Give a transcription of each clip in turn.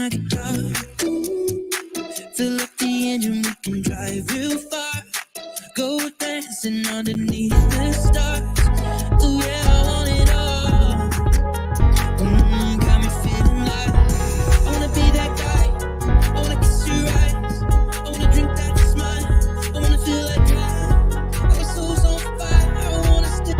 my guitar. Fill up the engine, we can drive real far. Go dancing underneath the stars. Oh yeah, I want it all. Got me feeling like I wanna be that guy. I wanna kiss your eyes. I wanna drink that smile. I wanna feel like our souls on fire. I wanna stay.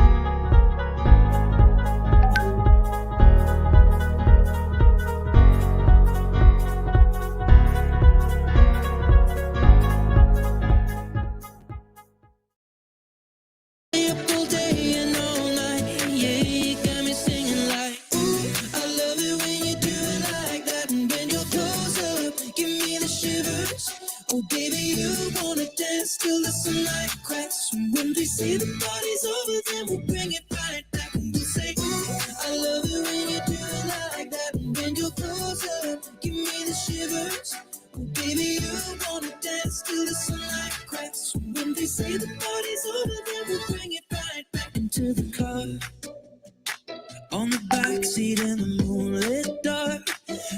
Up all day and all night, yeah, you got me singing like, ooh, I love it when you do it like that, and when you're close up, give me the shivers. Oh baby, you wanna dance till the sunlight cracks, and when they say the party's over, then we'll bring it right back, and we'll say, ooh, I love it when you do it like that, and when you're close up, give me the shivers. Oh baby, you wanna dance till the sunlight cracks, and when they say the party's over, then we'll bring it right back into the car. On the backseat in the moonlit dark,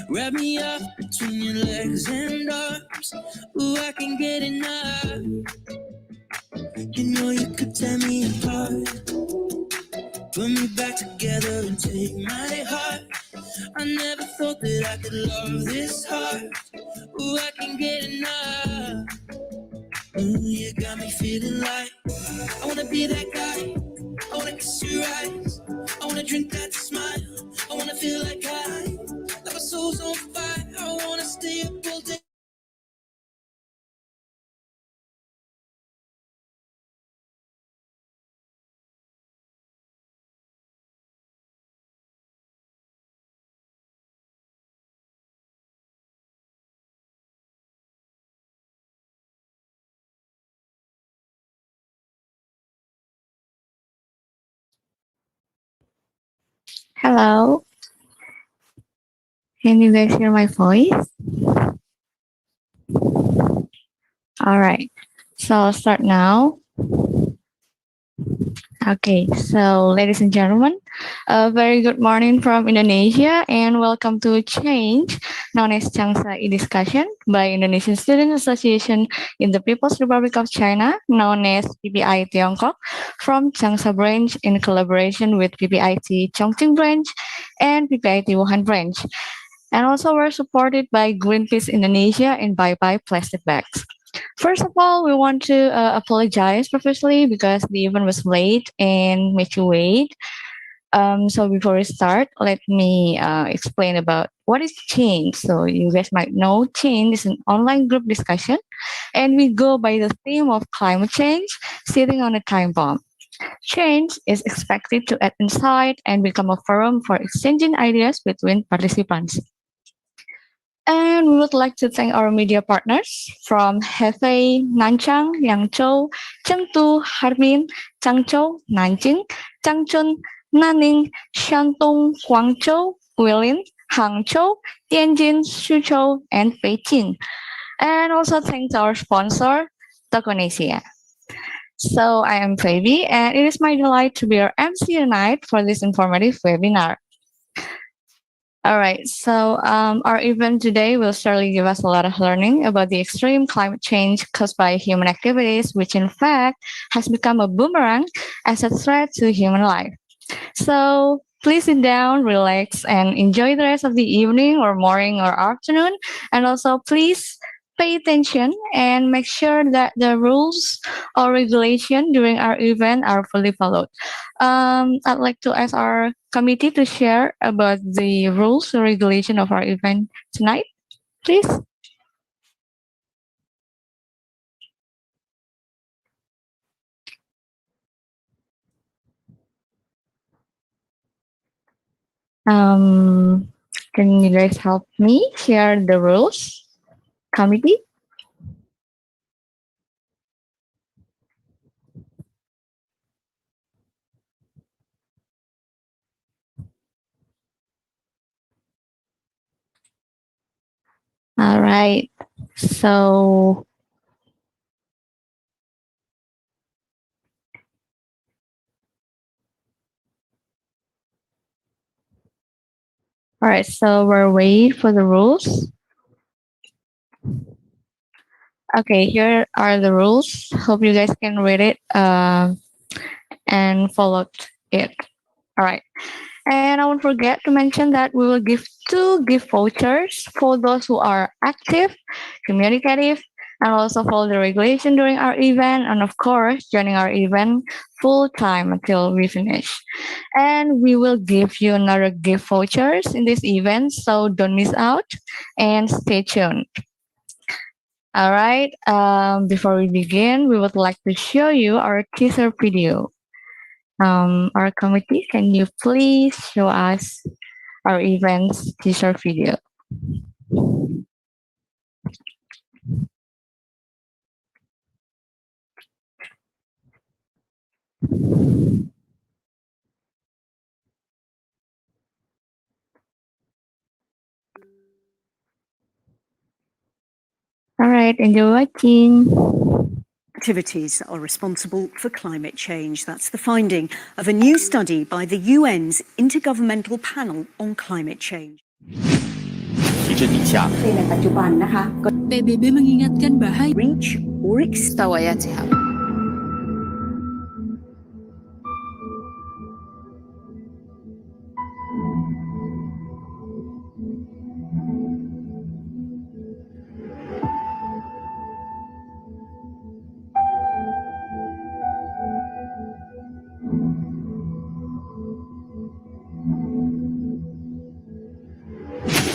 wrap me up between your legs and arms. Ooh, I can get enough. You know you could tear me apart, put me back together and take my heart. I never thought that I could love this hard. Ooh, I can get enough. Ooh, you got me feeling like I wanna be that guy. I wanna kiss your eyes. I wanna drink that smile. I wanna feel like our souls on fire. I wanna stay up all day. Hello, can you guys hear my voice? All right, so I'll start now. Okay, so ladies and gentlemen, a very good morning from Indonesia and welcome to Change, known as Changsha e-discussion by Indonesian Student Association in the People's Republic of China, known as PPIT Tiongkok, from Changsha branch in collaboration with PPIT Chongqing branch and PPIT Wuhan branch. And also we're supported by Greenpeace Indonesia and Bye Bye Plastic Bags. First of all, we want to apologize profusely because the event was late and made you wait. So before we start, let me explain about what is Change. So you guys might know Change is an online group discussion, and we go by the theme of climate change, sitting on a time bomb. Change is expected to add insight and become a forum for exchanging ideas between participants. And we would like to thank our media partners from Hefei, Nanchang, Yangzhou, Chengdu, Harbin, Changzhou, Nanjing, Changchun, Nanning, Shandong, Guangzhou, Guilin, Hangzhou, Tianjin, Suzhou, and Beijing. And also thanks our sponsor, Tokonesia. So I am Fabi, and it is my delight to be your MC tonight for this informative webinar. All right, so our event today will surely give us a lot of learning about the extreme climate change caused by human activities, which in fact has become a boomerang as a threat to human life. So please sit down, relax, and enjoy the rest of the evening or morning or afternoon. And also please pay attention and make sure that the rules or regulation during our event are fully followed. I'd like to ask our committee to share about the rules or regulation of our event tonight, please. Um, can you guys help me share the rules, committee? All right. So, all right. So we're waiting for the rules. Okay, here are the rules. Hope you guys can read it and follow it. All right. And I won't forget to mention that we will give two gift vouchers for those who are active, communicative, and also follow the regulation during our event. And of course, joining our event full time until we finish. And we will give you another gift vouchers in this event. So don't miss out and stay tuned. All right. Before we begin, we would like to show you our teaser video. Our committee, can you please show us our event's teaser video? All right, enjoy watching. Activities are responsible for climate change. That's the finding of a new study by the UN's Intergovernmental Panel on Climate Change. 体制底下 PBB mengingatkan bahaya Reach or مستويات sehat.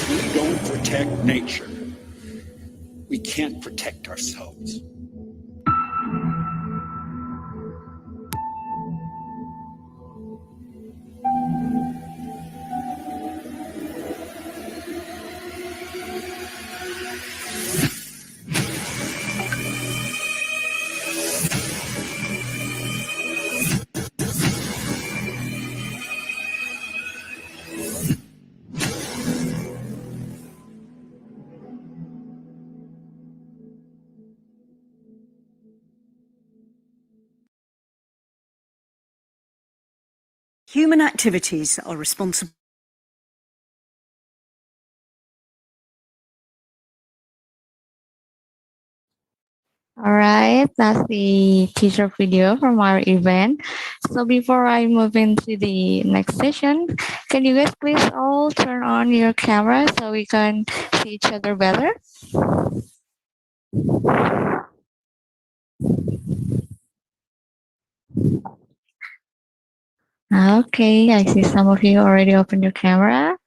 we don't protect nature, we can't protect ourselves. Human activities are responsible. All right, that's the teaser video from our event. So before I move into the next session, can you guys please all turn on your camera so we can see each other better? Okay, I see some of you already opened your camera.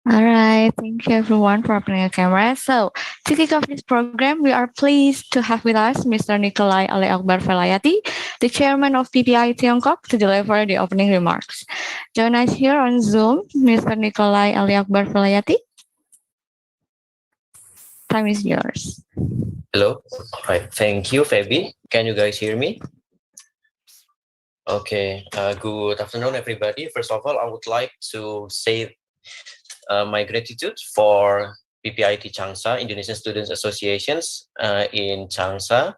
All right, thank you everyone for opening your camera. So to kick off this program, we are pleased to have with us Mr. Nikolai Ali Akbar Velayati, the chairman of PPIT Tiongkok, to deliver the opening remarks. Join us here on Zoom, Mr. Nikolai Ali Akbar Velayati. Time is yours. Hello. All right. Thank you, Fabi. Can you guys hear me? Okay. Good afternoon, everybody. First of all, I would like to say my gratitude for PPIT Changsha, Indonesian Students Associations in Changsha,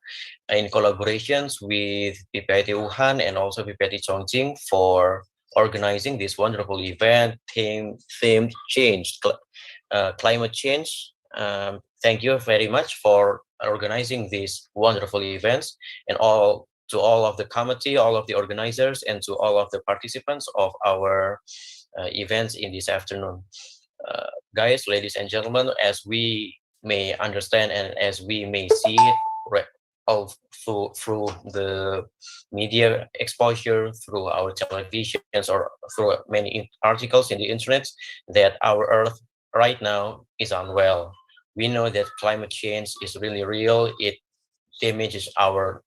in collaborations with PPIT Wuhan and also PPIT Chongqing for organizing this wonderful event themed change, climate change. Thank you very much for organizing these wonderful events, and to all of the committee, all of the organizers, and to all of the participants of our events in this afternoon. Guys, ladies and gentlemen, as we may understand and as we may see it all through the media exposure, through our televisions, or through many articles in the internet, that our Earth right now is unwell. We know that climate change is really real. It damages our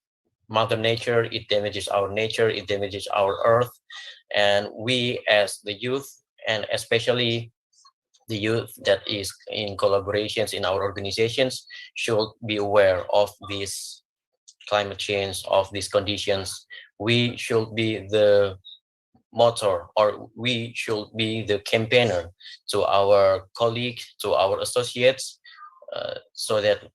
Mother Nature, it damages our nature, it damages our Earth. And we as the youth, and especially the youth that is in collaborations in our organizations, should be aware of this climate change, of these conditions. We should be the motor, or we should be the campaigner to our colleagues, to our associates, so that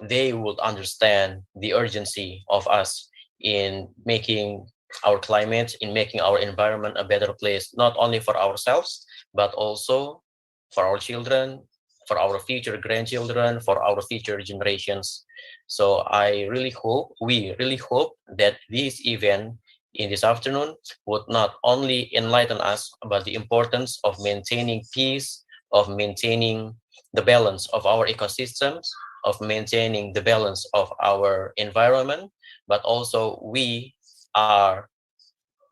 they would understand the urgency of us in making our climate, in making our environment a better place, not only for ourselves, but also for our children, for our future grandchildren, for our future generations. So we really hope that this event in this afternoon would not only enlighten us about the importance of maintaining peace, of maintaining the balance of our ecosystems, of maintaining the balance of our environment, but also we are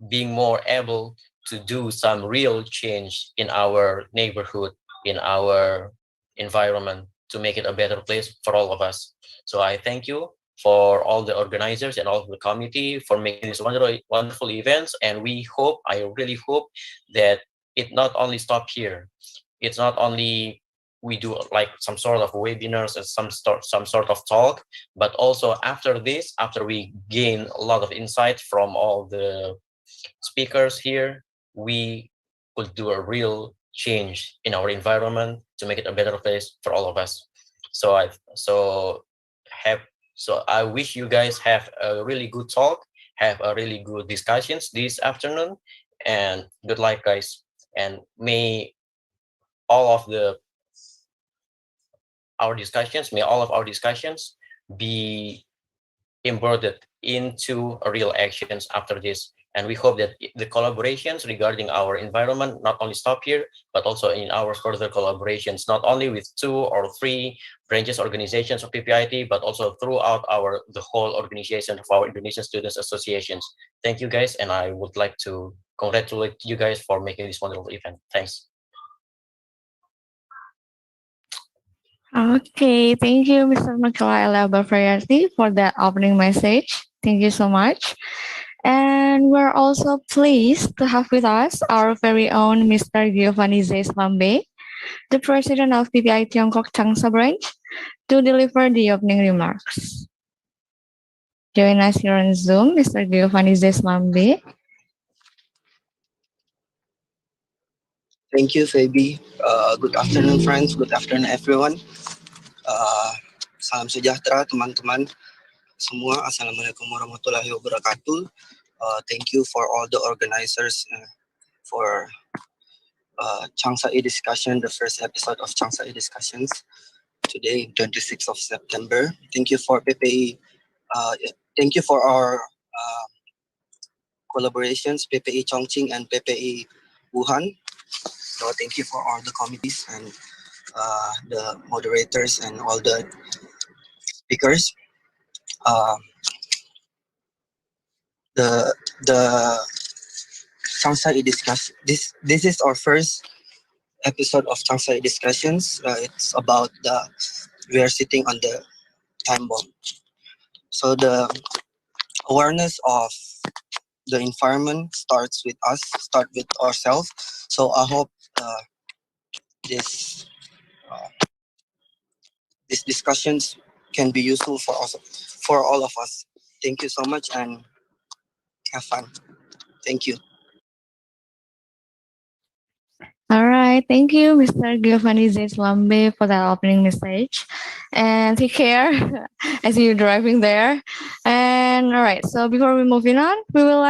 being more able to do some real change in our neighborhood, in our environment, to make it a better place for all of us. So I thank you for all the organizers and all the committee for making these wonderful events. And I really hope that it not only stop here. It's not only we do like some sort of webinars and some sort of talk, but also after this, after we gain a lot of insight from all the speakers here, we could do a real change in our environment to make it a better place for all of us. So I wish you guys have a really good talk, have a really good discussions this afternoon, and good luck, guys. And may all of our discussions be embodied into real actions after this. And we hope that the collaborations regarding our environment not only stop here, but also in our further collaborations, not only with 2 or 3 branches organizations of PPIT, but also throughout the whole organization of our Indonesian Students Associations. Thank you guys, and I would like to congratulate you guys for making this wonderful event. Thanks. Okay, thank you, Mr. Makalai Labaprayati, for that opening message. Thank you so much. And we're also pleased to have with us our very own Mr. Giovanni Lambe, the president of PPIT Tiongkok Changsha branch, to deliver the opening remarks. Join us here on Zoom, Mr. Giovanni Lambe. Thank you, Fabi. Good afternoon, friends. Good afternoon, everyone. Salam sejahtera, teman-teman semua. Assalamualaikum warahmatullahi wabarakatuh. Thank you for all the organizers for Changsha e-discussion, the first episode of Changsha e-discussions today, 26th of September. Thank you for PPI. Thank you for our collaborations, PPI Chongqing and PPI Wuhan. So thank you for all the committees and the moderators and all the speakers. The Changsha e-discussion. This is our first episode of Changsha e-discussions. It's about we are sitting on the time bomb. So the awareness of the environment starts with us, start with ourselves. So I hope these discussions can be useful for all of us. Thank you so much and have fun. Thank you. All right, thank you, Mr. Giovanni Lambe, for that opening message. And take care as you're driving there. And all right, so before we moving on, we will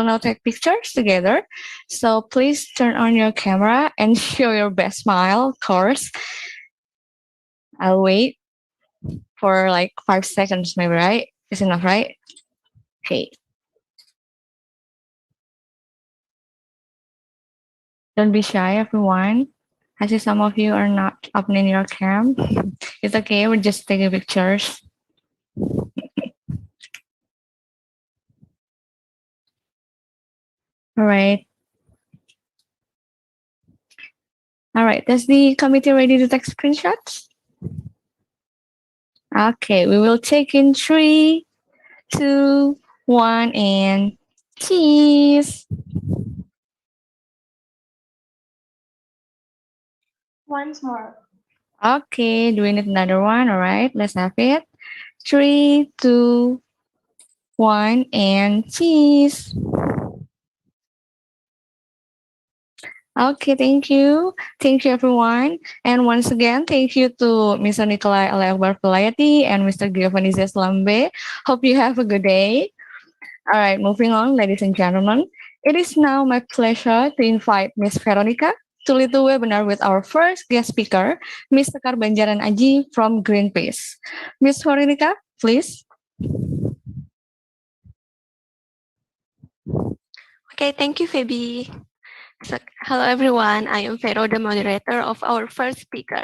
now take pictures together. So please turn on your camera and show your best smile, of course. I'll wait for like 5 seconds, maybe, right? Is enough, right? Okay. Don't be shy, everyone. I see some of you are not opening your cam. It's okay, we're just taking pictures. All right. All right, is the committee ready to take screenshots? Okay, we will take in 3, 2, 1, and cheese. Once more. Okay, do we need another one? All right, let's have it. 3, 2, 1, and cheese. Okay, thank you. Thank you, everyone. And once again, thank you to Mr. Nikolai Alekbar-Velayati and Mr. Giovanni Lambe. Hope you have a good day. All right, moving on, ladies and gentlemen. It is now my pleasure to invite Ms. Veronica to lead the webinar with our first guest speaker, Ms. Sekar Banjaran Aji from Greenpeace. Ms. Veronica, please. Okay, thank you, Phoebe. So, hello, everyone. I am Vero, the moderator of our first speaker.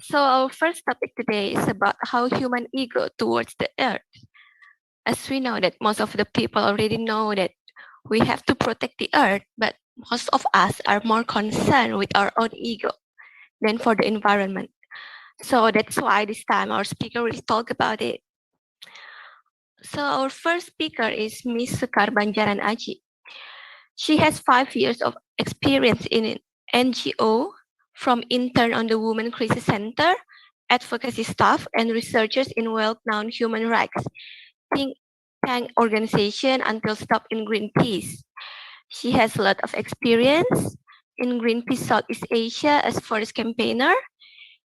So our first topic today is about how human ego towards the earth. As we know that most of the people already know that we have to protect the earth, but most of us are more concerned with our own ego than for the environment. So that's why this time our speaker will talk about it. So our first speaker is Miss Sekar Banjaran Aji. She has 5 years of experience in an NGO, from intern on the Women Crisis Center, advocacy staff, and researchers in well-known human rights think tank organization until stop in Greenpeace. She has a lot of experience in Greenpeace Southeast Asia as forest campaigner,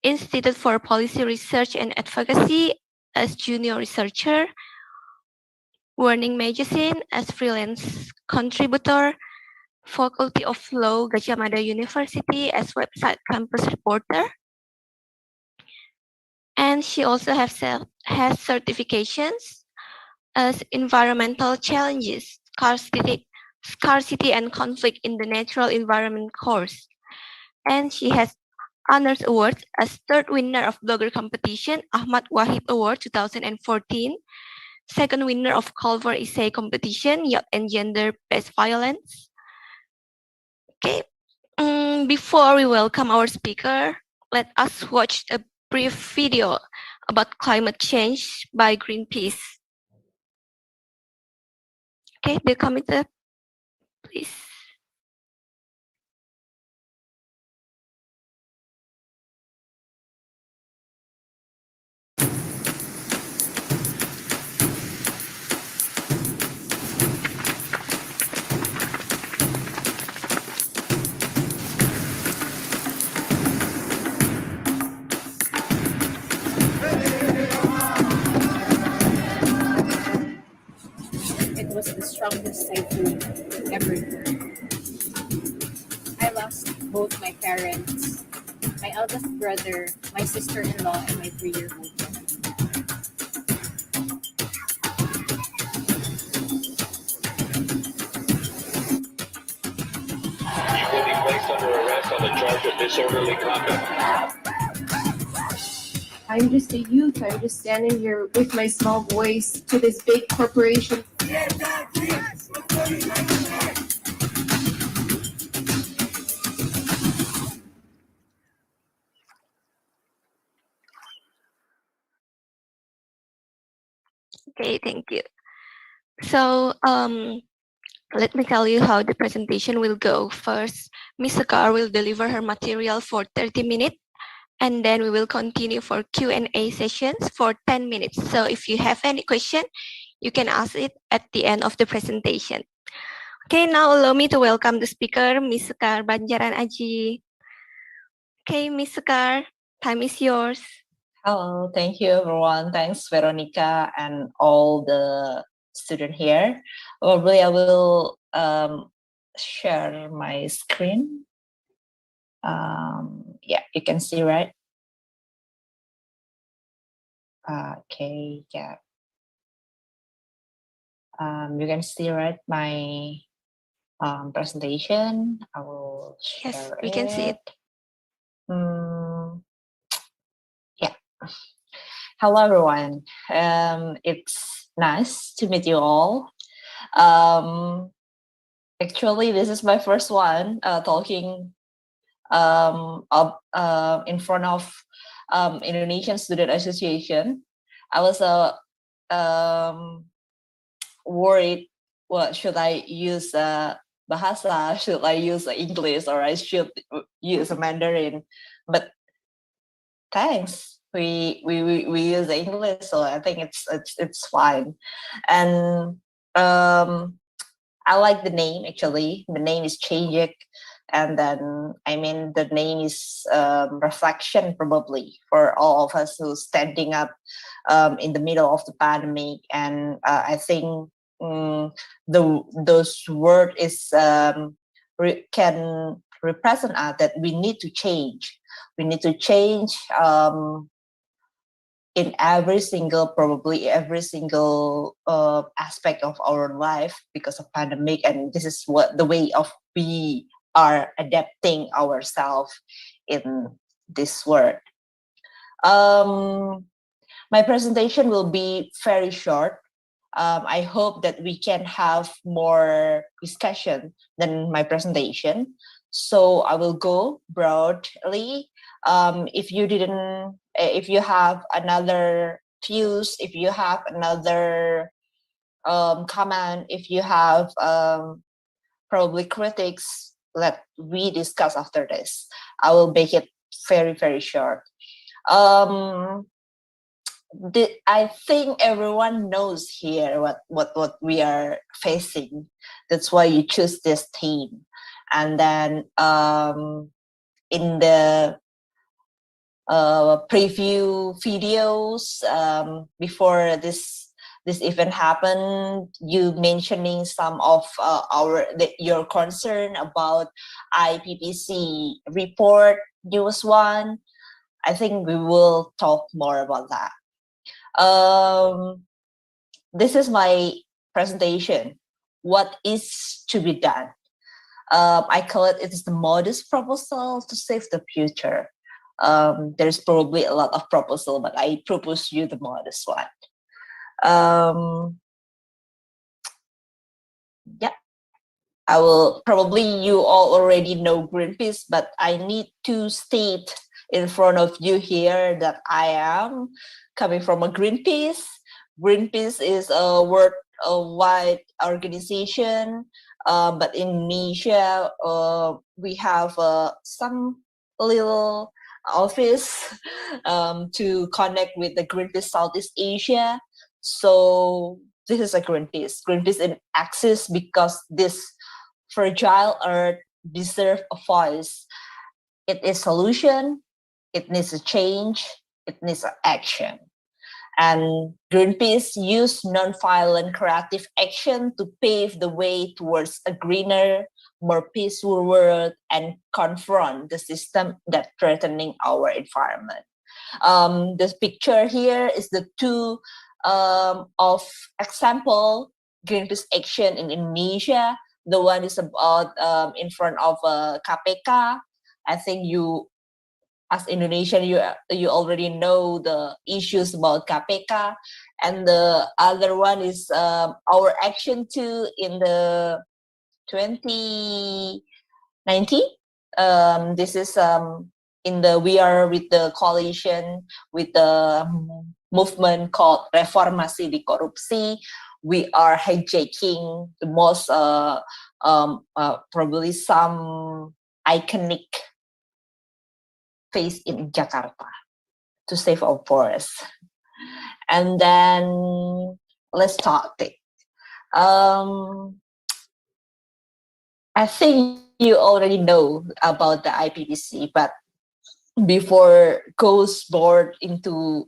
Institute for Policy Research and Advocacy as junior researcher, Warning Magazine as freelance contributor, Faculty of Law, Gajah Mada University as website campus reporter. And she also has certifications as environmental challenges, scarcity and conflict in the natural environment course. And she has honors awards as third winner of blogger competition, Ahmad Wahid Award 2014, second winner of Culver Essay competition, Youth and Gender-Based Violence. Okay, before we welcome our speaker, let us watch a brief video about climate change by Greenpeace. Okay, the committee, please. It was the strongest typhoon ever. I lost both my parents, my eldest brother, my sister-in-law, and my 3-year-old nephew. You will be placed under arrest on the charge of disorderly conduct. I'm just a youth. I'm just standing here with my small voice to this big corporation. Okay, thank you. So let me tell you how the presentation will go. First, Ms. Sekar will deliver her material for 30 minutes, and then we will continue for Q&A sessions for 10 minutes. So if you have any question, you can ask it at the end of the presentation. Okay, now allow me to welcome the speaker, Ms. Sekar Banjaran Aji. Okay, Ms. Sekar, time is yours. Hello, thank you everyone. Thanks Veronica and all the students here. Probably I will share my screen. Yeah, you can see, right? Okay, yeah. You can see, right, my presentation. I will share Yes, we can see it. Yeah. Hello everyone. It's nice to meet you all. Actually, this is my first one talking in front of Indonesian Student Association. I was worried, what should I use bahasa, should I use English, or I should use Mandarin? But thanks, we use English, so I think it's fine. And I like the name. Actually, the name is Chongqing, and then I mean the name is reflection probably for all of us who standing up in the middle of the pandemic. And I think those word is can represent us that we need to change. We need to change in probably every single aspect of our life because of pandemic, and this is what the way of we are adapting ourselves in this world. My presentation will be very short. I hope that we can have more discussion than my presentation. So I will go broadly. If you have another views, if you have another comment, if you have probably critics, let we discuss after this. I will make it very, very short. I think everyone knows here what we are facing. That's why you choose this theme. And then in the preview videos before this event happened, you mentioning some of your concern about IPPC report news one. I think we will talk more about that. This is my presentation. What is to be done? I call it is the modest proposal to save the future. There's probably a lot of proposal, but I propose you the modest one. Yeah, I will probably you all already know Greenpeace, but I need to state in front of you here that I am coming from a Greenpeace. Greenpeace is a worldwide organization, but in Indonesia, we have some little office to connect with the Greenpeace Southeast Asia. So this is a Greenpeace. Greenpeace exists because this fragile earth deserves a voice. It is solution. It needs a change. It needs an action. And Greenpeace used non-violent creative action to pave the way towards a greener, more peaceful world and confront the system that's threatening our environment. This picture here is the two of example Greenpeace action in Indonesia. The one is about in front of KPK. I think you, as Indonesian, you already know the issues about KPK, and the other one is our action too in the 2019. This is we are with the coalition with the movement called Reformasi di Korupsi. We are hijacking the most probably some iconic face in Jakarta to save our forests. And then let's start it. I think you already know about the IPPC, but before goes board into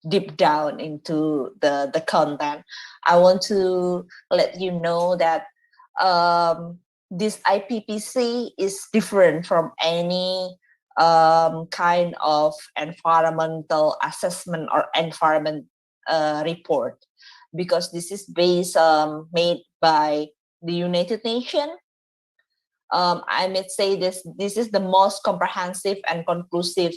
deep down into the content, I want to let you know that this IPPC is different from any kind of environmental assessment or environment report, because this is based made by the United Nations. I may say this is the most comprehensive and conclusive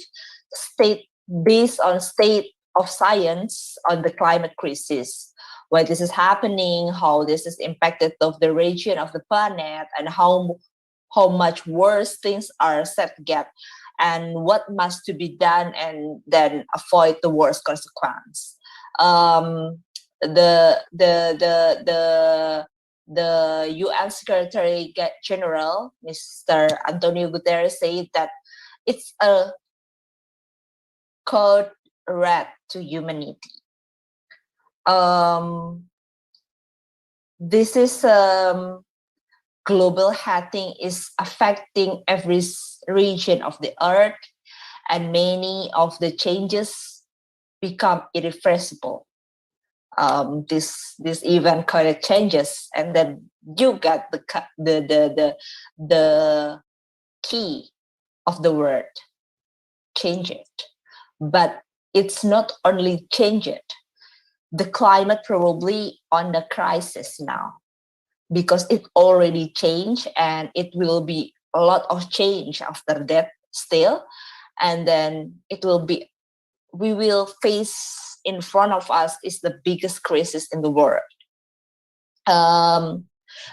state based on state of science on the climate crisis, why this is happening, how this is impacted of the region of the planet, and how much worse things are set to get, and what must to be done, and then avoid the worst consequence. The UN Secretary General, Mr. Antonio Guterres, said that it's a code red to humanity. This is global heating is affecting every region of the earth, and many of the changes become irreversible. This event climate changes, and then you got the key of the word, change it. But it's not only change it. The climate probably on the crisis now, because it already changed and it will be a lot of change after that still. And then we will face in front of us is the biggest crisis in the world.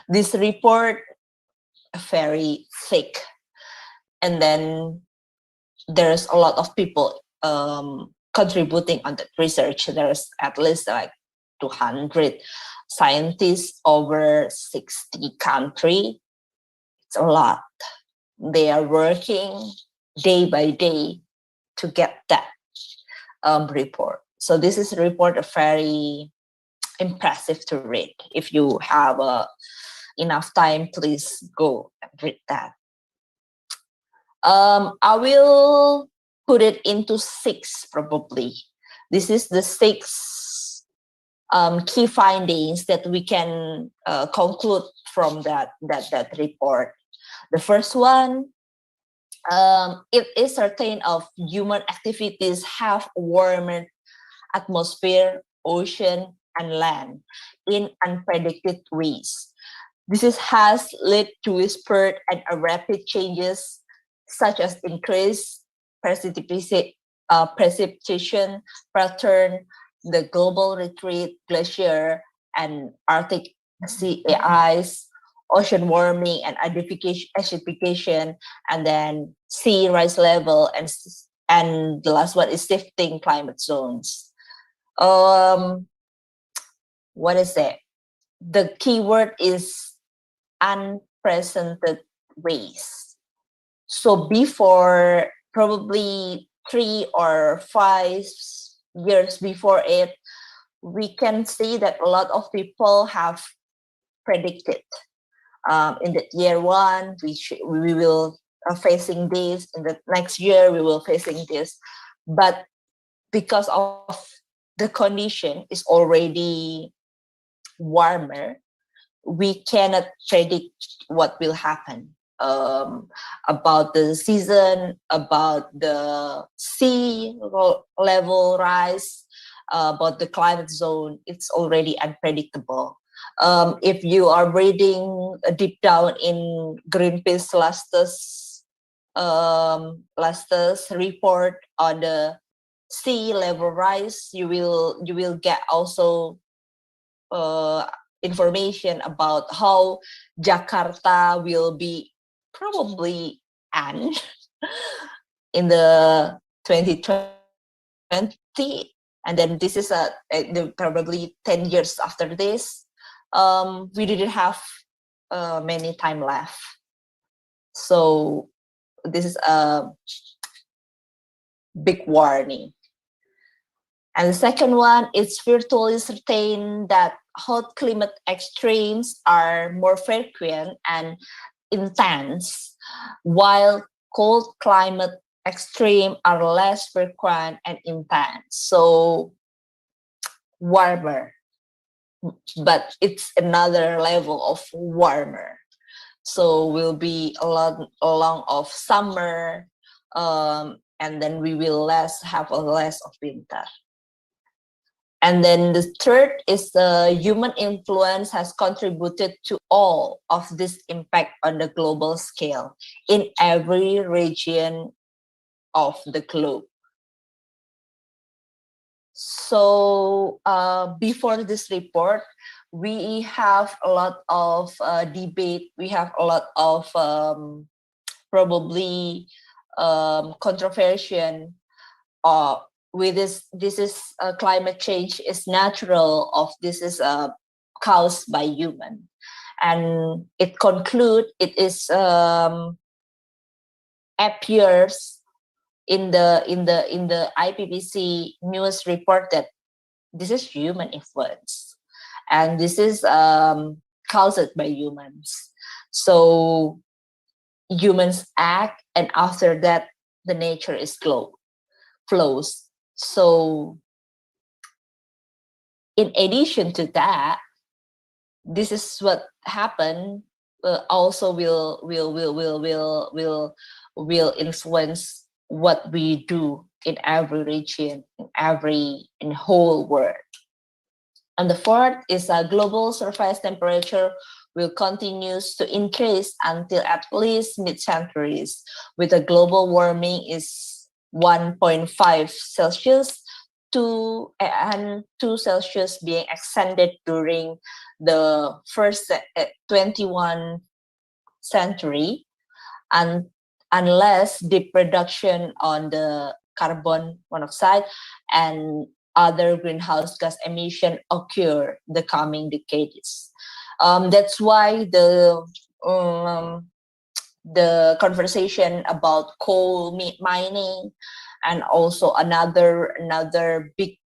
This report very thick, and then there's a lot of people contributing on the research. There's at least like 200 scientists over 60 countries. It's a lot. They are working day by day to get that report. So this is a report very impressive to read. If you have enough time, please go and read that. I will put it into 6 probably. This is the 6 key findings that we can conclude from that report. The first one, it is certain of human activities have warmed atmosphere, ocean, and land in unpredicted ways. This has led to whispered and rapid changes such as increased precipitation pattern, the global retreat, glacier, and Arctic sea ice, ocean warming and acidification, and then sea rise level, and the last one is shifting climate zones. What is it? The keyword is unprecedented ways. So before, probably 3 or 5 years before it, we can see that a lot of people have predicted in the year 1 we will facing this, in the next year we will facing this, but because of the condition is already warmer, we cannot predict what will happen about the season, about the sea level rise, about the climate zone. It's already unpredictable. If you are reading deep down in Greenpeace latest report on the sea level rise, you will get also information about how Jakarta will be probably end in the 2020, and then this is probably 10 years after this. We didn't have many time left, so this is a big warning. And the second one, it's virtually certain that hot climate extremes are more frequent and intense, while cold climate extreme are less frequent and intense. So warmer, but it's another level of warmer. So we'll be along of summer, and then we will have less of winter. And then the third is the human influence has contributed to all of this impact on the global scale in every region of the globe. So before this report, we have a lot of debate. We have a lot of probably controversy with this is climate change is natural, of this is caused by human, and it conclude it is appears in the IPCC news report that this is human influence, and this is caused by humans. So humans act, and after that the nature is flows. So in addition to that, this is what happened also will influence what we do in every region, in whole world. And the fourth is a global surface temperature will continues to increase until at least mid-centuries, with a global warming is 1.5 Celsius and 2 Celsius being extended during the first 21 century, and unless the production on the carbon monoxide and other greenhouse gas emission occur the coming decades. That's why the conversation about coal mining and also another big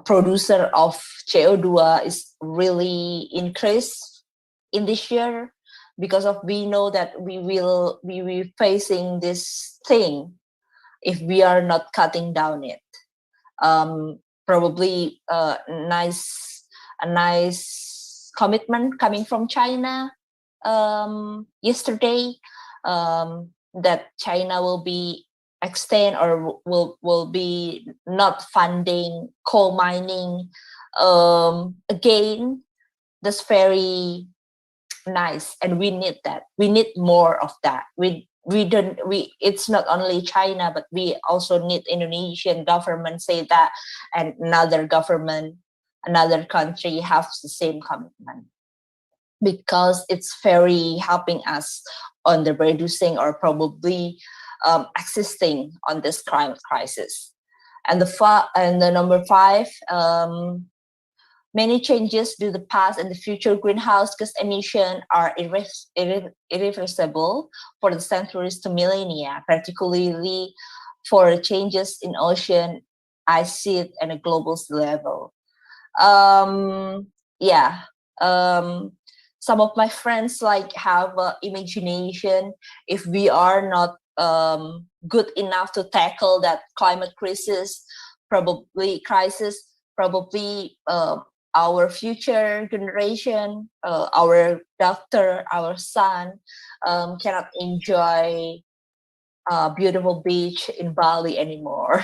producer of CO2 is really increased in this year, because of we know that we will be facing this thing if we are not cutting down it. Probably a nice commitment coming from China yesterday, that China will be extend or will be not funding coal mining again. That's very nice, and we need that. We need more of that. It's not only China, but we also need Indonesian government say that, and another country have the same commitment, because it's very helping us on the reducing or probably existing on this climate crisis. And the number 5, many changes to the past and the future greenhouse gas emission are irreversible for the centuries to millennia, particularly for changes in ocean, ice sheet, and a global sea level. Some of my friends have imagination. If we are not good enough to tackle that climate crisis, probably our future generation, our daughter, our son, cannot enjoy a beautiful beach in Bali anymore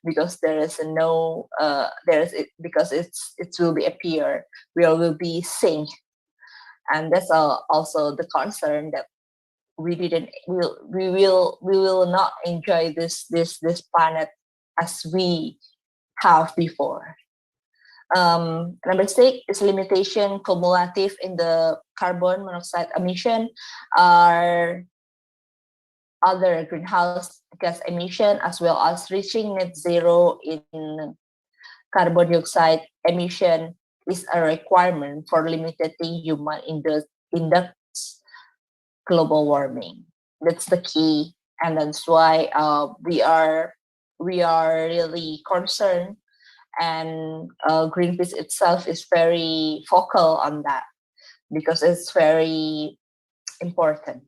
because because it will be appear, we will be sink, and that's also the concern that we will not enjoy this planet as we have before. Number 6 is limitation cumulative in the carbon monoxide emission are other greenhouse gas emission, as well as reaching net zero in carbon dioxide emission is a requirement for limiting human induced global warming. That's the key, and that's why we are really concerned. And Greenpeace itself is very focal on that because it's very important.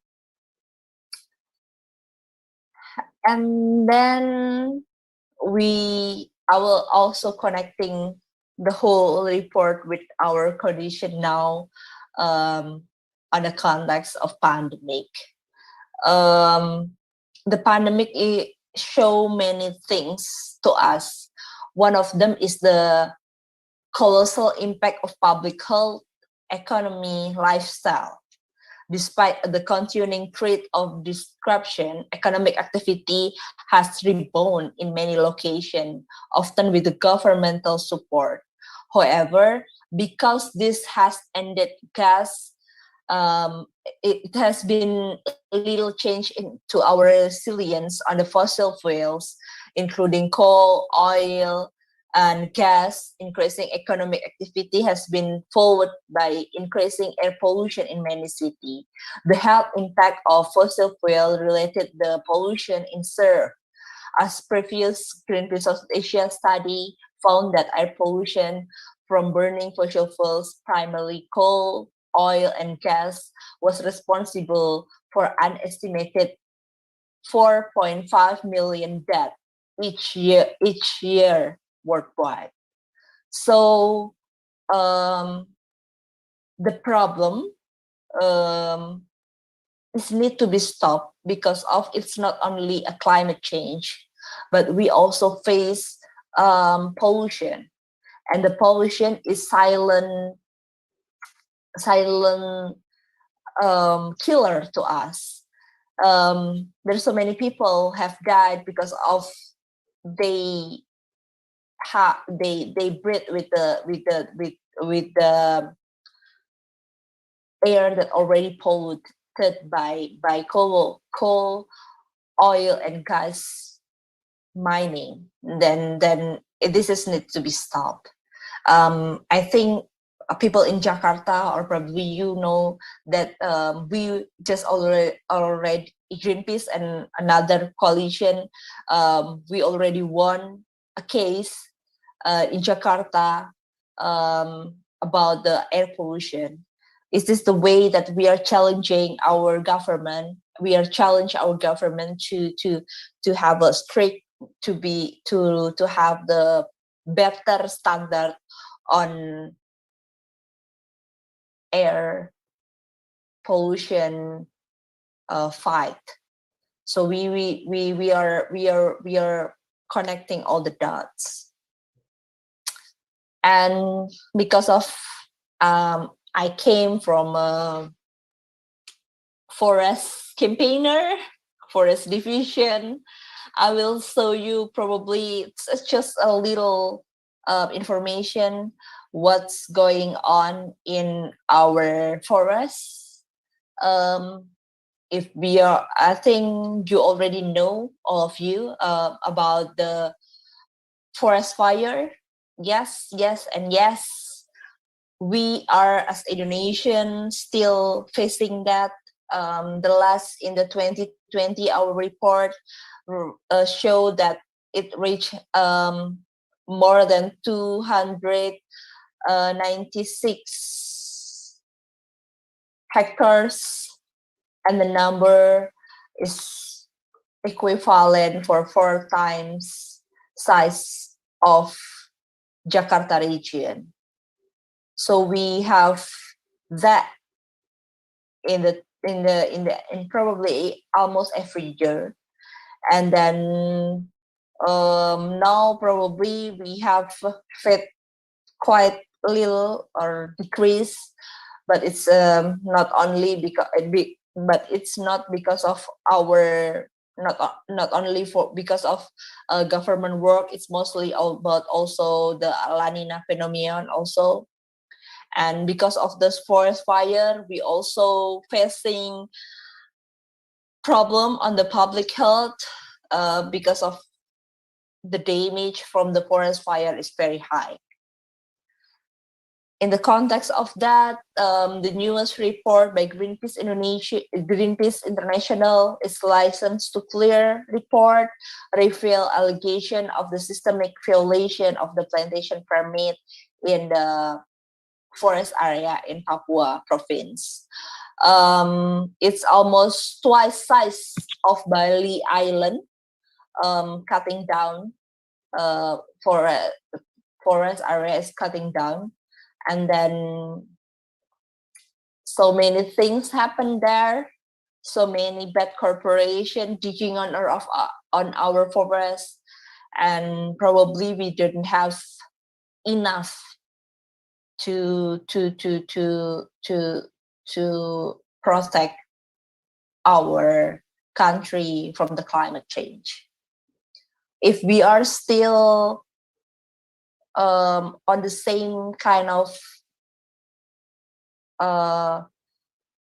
And then I will also connecting the whole report with our condition now on the context of pandemic. The pandemic show many things to us. One of them is the colossal impact of public health, economy, lifestyle. Despite the continuing threat of disruption, economic activity has rebounded in many locations, often with the governmental support. However, because this has ended gas, it has been little change to our resilience on the fossil fuels, including coal, oil, and gas. Increasing economic activity has been followed by increasing air pollution in many cities. The health impact of fossil fuel related the pollution in SERV. As previous Greenpeace South Asia study found that air pollution from burning fossil fuels, primarily coal, oil, and gas, was responsible for an estimated 4.5 million deaths each year worldwide. So the problem is need to be stopped because of it's not only a climate change, but we also face pollution, and the pollution is silent killer to us. There's so many people have died because of they breathe with the air that already polluted by coal, oil, and gas mining. Then this is need to be stopped. I think people in Jakarta, or probably you know that we just already Greenpeace and another coalition, we already won a case in Jakarta about the air pollution. Is this the way that we are challenging our government? We are challenging our government to have a strict to have the better standard on air pollution fight. So we are connecting all the dots, and because of I came from a forest campaigner, forest division. I will show you probably it's just a little information what's going on in our forests. If we are, I think you already know, all of you, about the forest fire. Yes, and yes, we are as Indonesian still facing that. The last in the 2020, our report showed that it reached more than 296 hectares, and the number is equivalent for 4 times size of Jakarta region. So we have that in probably almost every year, and then now probably we have fed quite little or decrease, but it's not only because but it's not because of our not only because of government work. It's mostly about also the La Nina phenomenon also. And because of this forest fire, we also facing problem on the public health because of the damage from the forest fire is very high. In the context of that, the newest report by Greenpeace International is License to Clear report, reveal allegation of the systemic violation of the plantation permit in the forest area in Papua province. It's almost twice size of Bali Island, cutting down forest area is cutting down, and then so many things happen there. So many bad corporation digging on our forest, and probably we didn't have enough to protect our country from the climate change. If we are still on the same kind of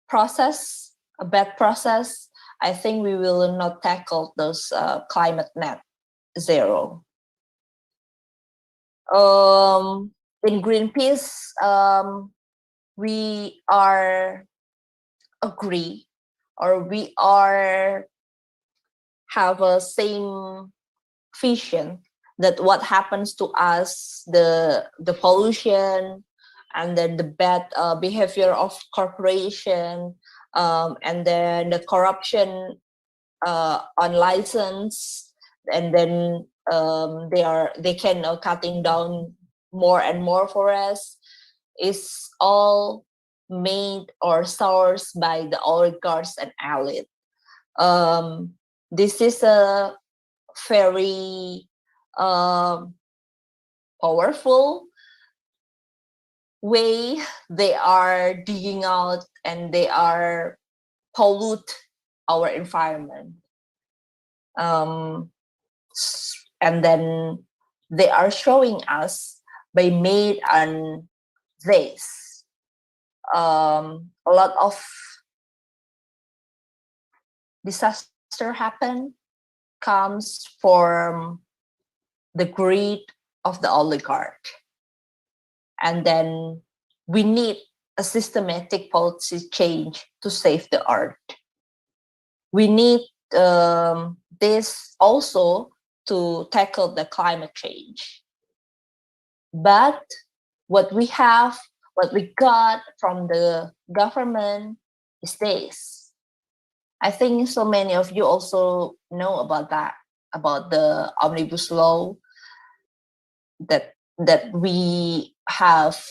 process, a bad process, I think we will not tackle those climate net zero. In Greenpeace, we are agree, or we are have a same vision that what happens to us, the pollution, and then the bad behavior of corporation, and then the corruption on license, and then they can cutting down more and more forests, is all made or sourced by the oligarchs and elite. This is a very powerful way they are digging out and they are pollute our environment. And then they are showing us by made and this. A lot of disaster happen comes from the greed of the oligarch. And then we need a systematic policy change to save the earth. We need this also to tackle the climate change. But what we got from the government is this. I think so many of you also know about that, about the omnibus law that we have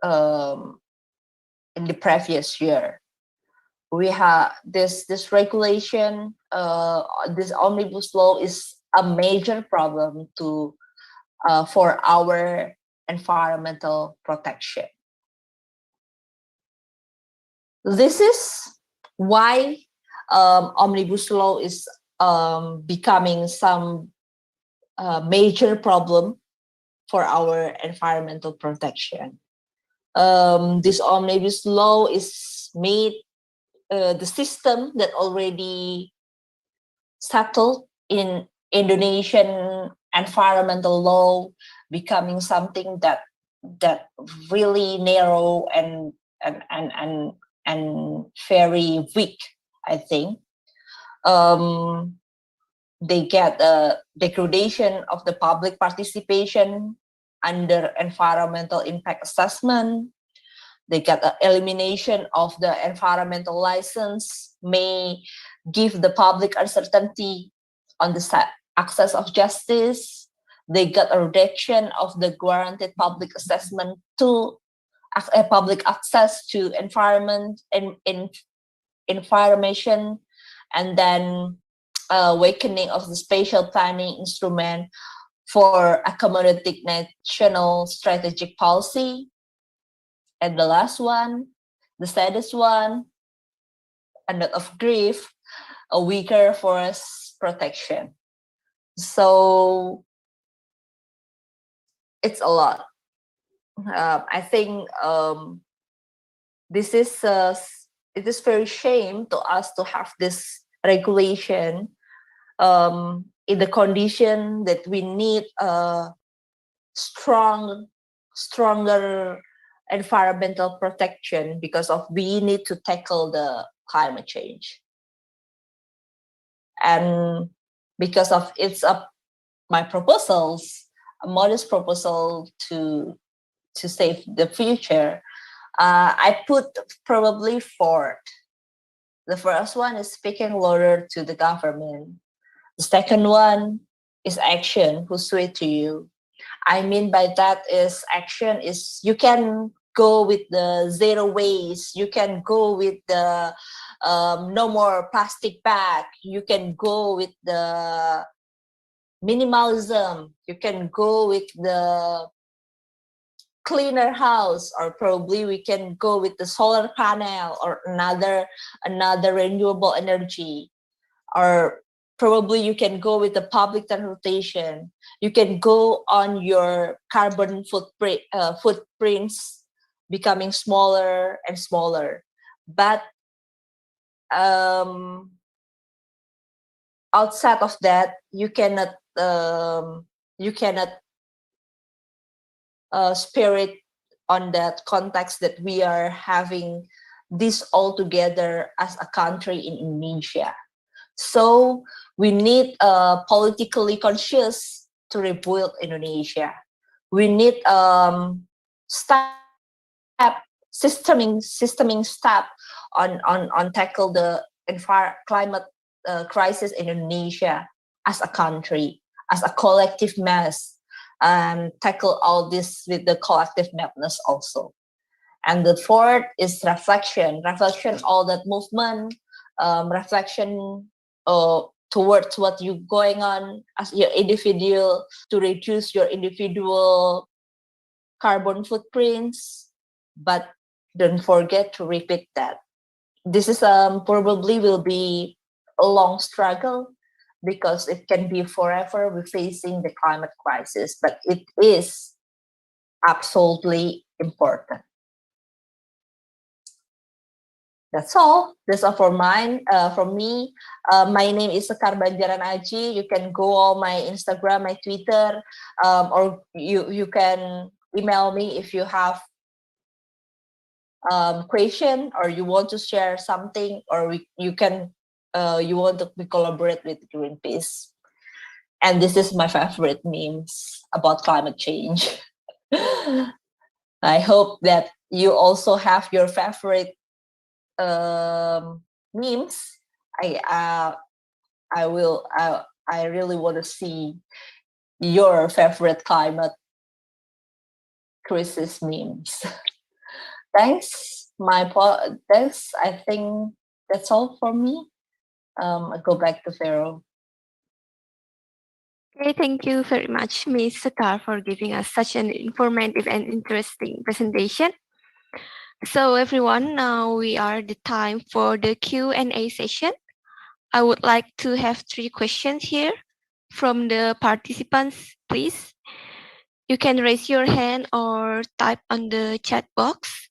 in the previous year. We have this regulation, this omnibus law is a major problem for our environmental protection. This is why omnibus law is becoming some major problem for our environmental protection. This omnibus law is made the system that already settled in Indonesian environmental law becoming something that really narrow and very weak, I think. They get a degradation of the public participation under environmental impact assessment. They get an elimination of the environmental license, may give the public uncertainty on the access of justice. They got a reduction of the guaranteed public assessment to public access to environment and information, and then awakening of the spatial planning instrument for accommodating national strategic policy. And the last one, the saddest one, a note of grief, a weaker forest protection. So it's a lot. I think this is it is very shame to us to have this regulation in the condition that we need a stronger environmental protection because of we need to tackle the climate change. And because of my proposals, a modest proposal to save the future, I put probably 4. The first one is speaking louder to the government. The second one is action, who sweet to you. I mean by that is action is you can go with the zero waste, you can go with the no more plastic bag, you can go with the minimalism, you can go with the cleaner house, or probably we can go with the solar panel or another renewable energy, or probably you can go with the public transportation. You can go on your carbon footprints becoming smaller and smaller. But outside of that, you cannot spirit on that context that we are having this all together as a country in Indonesia. So we need politically conscious to rebuild Indonesia. We need systemic step on tackle the climate crisis in Indonesia as a country, as a collective mass, and tackle all this with the collective madness also. And the fourth is reflection, all that movement, reflection towards what you're going on as your individual to reduce your individual carbon footprints, but don't forget to repeat that. This is probably will be a long struggle because it can be forever we're facing the climate crisis, but it is absolutely important. That's all. That's all for mine. From me, my name is Sekar Banjaran Aji. You can go on my Instagram, my Twitter, or you can email me if you have question or you want to share something, or you want to collaborate with Greenpeace. And this is my favorite memes about climate change. I hope that you also have your favorite memes. I really want to see your favorite climate crisis memes. Thanks. Thanks. I think that's all for me. I go back to Pharaoh. Okay, thank you very much, Ms. Sekar, for giving us such an informative and interesting presentation. So everyone, now we are the time for the Q&A session. I would like to have 3 questions here from the participants, please. You can raise your hand or type on the chat box.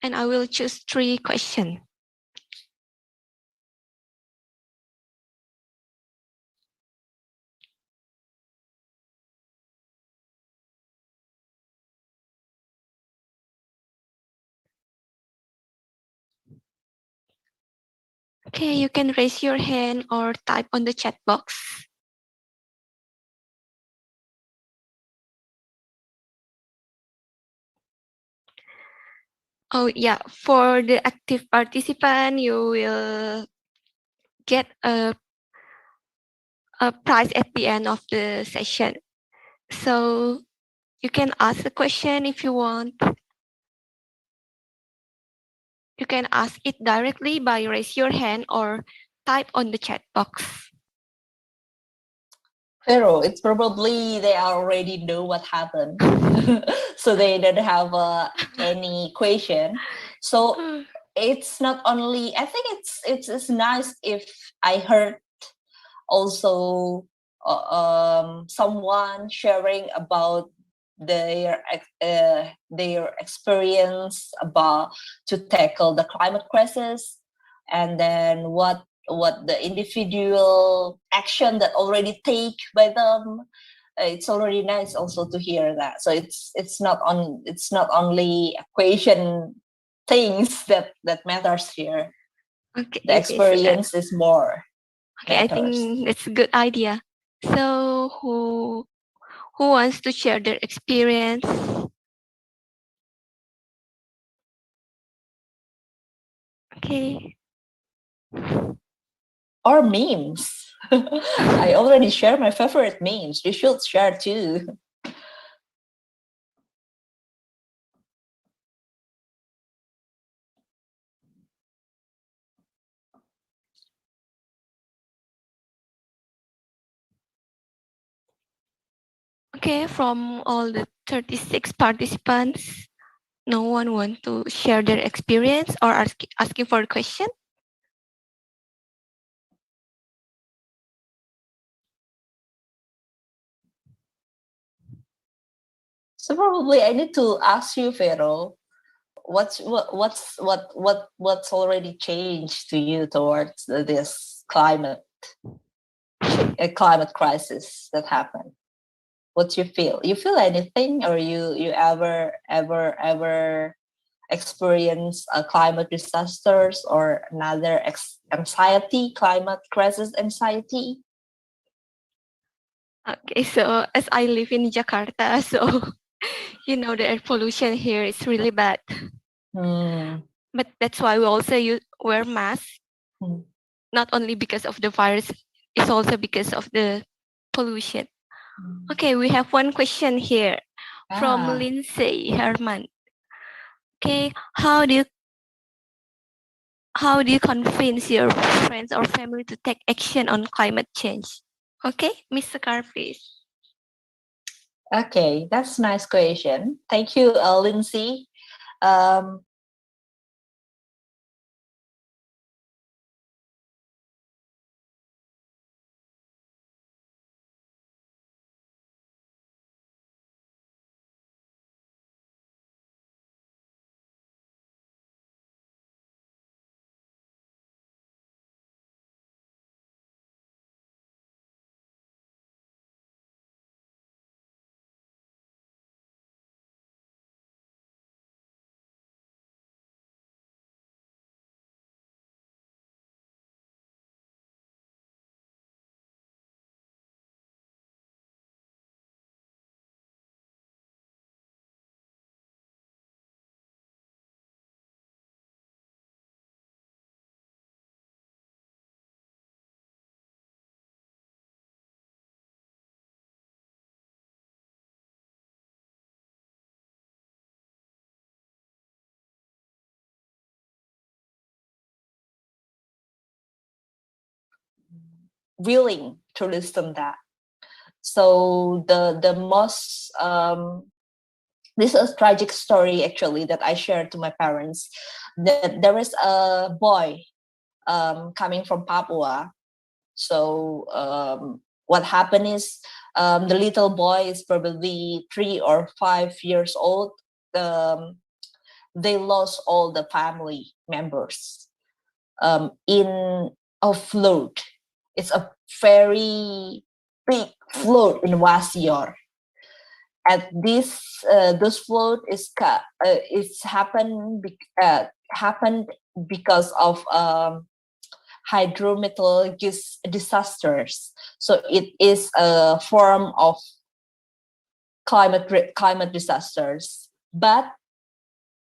And I will choose 3 questions. Okay, you can raise your hand or type on the chat box. Oh yeah, for the active participant, you will get a prize at the end of the session. So you can ask a question if you want. You can ask it directly by raise your hand or type on the chat box. Pharaoh, it's probably they already know what happened, so they don't have any question. So it's not only. I think it's nice if I heard also someone sharing about their experience about to tackle the climate crisis, and then what the individual action that already take by them. It's already nice also to hear that. So it's not only equation things that matters here. Okay, The experience is more. Okay, I think that's a good idea. So who wants to share their experience? Okay. Or memes. I already shared my favorite memes. You should share too. Okay, from all the 36 participants, no one want to share their experience or asking for a question? So probably I need to ask you, Pharaoh, what's already changed to you towards this climate crisis that happened? What you feel? You feel anything, or you ever experience a climate disasters or another anxiety, climate crisis anxiety? Okay, so as I live in Jakarta, so you know the air pollution here is really bad. But that's why we also wear masks. Not only because of the virus, it's also because of the pollution. Okay, we have one question here. from Lindsay Herman. Okay, how do you convince your friends or family to take action on climate change? Okay, Mr. Sekar, please. Okay, that's a nice question. Thank you, Lindsay. Um, willing to listen that. So the most this is a tragic story actually that I shared to my parents. That there is a boy coming from Papua. So what happened is the little boy is probably 3 or 5 years old. They lost all the family members in a flood. It's a very big flood in Wasior. And this flood it's happened because of hydrometeorological disasters. So it is a form of climate disasters, but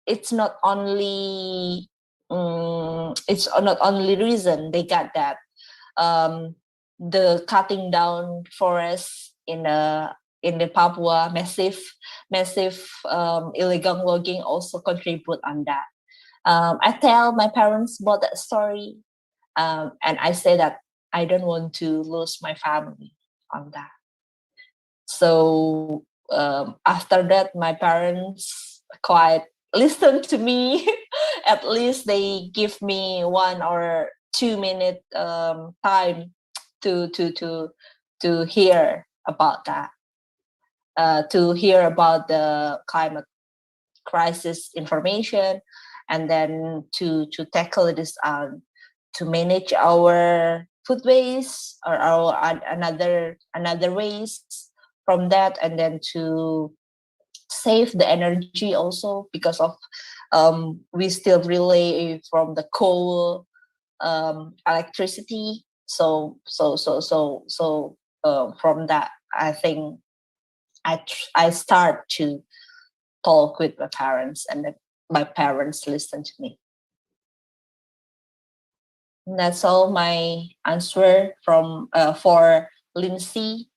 it's not only reason they got that. The cutting down forests in the Papua, massive illegal logging also contribute on that. I tell my parents about that story, and I say that I don't want to lose my family on that. So after that, my parents quite listen to me. At least they give me 1 or 2 minute time to hear about that, to hear about the climate crisis information, and then to tackle this to manage our food waste or our another waste from that, and then to save the energy also because of we still rely from the coal electricity. So from that, I think I start to talk with my parents, and then my parents listen to me. And that's all my answer from for Lindsay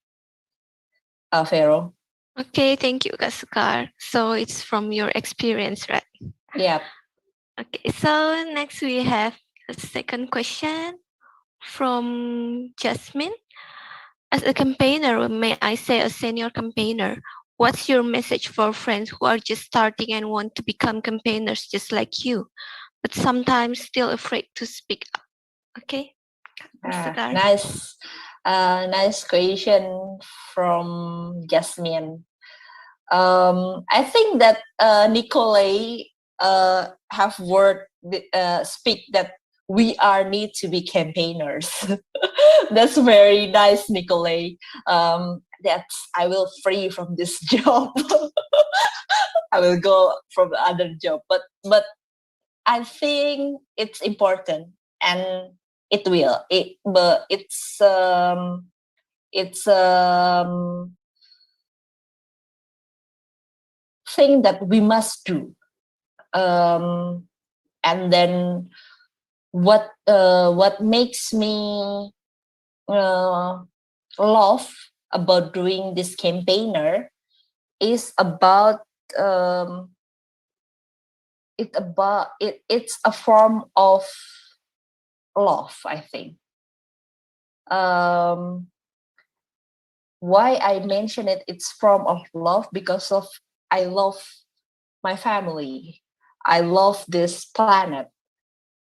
Pharaoh. Okay, thank you, Kak Sekar. So it's from your experience, right? Yeah. Okay, so next we have a second question from Jasmine. As a campaigner, may I say a senior campaigner, what's your message for friends who are just starting and want to become campaigners just like you, but sometimes still afraid to speak up? Okay, Mr. Gar. Nice question from Jasmine. I think that Nicolai have word speak that we are need to be campaigners. That's very nice, Nicolai. That's I will free from this job. I will go from the other job, but I think it's important, and it will. But it's thing that we must do. And then what makes me love about doing this campaigner is about it's a form of love, I think. Why I mention it, it's form of love because of I love my family. I love this planet.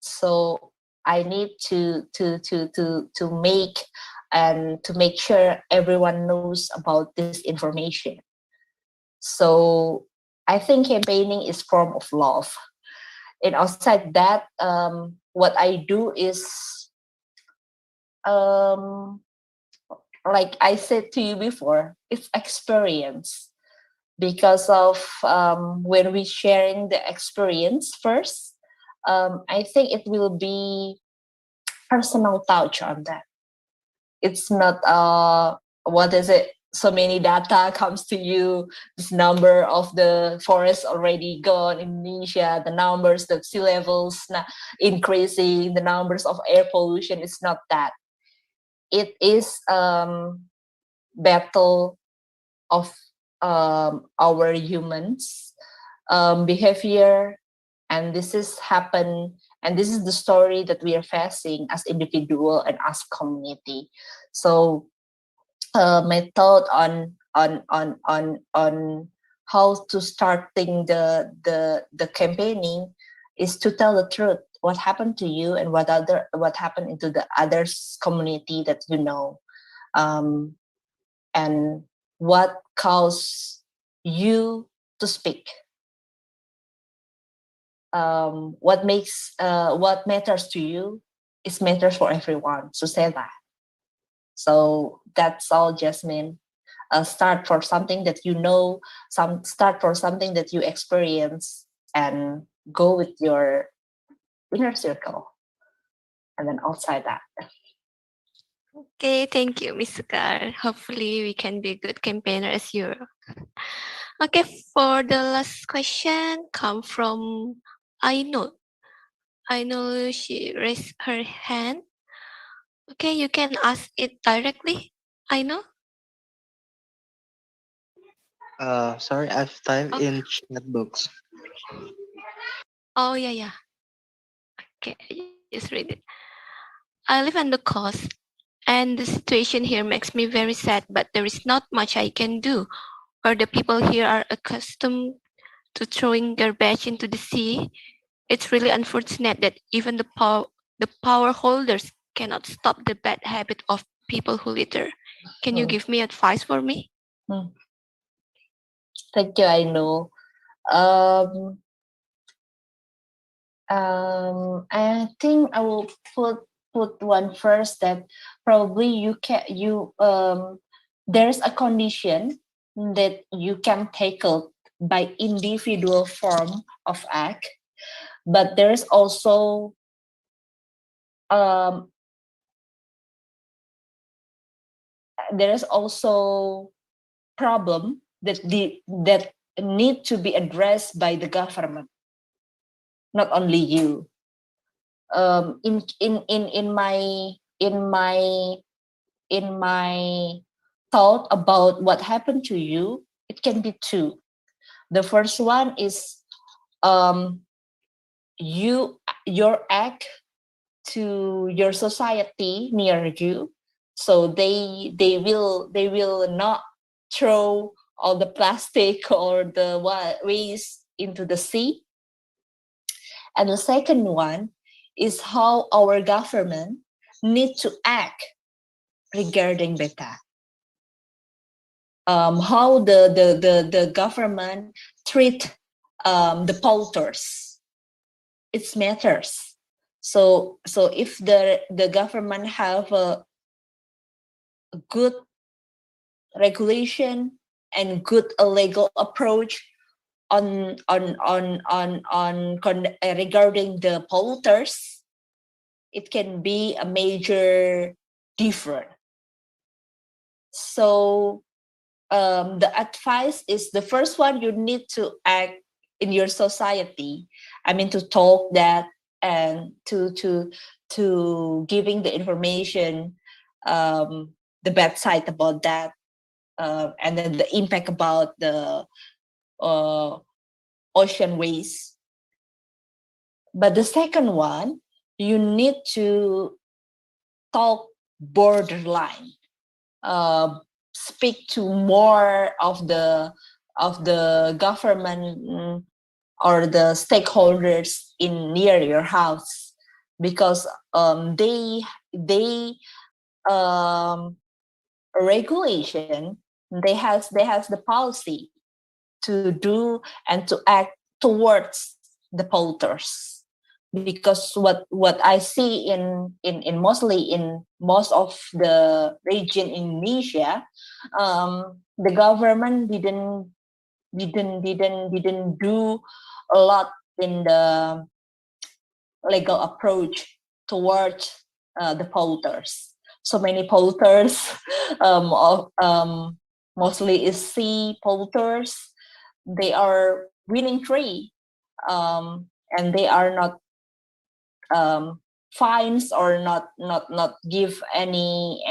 So I need to make and to make sure everyone knows about this information. So I think campaigning is form of love. And outside that, what I do is, like I said to you before, it's experience. Because of when we sharing the experience first, I think it will be personal touch on that. It's not what is it? So many data comes to you. This number of the forest already gone in Indonesia. The numbers, the sea levels increasing. The numbers of air pollution. It's not that. It is battle of our humans behavior, and this is happen, and this is the story that we are facing as individual and as community. So my thought on how to starting the campaigning is to tell the truth, what happened to you and what happened into the others community that you know, and what caused you to speak. What matters to you is matters for everyone. So say that. So that's all, Jasmine. Start for something that you know, start for something that you experience, and go with your inner circle, and then outside that. Okay, thank you, Miss Sekar. Hopefully we can be a good campaigner as you. Okay, for the last question come from Ainul. Ainul, she raised her hand. Okay, you can ask it directly, Ainul. Sorry, I've typed in chat box. Oh, yeah. Okay, just read it. I live on the coast, and the situation here makes me very sad, but there is not much I can do. Where the people here are accustomed to throwing garbage into the sea, it's really unfortunate that even the power holders cannot stop the bad habit of people who litter. Can you give me advice for me? Thank you, I know. I think I will put one first, that probably there's a condition that you can tackle by individual form of act, but there's also problem that need to be addressed by the government, not only you. In my thought about what happened to you, it can be two. The first one is your act to your society near you, so they will not throw all the plastic or the waste into the sea. And the second one is how our government need to act regarding that. How the government treat the polluters. It matters. So if the government have a good regulation and good legal approach on regarding the polluters, it can be a major difference. So the advice is, the first one, you need to act in your society. I mean, to talk that, and to giving the information, the bad side about that. and then the impact about the ocean waste. But the second one, you need to talk borderline, speak to more of the government or the stakeholders in near your house, because they regulation, they has the policy to do and to act towards the polluters. Because what I see in mostly in most of the region in Indonesia, the government didn't do a lot in the legal approach towards the polluters. So many polluters, mostly is sea polluters. They are winning free, and they are not fines or not give any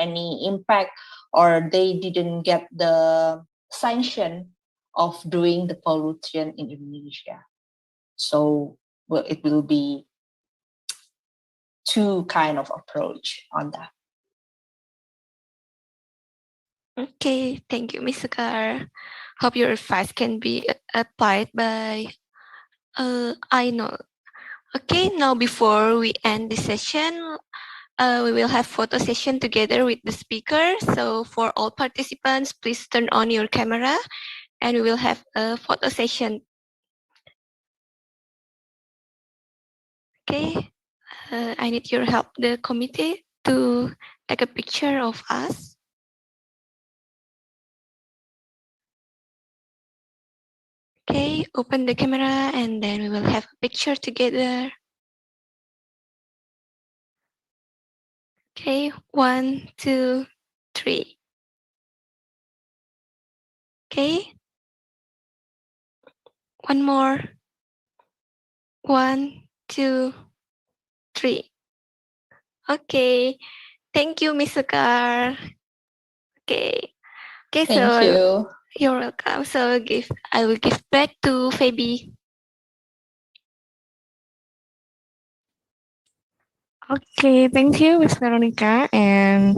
impact, or they didn't get the sanction of doing the pollution in Indonesia. So it will be two kind of approach on that. Okay, thank you, Ms. Sekar. Hope your advice can be applied by I know. Okay, now before we end the session, we will have photo session together with the speaker. So for all participants, please turn on your camera and we will have a photo session. Okay, I need your help, the committee, to take a picture of us. Okay, open the camera and then we will have a picture together. Okay, 1, 2, 3. Okay, one more. 1, 2, 3. Okay, thank you, Miss Sekar. Okay, Thank so you. you're welcome. So I will give back to Fabi. Okay, thank you, Miss Veronica. And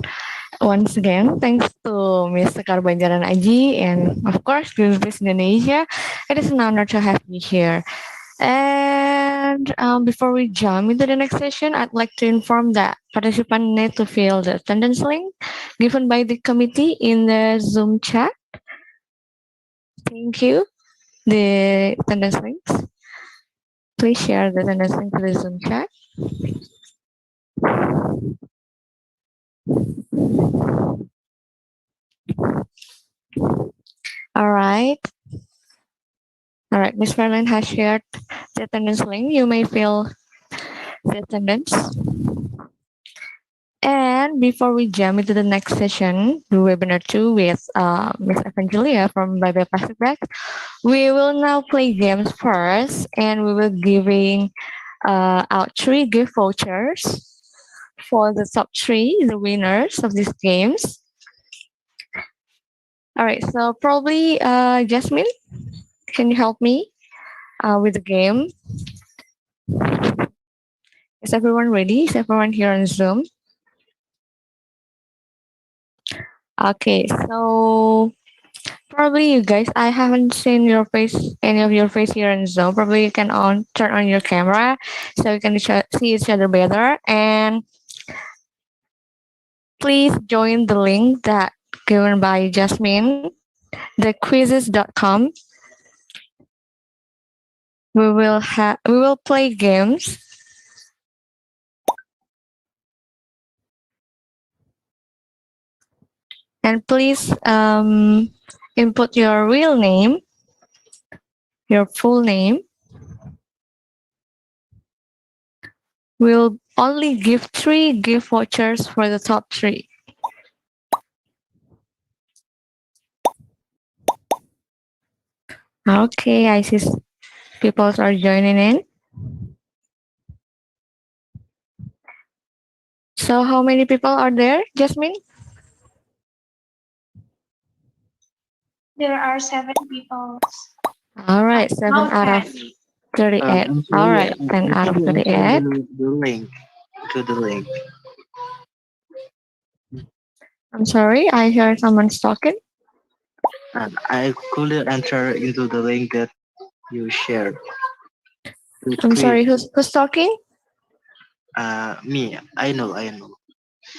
once again, thanks to Miss Sekar Banjaran Aji and of course Greenpeace Indonesia. It is an honor to have you here. And before we jump into the next session, I'd like to inform that participants need to fill the attendance link given by the committee in the Zoom chat. Thank you. The attendance links. Please share the attendance link to the Zoom chat. All right. All right, Ms. Farlane has shared the attendance link. You may fill the attendance. And before we jump into the next session, the webinar 2 with Ms. Evangelia from Bye Bye Plastic Bags, we will now play games first, and we will giving out 3 gift vouchers for the top 3, the winners of these games. All right, so probably Jasmine, can you help me with the game? Is everyone ready? Is everyone here on Zoom? Okay, so probably you guys, I haven't seen your face, any of your face here on Zoom. Probably you can turn on your camera so we can see each other better. And please join the link that given by Jasmine, thequizzes.com. We will play games. And please input your real name, your full name. We'll only give 3 gift vouchers for the top 3. Okay, I see people are joining in. So how many people are there, Jasmine? There are 7 people. All right, 7 Now out of 10. 38. I'm All sorry, right, 10 I out of couldn't enter 38. the link to the link. I'm sorry, I heard someone's talking. And I couldn't enter into the link that you shared. To I'm sorry, create, who's talking? me, I know.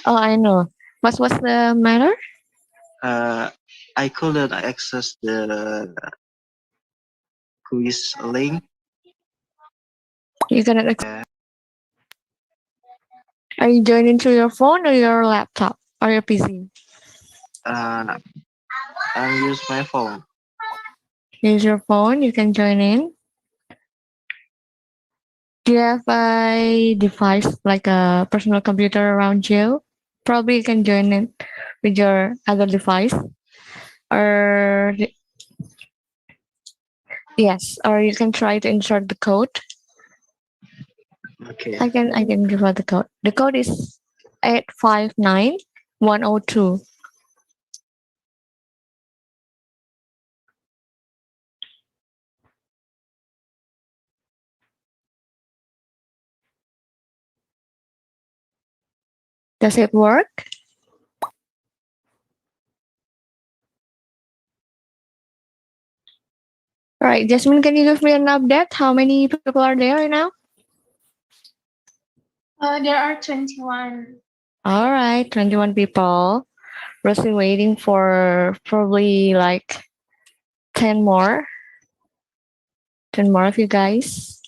Oh, I know. What's the matter? I couldn't access the quiz link. You cannot. Are you joining through your phone or your laptop or your PC? I use my phone. Use your phone. You can join in. Do you have a device like a personal computer around you? Probably you can join it with your other device, or yes, or you can try to insert the code. Okay. I can give out the code. The code is 859102. Does it work? All right, Jasmine, can you give me an update? How many people are there right now? There are 21. All right, 21 people. We're still waiting for probably like 10 more. 10 more of you guys.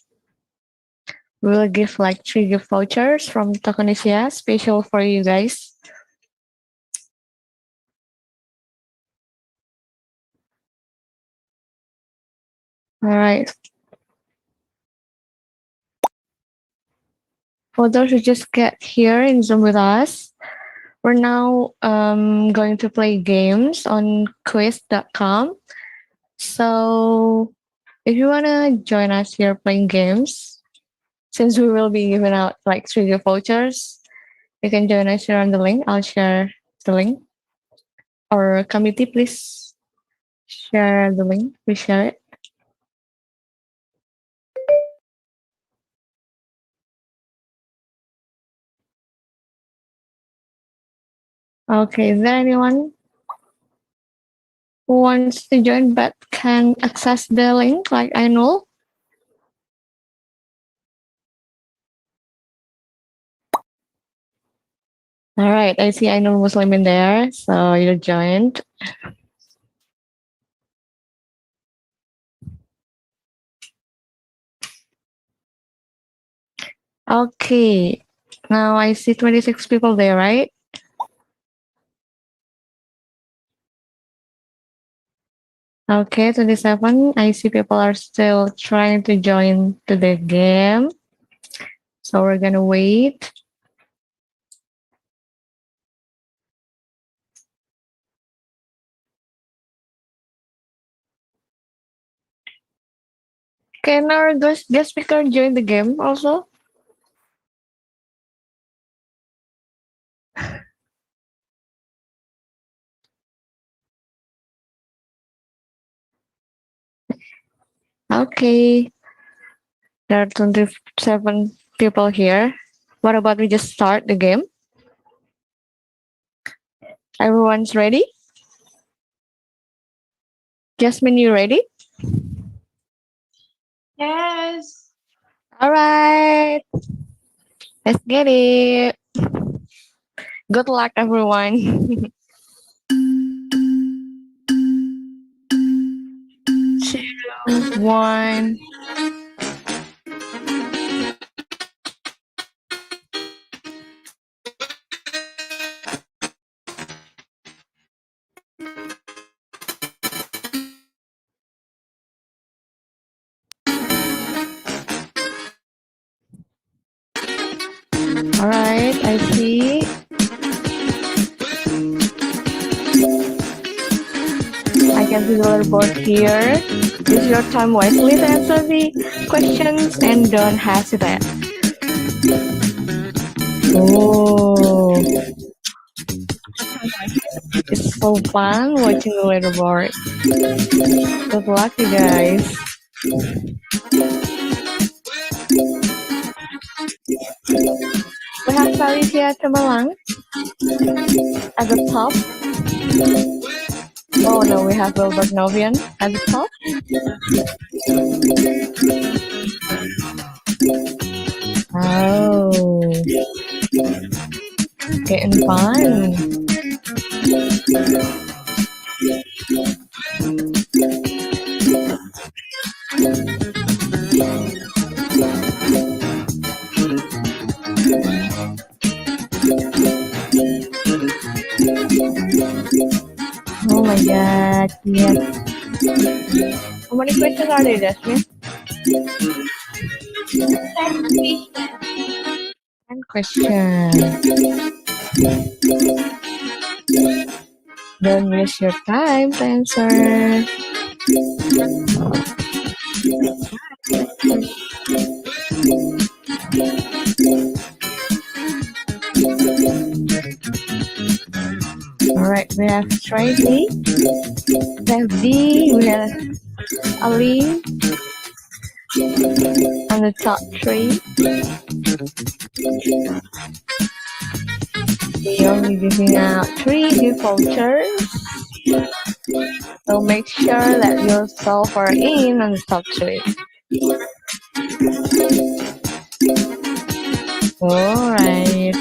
We will give like 3 gift vouchers from Tokonesia, special for you guys. All right. For those who just get here in Zoom with us, we're now going to play games on quiz.com. So if you want to join us here playing games, since we will be giving out like 3 gift vouchers, you can join us here on the link. I'll share the link. Our committee, please share the link. Please share it. Okay, is there anyone who wants to join but can access the link like I know? All right, I see I know Muslim in there, so you joined. Okay, now I see 26 people there, right? Okay, 27. I see people are still trying to join to the game. So we're gonna wait. Can our guest speaker join the game also? Okay. There are 27 people here. What about we just start the game? Everyone's ready? Jasmine, you ready? Yes. All right. Let's get it. Good luck, everyone. 2, 1. All right, I see. I can see the leaderboard here. Use your time wisely to answer the questions and don't hesitate. Oh, it's so fun watching the leaderboard. Good luck, you guys. We have Felicia Temalang at the top. Oh no, we have Wilbert Novian at the top. Oh, getting fun. Oh my god, yes. How many questions are there, Jasmine? 10 questions. Don't waste your time to answer. Alright, we have Tracy, we have D, we have Ali on the top 3. We only giving out 3 gift vouchers, so make sure that yourself are in on the top 3. Alright.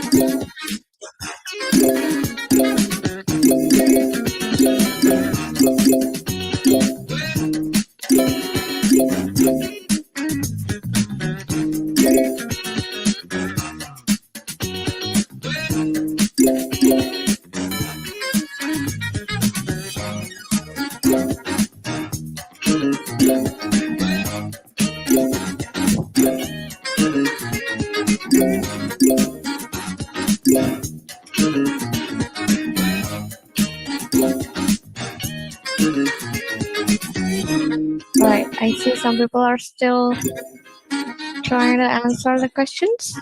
Right, I see some people are still trying to answer the questions.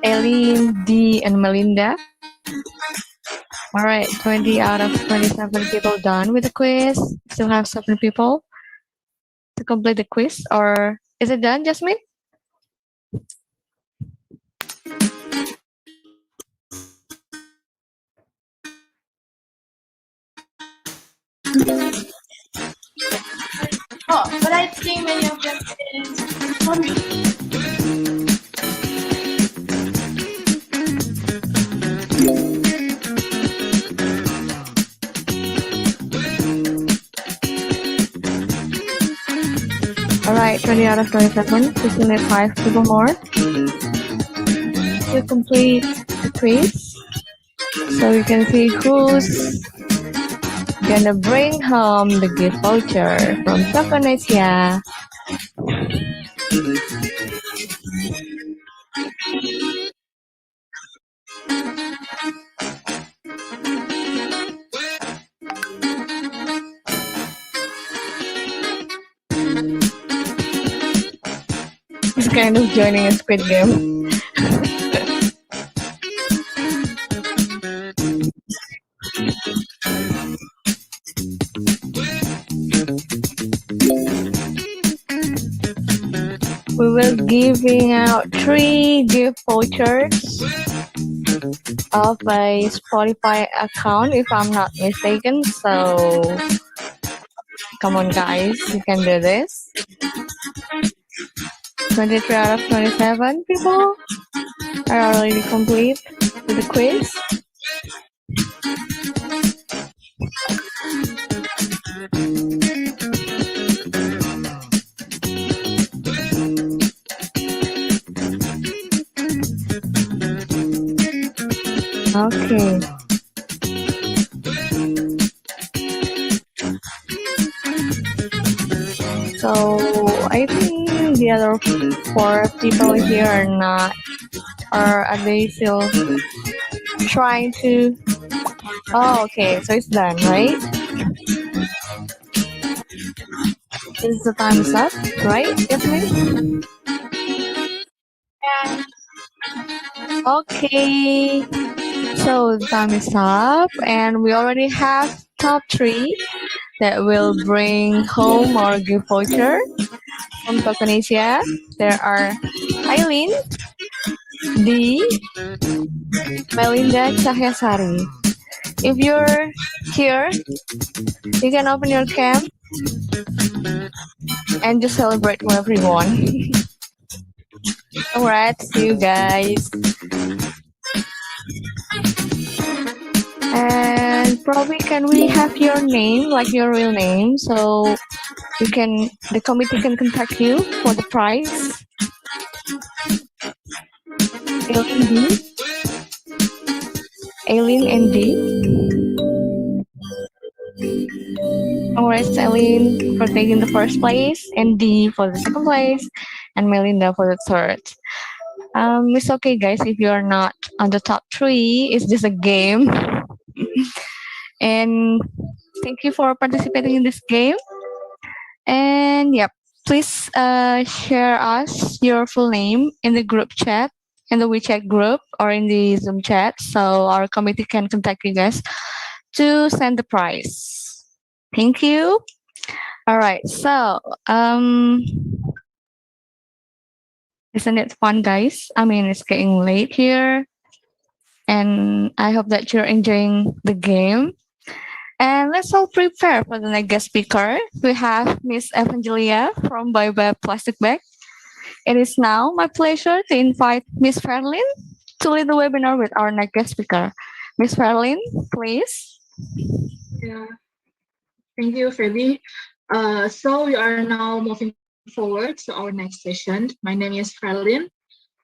Eileen, D, and Melinda. Alright, 20 out of 27 people done with the quiz. Still have 7 people to complete the quiz, or is it done, Jasmine? Oh, but I think many of them is for me. Alright, 20 out of 27. We still need 5 people more to complete the quiz. So you can see who's gonna bring home the gift voucher from Indonesia. It's kind of joining a Squid Game. We will giving out 3 gift vouchers of a Spotify account, if I'm not mistaken. So come on, guys, you can do this. 23 out of 27 people are already complete with the quiz. Okay. So I think the other 4 people here are not, or are they still trying to? Oh, okay. So it's done, right? Is the time is up, right? Yasmin? Yeah. Okay, so the time is up, and we already have top three that will bring home our gift voucher from Tokenesia. There are Eileen, D, Melinda Cahyasari. If you're here, you can open your cam and just celebrate with everyone. Alright, see you guys. And probably can we have your name, like your real name, so the committee can contact you for the prize. Aileen D. Aileen and D. Congrats, Aileen, for taking the first place, and D for the second place, and Melinda for the third. It's okay, guys, if you're not on the top three. It's just a game. And thank you for participating in this game. And yep, please share us your full name in the group chat, in the WeChat group, or in the Zoom chat, so our committee can contact you guys to send the prize. Thank you. All right, so isn't it fun, guys? I mean, it's getting late here, and I hope that you're enjoying the game. And let's all prepare for the next guest speaker. We have Miss Evangelia from Bye Bye Plastic Bag. It is now my pleasure to invite Miss Ferlin to lead the webinar with our next guest speaker. Miss Ferlin, please. Yeah, thank you, Phoebe. So we are now moving forward to our next session. My name is Ferlin,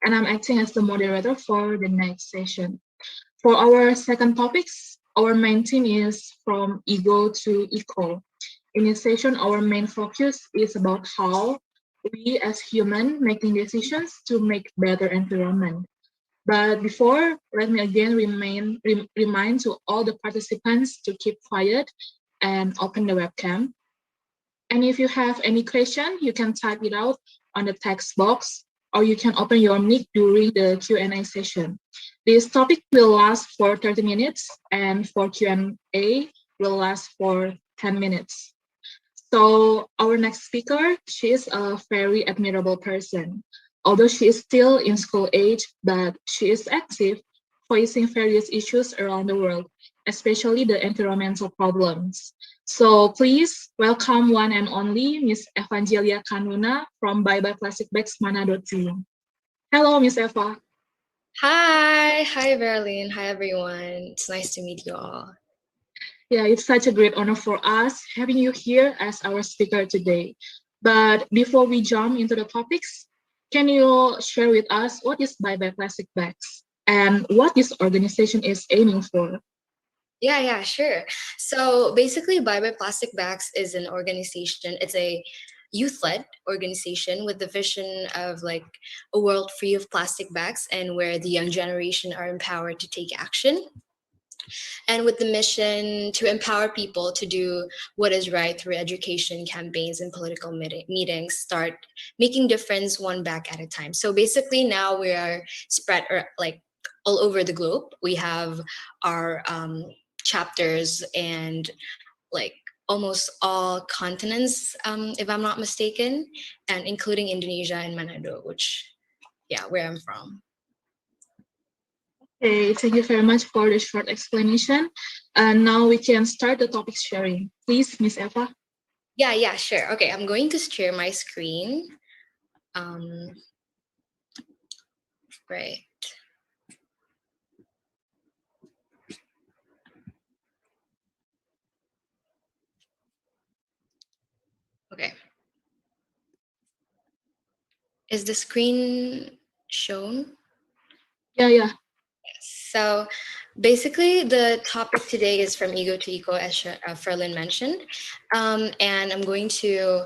and I'm acting as the moderator for the next session. For our second topics, our main theme is from ego to eco. In this session, our main focus is about how we as humans making decisions to make better environment. But before, let me again remind to all the participants to keep quiet and open the webcam. And if you have any question, you can type it out on the text box, or you can open your mic during the Q&A session. This topic will last for 30 minutes, and for Q&A will last for 10 minutes. So our next speaker, she is a very admirable person. Although she is still in school age, but she is active, facing various issues around the world, especially the environmental problems. So please welcome one and only Miss Evangelia Kanoena from Bye Bye Plastic Bags Manado team. Hello, Miss Eva. Hi Berlin. Hi, everyone. It's nice to meet you all. Yeah, it's such a great honor for us having you here as our speaker today. But before we jump into the topics, can you share with us what is Bye Bye Plastic Bags and what this organization is aiming for? Yeah, sure. So basically, Bye Bye Plastic Bags is an organization. It's a youth-led organization with the vision of like a world free of plastic bags, and where the young generation are empowered to take action. And with the mission to empower people to do what is right through education, campaigns, and political meetings, start making difference one bag at a time. So basically, now we are spread like all over the globe. We have our chapters and like almost all continents, if I'm not mistaken, and including Indonesia and Manado, which, yeah, where I'm from. Okay, thank you very much for the short explanation. And now we can start the topic sharing. Please, Miss Eva. Yeah, sure. Okay, I'm going to share my screen. Right. Okay. Is the screen shown? Yeah. So basically, the topic today is from ego to eco, as Ferlin mentioned. And I'm going to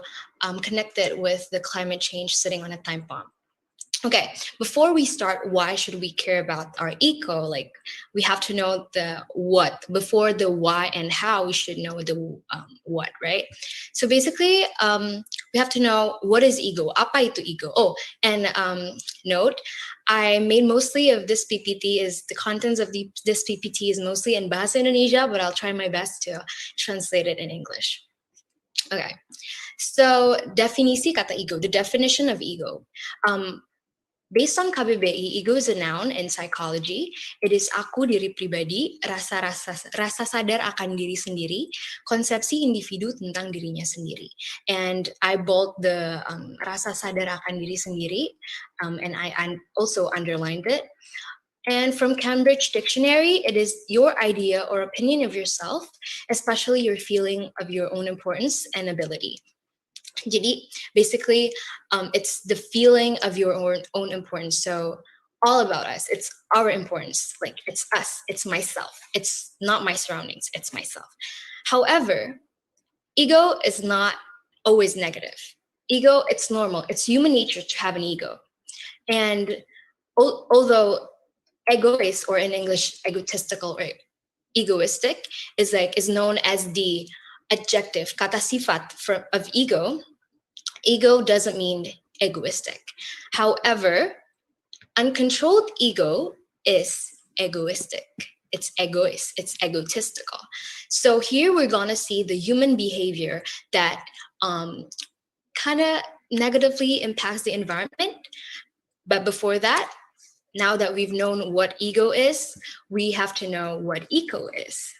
connect it with the climate change sitting on a time bomb. Okay, before we start, why should we care about our eco? Like, we have to know the what. Before the why and how, we should know the what, right? So basically, we have to know what is ego. Apa itu ego? Oh, and note, I made mostly of this PPT is the contents of this PPT is mostly in Bahasa Indonesia, but I'll try my best to translate it in English. Okay, so definisi kata ego, the definition of ego. Based on KBBI, ego is a noun in psychology. It is aku diri pribadi, rasa sadar akan diri sendiri, konsepsi individu tentang dirinya sendiri. And I bold the rasa sadar akan diri sendiri, and I also underlined it. And from Cambridge Dictionary, it is your idea or opinion of yourself, especially your feeling of your own importance and ability. Jadi basically, it's the feeling of your own importance. So all about us, it's our importance. Like it's us, it's myself. It's not my surroundings, it's myself. However, ego is not always negative. Ego, it's normal. It's human nature to have an ego. And although egoist, or in English, egotistical or egoistic, is known as the adjective, kata sifat of ego. Ego doesn't mean egoistic. However, uncontrolled ego is egoistic. It's egoist, it's egotistical. So here we're gonna see the human behavior that kind of negatively impacts the environment. But before that, now that we've known what ego is, we have to know what eco is.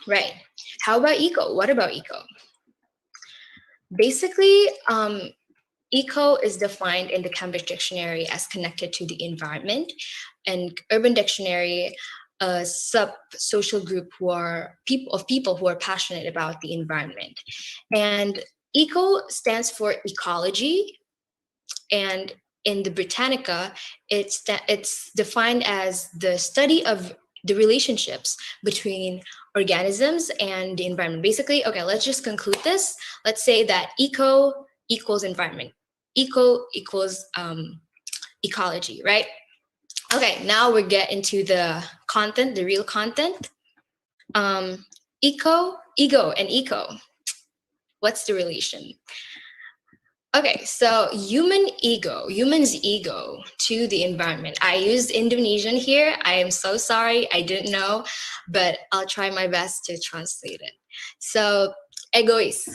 Right. How about eco? What about eco? Basically, eco is defined in the Cambridge Dictionary as connected to the environment, and Urban Dictionary, a sub-social group of people who are passionate about the environment. And eco stands for ecology, and in the Britannica, it's defined as the study of the relationships between organisms and the environment. Basically, okay, let's just conclude this. Let's say that eco equals environment. Eco equals ecology, right? Okay, now we get into the content, the real content. Ego, and eco. What's the relation? Okay, so humans' ego to the environment. I used Indonesian here. I am so sorry, I didn't know, but I'll try my best to translate it. So, egois.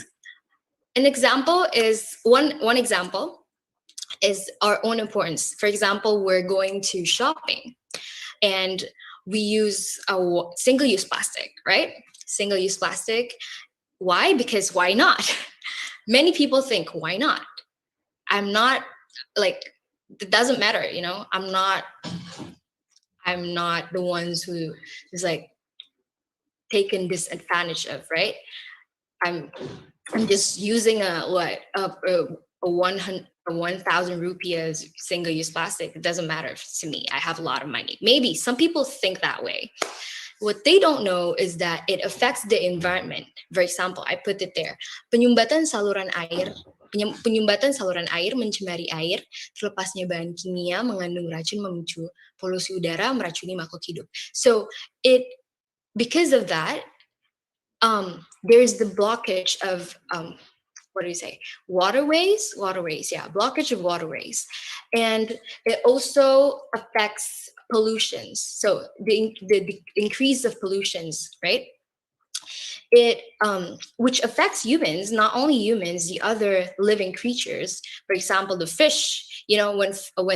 An example is, one example is our own importance. For example, we're going to shopping and we use a single-use plastic, right? Single-use plastic. Why? Because why not? Many people think, why not? I'm not, like, it doesn't matter, you know? I'm not the ones who is like taken disadvantage of, right? I'm just using a 1,000 rupees single-use plastic. It doesn't matter to me. I have a lot of money. Maybe some people think that way. What they don't know is that it affects the environment. For example, I put it there. Penyumbatan saluran air mencemari air, terlepasnya bahan kimia mengandung racun memicu polusi udara, meracuni makhluk hidup. So because of that, there's the blockage of waterways, blockage of waterways. And it also affects pollutions. So the increase of pollutions, right? It which affects humans, not only humans, the other living creatures. For example, the fish, you know, when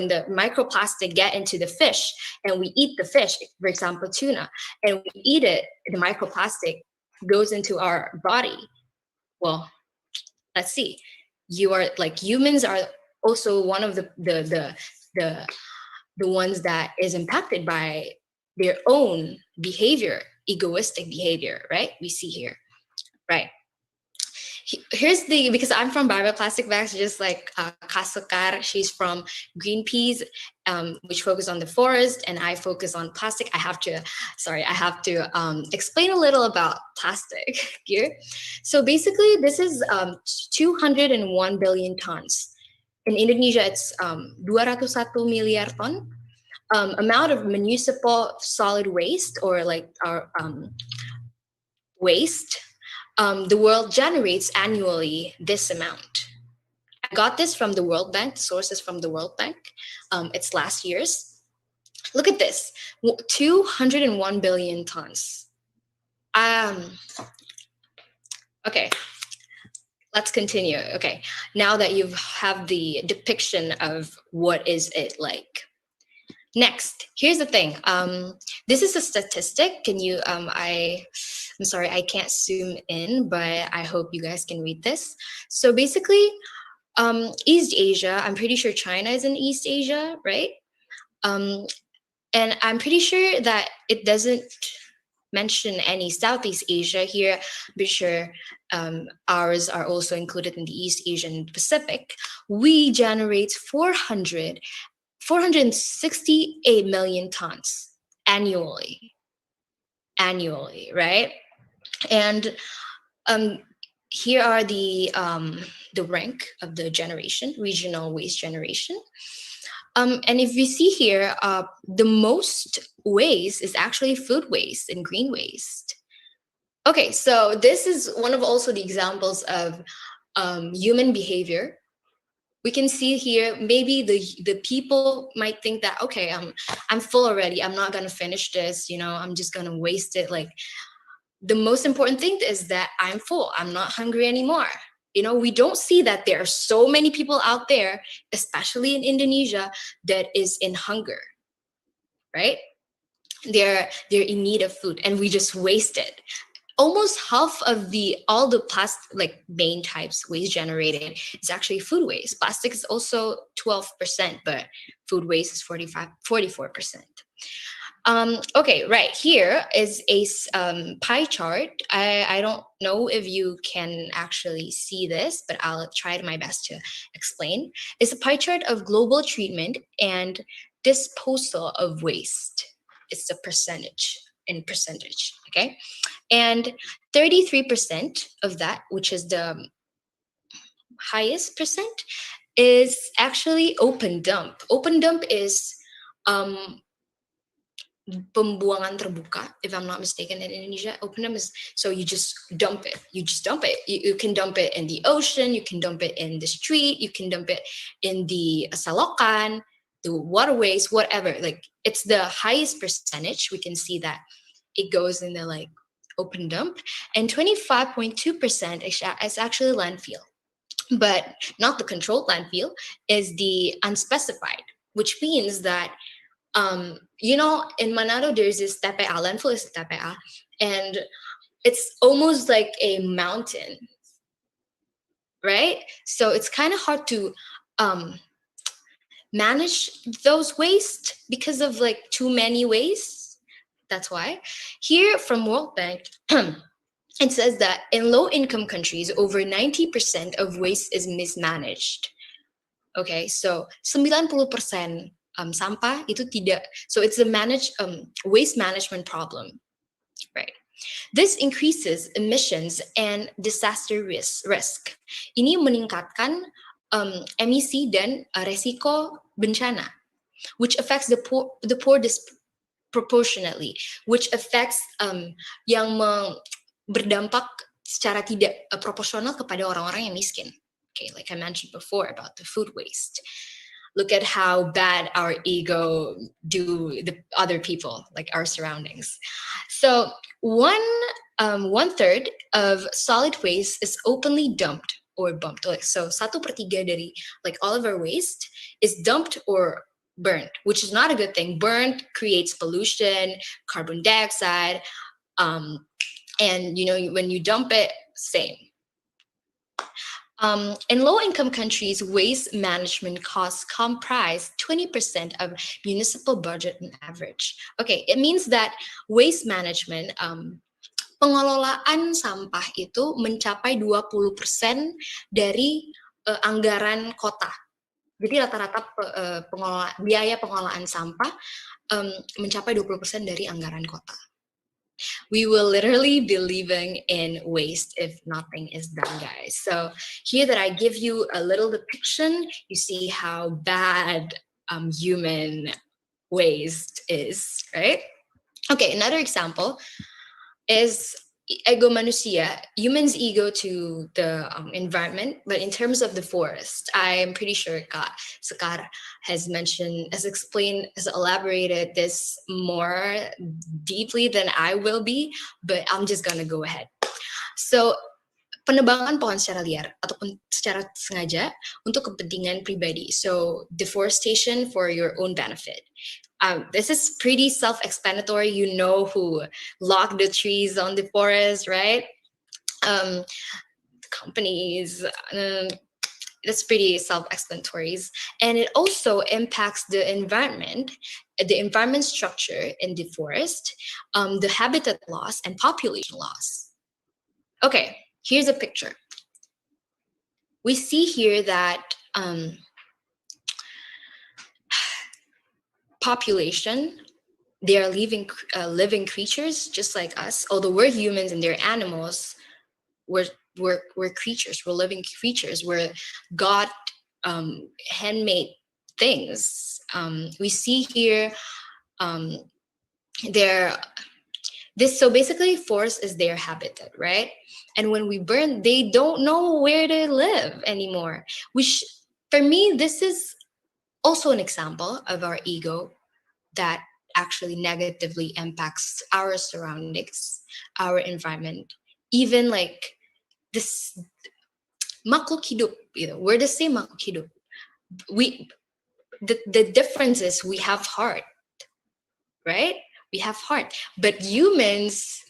the microplastic get into the fish and we eat the fish, for example, tuna, and we eat it, the microplastic goes into our body. Well, let's see. Humans are also one of the ones that is impacted by their own behavior, egoistic behavior, right? We see here, right? Here's because I'm from Bioplastic Bags, just like Kasukar, she's from Greenpeace, which focus on the forest, and I focus on plastic. I have to explain a little about plastic here. So basically, this is 201 billion tons. In Indonesia, it's 201 miliar ton. Amount of municipal solid waste, or like our waste, the world generates annually this amount. I got this from the World Bank, sources from the World Bank. It's last year's. Look at this, 201 billion tons. Okay, let's continue. Okay, now that you have the depiction of what is it like. Next, here's the thing. This is a statistic. Can you, I'm sorry, I can't zoom in, but I hope you guys can read this. So basically, East Asia, I'm pretty sure China is in East Asia, right? And I'm pretty sure that it doesn't mention any Southeast Asia here. I'm pretty sure ours are also included in the East Asian Pacific. We generate 468 million tons annually, right? And here are the rank of the generation, regional waste generation. And if you see here, the most waste is actually food waste and green waste. Okay, so this is one of also the examples of human behavior. We can see here, maybe the people might think that, okay, I'm full already. I'm not gonna finish this, I'm just gonna waste it. Like, the most important thing is that I'm full. I'm not hungry anymore. We don't see that there are so many people out there, especially in Indonesia, that is in hunger, right? They're in need of food, and we just waste it. Almost half of all the plastic, like main types waste generated, is actually food waste. Plastic is also 12%, but food waste is 44%. Okay, right here is a pie chart. I don't know if you can actually see this, but I'll try my best to explain. It's a pie chart of global treatment and disposal of waste. It's the percentage, okay? And 33% of that, which is the highest percent, is actually open dump. Open dump is pembuangan terbuka, if I'm not mistaken, in Indonesia. Open dump is, so you just dump it. You can dump it in the ocean, you can dump it in the street, you can dump it in the salokan, the waterways, whatever. Like, it's the highest percentage. We can see that it goes in the like open dump, and 25.2% is actually landfill. But not the controlled landfill, is the unspecified, which means that in Manado, there's this TPA, landfill is a TPA, and it's almost like a mountain, right? So it's kind of hard to manage those waste because of like too many waste. That's why. Here from World Bank, it says that in low-income countries, over 90% of waste is mismanaged. Okay, so 90% sampah itu tidak. So it's a waste management problem, right? This increases emissions and disaster risk. Ini meningkatkan emisi dan resiko bencana, which affects the poor disproportionately, which affects yang berdampak secara tidak proporsional kepada orang-orang yang miskin. Okay, like I mentioned before about the food waste. Look at how bad our ego do the other people, like our surroundings. So one third of solid waste is openly dumped or bumped. Like, so 1/3 dari like all of our waste is dumped or burned, which is not a good thing. Burned creates pollution, carbon dioxide, and when you dump it, same. In low-income countries, waste management costs comprise 20% of municipal budget on average. Okay, it means that waste management, pengelolaan sampah itu mencapai 20% dari anggaran kota. Jadi rata-rata biaya pengelolaan sampah mencapai 20% dari anggaran kota. We will literally be living in waste if nothing is done, guys. So here that I give you a little depiction, you see how bad human waste is, right? Okay, another example is ego manusia, humans' ego to the environment, but in terms of the forest, I'm pretty sure Sekar has mentioned, has explained, has elaborated this more deeply than I will be, but I'm just gonna go ahead. So, penebangan pohon secara liar ataupun secara sengaja untuk kepentingan pribadi. So, deforestation for your own benefit. This is pretty self-explanatory. You know who locked the trees on the forest, right? Companies. That's pretty self-explanatory. And it also impacts the environment structure in the forest, the habitat loss, and population loss. Okay, here's a picture. We see here that population, they are living creatures just like us. Although we're humans and they're animals, we're creatures. We're living creatures. We're God handmade things. We see here so basically forest is their habitat, right? And when we burn, they don't know where to live anymore. For me, this is also an example of our ego that actually negatively impacts our surroundings, our environment, even like this makhluk hidup, we're the same makhluk hidup. The difference is we have heart, right? We have heart, but humans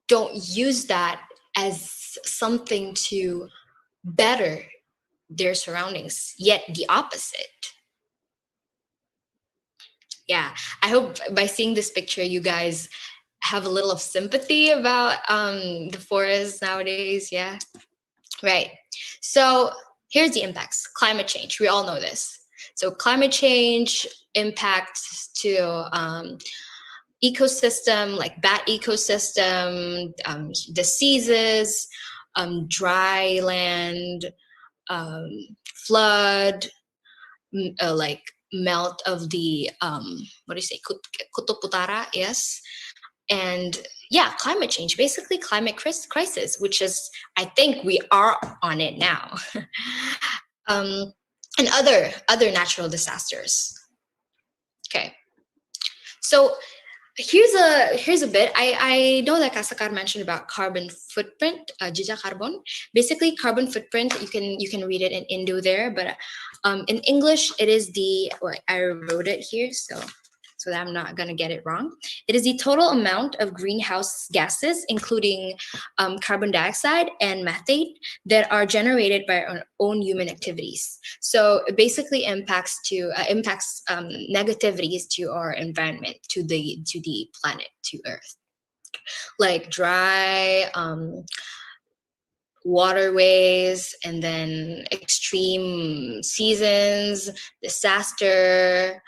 don't use that as something to better their surroundings, yet the opposite. Yeah, I hope by seeing this picture, you guys have a little of sympathy about the forest nowadays. Yeah, right. So here's the impacts. Climate change, we all know this. So climate change impacts to ecosystem, like bad ecosystem, diseases, dry land, flood, like melt of the Kutub Utara, yes. And yeah, climate change, basically climate crisis, which is, I think we are on it now. And other natural disasters. Okay, so here's a bit. I know that Sekar mentioned about carbon footprint, jejak karbon. Basically, carbon footprint, you can read it in Indo there, but in English it is I wrote it here so that I'm not gonna get it wrong. It is the total amount of greenhouse gases, including carbon dioxide and methane, that are generated by our own human activities. So it basically impacts negativities to our environment, to the planet, to Earth, like dry waterways, and then extreme seasons, disaster,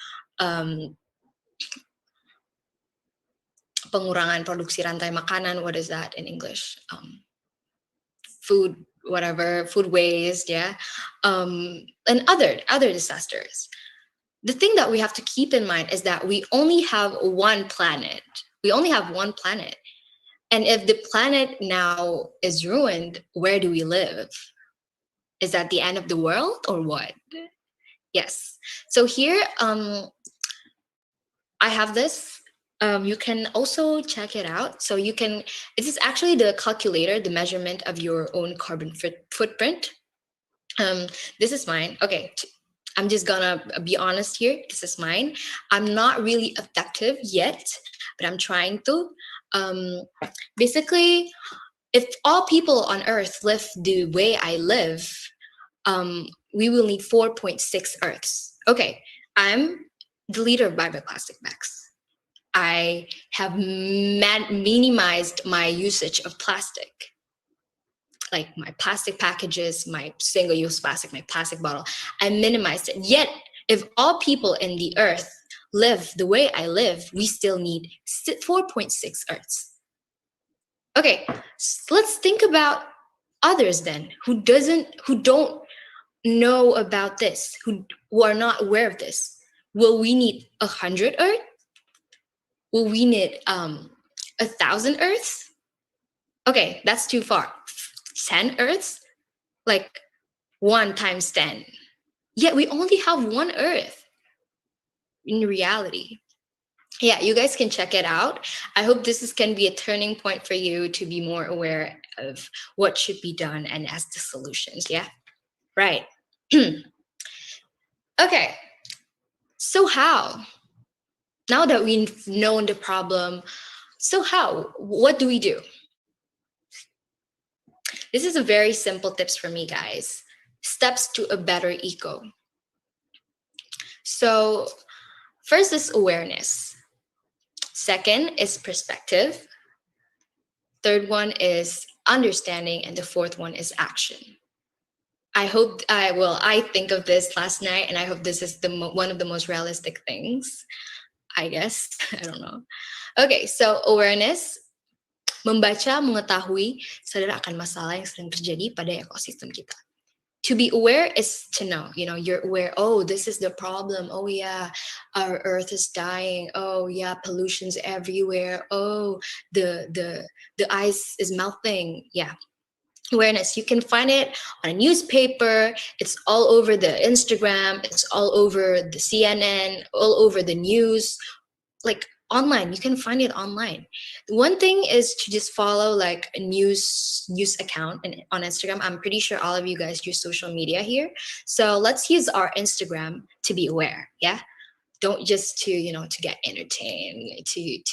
pengurangan produksi rantai makanan. What is that in English? Food waste, yeah, and other disasters. The thing that we have to keep in mind is that we only have one planet. And if the planet now is ruined, where do we live? Is that the end of the world or what? Yes. So here, I have this. You can also check it out. So this is actually the calculator, the measurement of your own carbon footprint. This is mine. Okay, I'm just gonna be honest here. This is mine. I'm not really effective yet, but I'm trying to. Basically, if all people on Earth live the way I live, we will need 4.6 Earths. Okay, I'm the leader of Bye Bye Plastic Bags. I have minimized my usage of plastic, like my plastic packages, my single-use plastic, my plastic bottle. I minimized it. Yet, if all people in the Earth live the way I live, we still need 4.6 Earths. Okay, so let's think about others then, who don't know about this, who are not aware of this. Will we need 100 Earths? Will we need 1,000 Earths? Okay, that's too far. 10 Earths? Like 1 times 10. Yet we only have 1 Earth in reality. Yeah, you guys can check it out. I hope can be a turning point for you to be more aware of what should be done and as the solutions. Yeah, right. Okay, so how? Now that we've known the problem, so how? What do we do? This is a very simple tips for me, guys. Steps to a better eco. So first is awareness. Second is perspective. Third one is understanding. And the fourth one is action. I think of this last night, and I hope this is one of the most realistic things, I guess. I don't know. Okay, so awareness. Membaca, mengetahui sadar akan masalah yang sedang terjadi pada ekosistem kita. To be aware is to know, you're aware, oh, this is the problem. Oh yeah, our earth is dying. Oh yeah, pollution's everywhere. Oh, the ice is melting. Yeah. Awareness. You can find it on a newspaper. It's all over the Instagram. It's all over the CNN, all over the news. Like online, you can find it online. One thing is to just follow like a news account on Instagram. I'm pretty sure all of you guys use social media here, so let's use our Instagram to be aware. Yeah, don't just to get entertained, to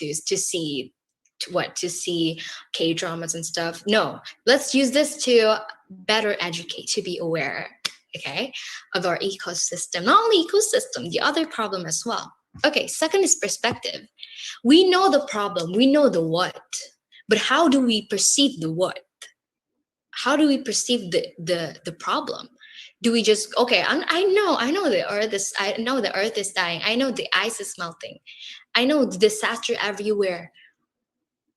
see K-dramas and stuff. No, let's use this to better educate, to be aware, okay, of our ecosystem. Not only ecosystem, the other problem as well. Okay, second is perspective. We know the problem, we know the what, but how do we perceive the what? How do we perceive the problem? Do we just, okay, I know the earth is dying. I know the ice is melting. I know the disaster everywhere.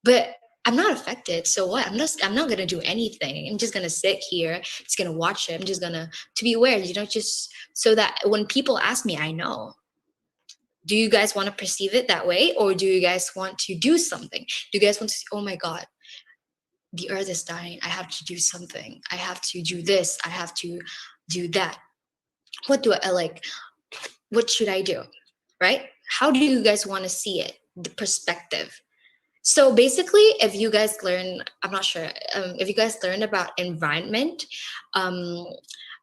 But I'm not affected. So what? I'm not gonna do anything. I'm just gonna sit here, just gonna watch it. I'm just gonna to be aware, just so that when people ask me, I know. Do you guys want to perceive it that way, or do you guys want to do something? Do you guys want to say, oh my God, the earth is dying. I have to do something. I have to do this. I have to do that. What do I like? What should I do? Right? How do you guys want to see it? The perspective. So basically, if you guys learn, I'm not sure, if you guys learned about environment,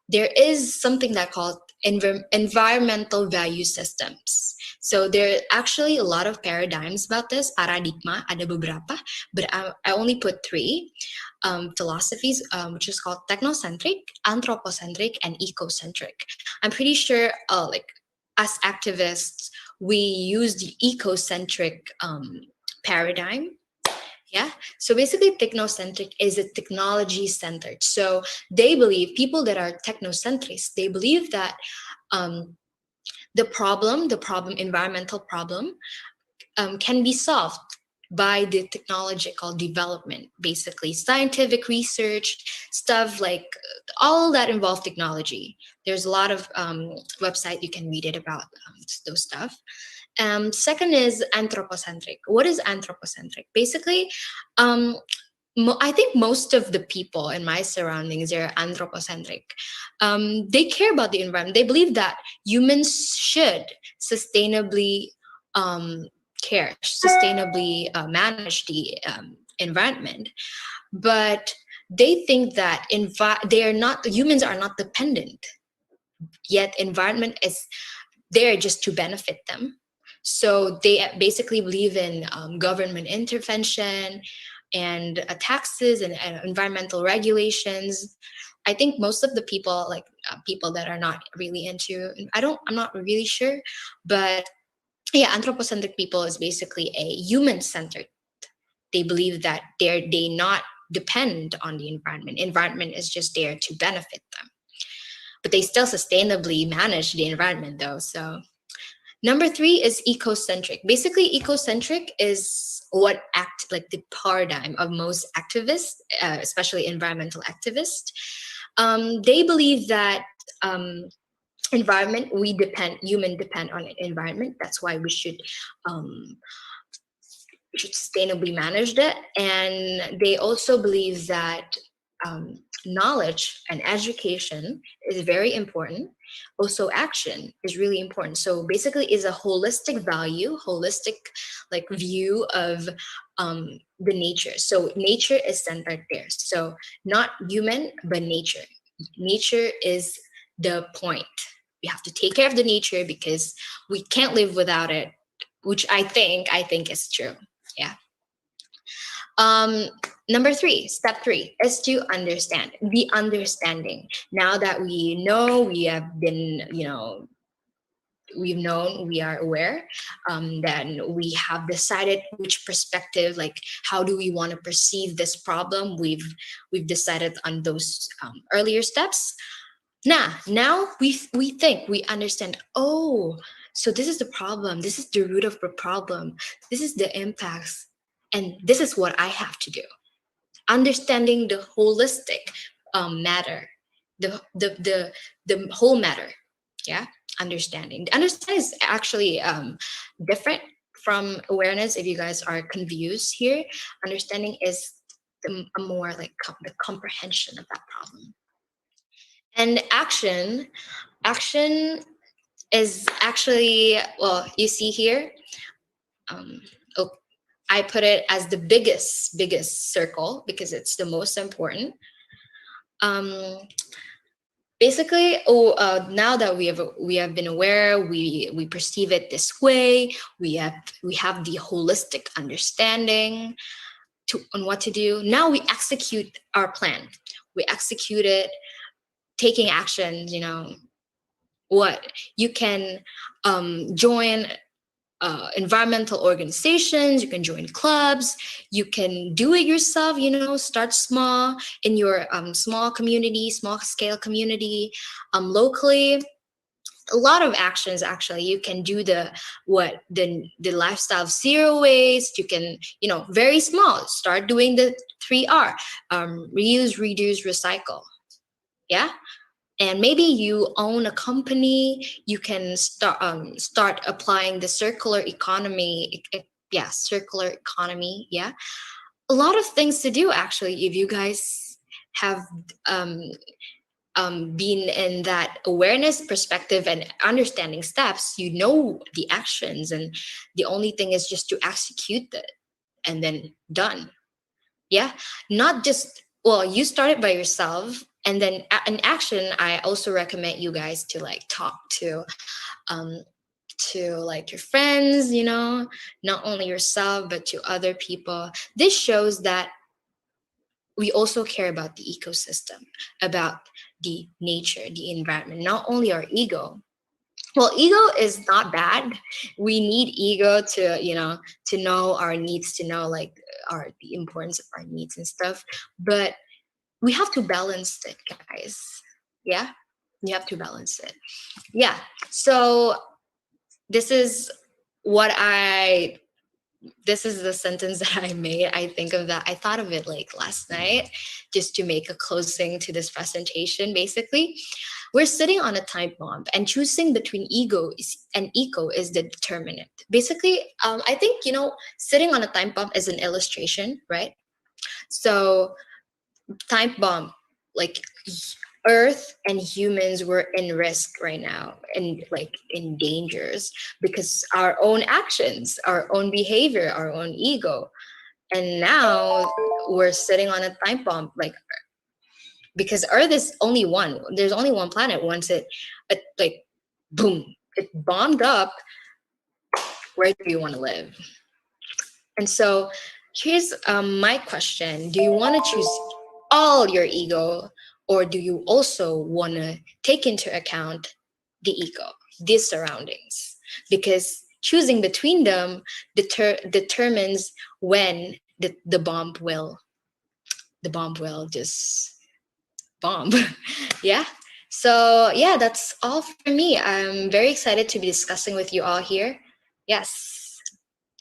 there is something that called environmental value systems. So there are actually a lot of paradigms about this. Paradigma, ada beberapa, but I only put 3 philosophies, which is called technocentric, anthropocentric, and ecocentric. I'm pretty sure, like as activists, we use the ecocentric paradigm. Yeah. So basically, technocentric is a technology centered. So they believe, people that are technocentrics, they believe that the environmental problem, can be solved by the technological development, basically scientific research, stuff like all that involve technology. There's a lot of website you can read it about those stuff. Second is anthropocentric. What is anthropocentric? Basically, I think most of the people in my surroundings are anthropocentric. They care about the environment. They believe that humans should sustainably manage the environment, but they think that humans are not dependent. Yet environment is there just to benefit them. So they basically believe in government intervention and taxes and environmental regulations. I think most of the people, like people that are not really into, I'm not really sure, but yeah, anthropocentric people is basically a human-centered. They believe that they not depend on the environment. Environment is just there to benefit them. But they still sustainably manage the environment though. So number 3 is ecocentric. Basically, ecocentric is what act like the paradigm of most activists, especially environmental activists. They believe that environment, human depend on environment. That's why we should we should sustainably manage it. And they also believe that knowledge and education is very important. Also, action is really important. So basically, is a holistic value, holistic like view of the nature. So nature is centered there. So not human, but nature. Nature is the point. We have to take care of the nature because we can't live without it, which I think is true. Yeah. Number 3, step 3 is to understand. The understanding. Now that we know, we have been, we've known, we are aware, then we have decided which perspective, like how do we want to perceive this problem. We've decided on those earlier steps. Now we think, we understand, oh, so this is the problem, this is the root of the problem, this is the impacts, and this is what I have to do. Understanding the holistic matter, the whole matter. Yeah, understanding is actually different from awareness. If you guys are confused here, understanding is a more like the comprehension of that problem. And action is actually, well, you see here, I put it as the biggest circle because it's the most important. Basically, now that we have been aware, we perceive it this way. We have the holistic understanding on what to do. Now we execute our plan. We execute it, taking actions. What you can join. Environmental organizations, you can join clubs, you can do it yourself, start small in your small community, small scale community, locally. A lot of actions, actually. You can do the lifestyle of zero waste. You can, very small, start doing the 3R, reuse, reduce, recycle. Yeah. And maybe you own a company, you can start applying the circular economy. Yeah, circular economy. Yeah, a lot of things to do, actually. If you guys have been in that awareness perspective and understanding steps, the actions, and the only thing is just to execute it and then done. Yeah, not just, well, you start it by yourself. And then in action, I also recommend you guys to like talk to like your friends, not only yourself, but to other people. This shows that we also care about the ecosystem, about the nature, the environment, not only our ego. Well, ego is not bad. We need ego to, to know our needs, to know like the importance of our needs and stuff. But we have to balance it, guys. Yeah, you have to balance it. Yeah. So this is the sentence that I made. I think of that. I thought of it like last night, just to make a closing to this presentation. Basically, we're sitting on a time bomb, and choosing between ego and eco is the determinant. Basically, I think, sitting on a time bomb is an illustration, right? So time bomb, like Earth and humans were in risk right now, and like in dangers, because our own actions, our own behavior, our own ego. And now we're sitting on a time bomb, like, because Earth is only one. There's only one planet. Once it like, boom, it bombed up. Where do you want to live? And so here's my question. Do you want to choose all your ego, or do you also want to take into account the ego, these surroundings? Because choosing between them determines when the bomb will just bomb. Yeah. So yeah, that's all for me. I'm very excited to be discussing with you all here. Yes.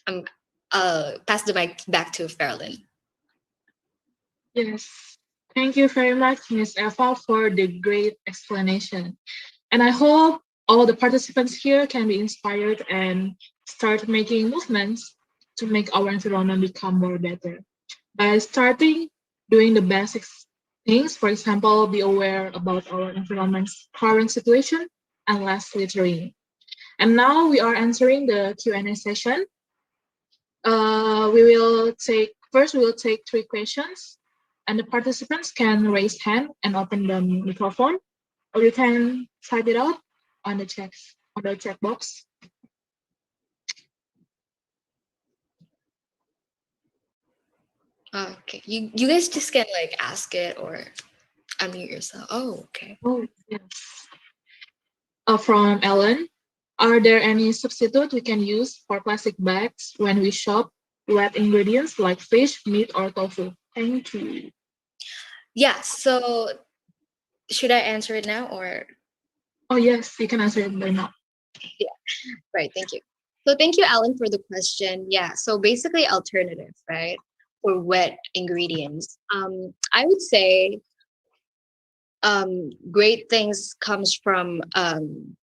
Pass the mic back to Farrellyn. Yes. Thank you very much, Ms. Eva, for the great explanation. And I hope all the participants here can be inspired and start making movements to make our environment become more better. By starting doing the basic things, for example, be aware about our environment's current situation and less littering. And now we are answering the Q&A session. We will take 3 questions, and the participants can raise hand and open the microphone, or you can type it out on the chat box. Okay, you guys just can like ask it or unmute yourself. Oh, okay. Oh, yes. From Ellen, are there any substitute we can use for plastic bags when we shop wet ingredients like fish, meat, or tofu? Thank you. Yeah, so should I answer it now or? Oh, yes, you can answer it right now. Yeah, right, thank you. So thank you, Alan, for the question. Yeah, so basically alternative, right, for wet ingredients. I would say great things comes from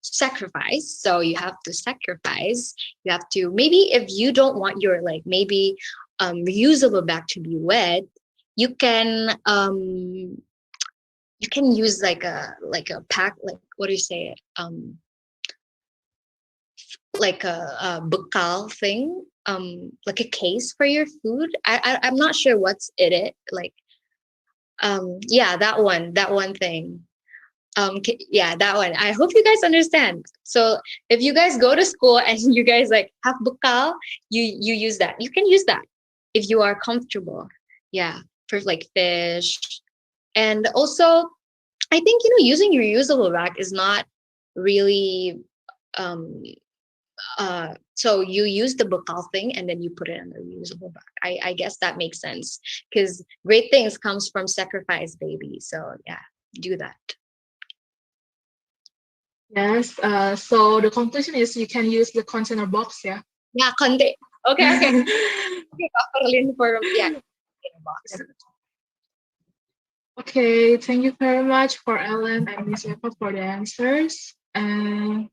sacrifice. So you have to sacrifice. You have to, maybe if you don't want your like maybe reusable bag to be wet, you can use like a pack, like what do you say, like a bekal thing, like a case for your food. I'm not sure what's in it, like yeah, that one thing. Yeah, that one. I hope you guys understand. So if you guys go to school and you guys like have bekal, you use that. You can use that if you are comfortable. Yeah, for like fish. And also, I think using your reusable bag is not really so you use the bekal thing and then you put it in the reusable bag. I guess that makes sense because great things comes from sacrifice, baby. So yeah, do that. Yes. So the conclusion is you can use the container box. Yeah. Yeah, container. Okay. Okay, Berlin for yeah, container box. Okay. Thank you very much for Ellen and Miss Eva for the answers. And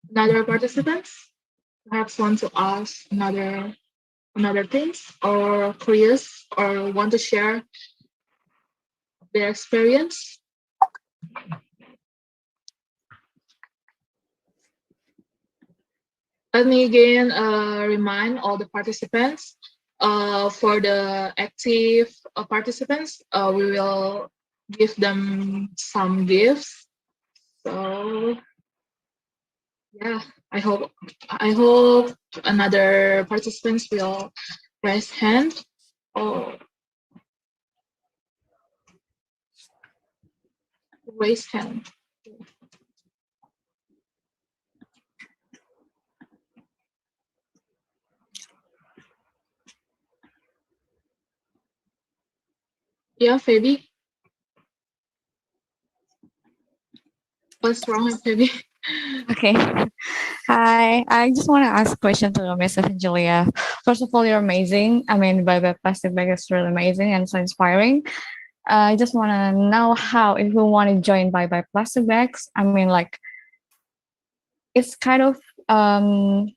another participants perhaps want to ask another things or curious or want to share their experience. Let me again remind all the participants. For the active participants, we will give them some gifts. So yeah, I hope another participants will raise hand or raise hand. Yeah, Phoebe. What's wrong with Phoebe? Okay. Hi. I just want to ask a question to Miss Evangelia. First of all, you're amazing. I mean, Bye Plastic Bag is really amazing and so inspiring. I just want to know how, if we want to join Bye Plastic Bags, I mean, like, it's kind of a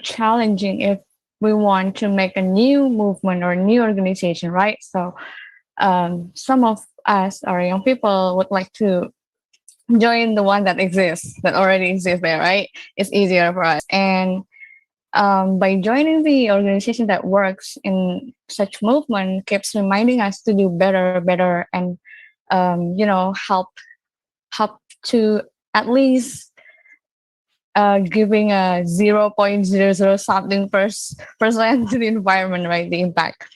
challenging if we want to make a new movement or a new organization, right? So some of us or young people would like to join the one that exists, that already exists there, right? It's easier for us. And by joining the organization that works in such movement keeps reminding us to do better, and help to at least giving a 0.00 something percent to the environment, right? The impact.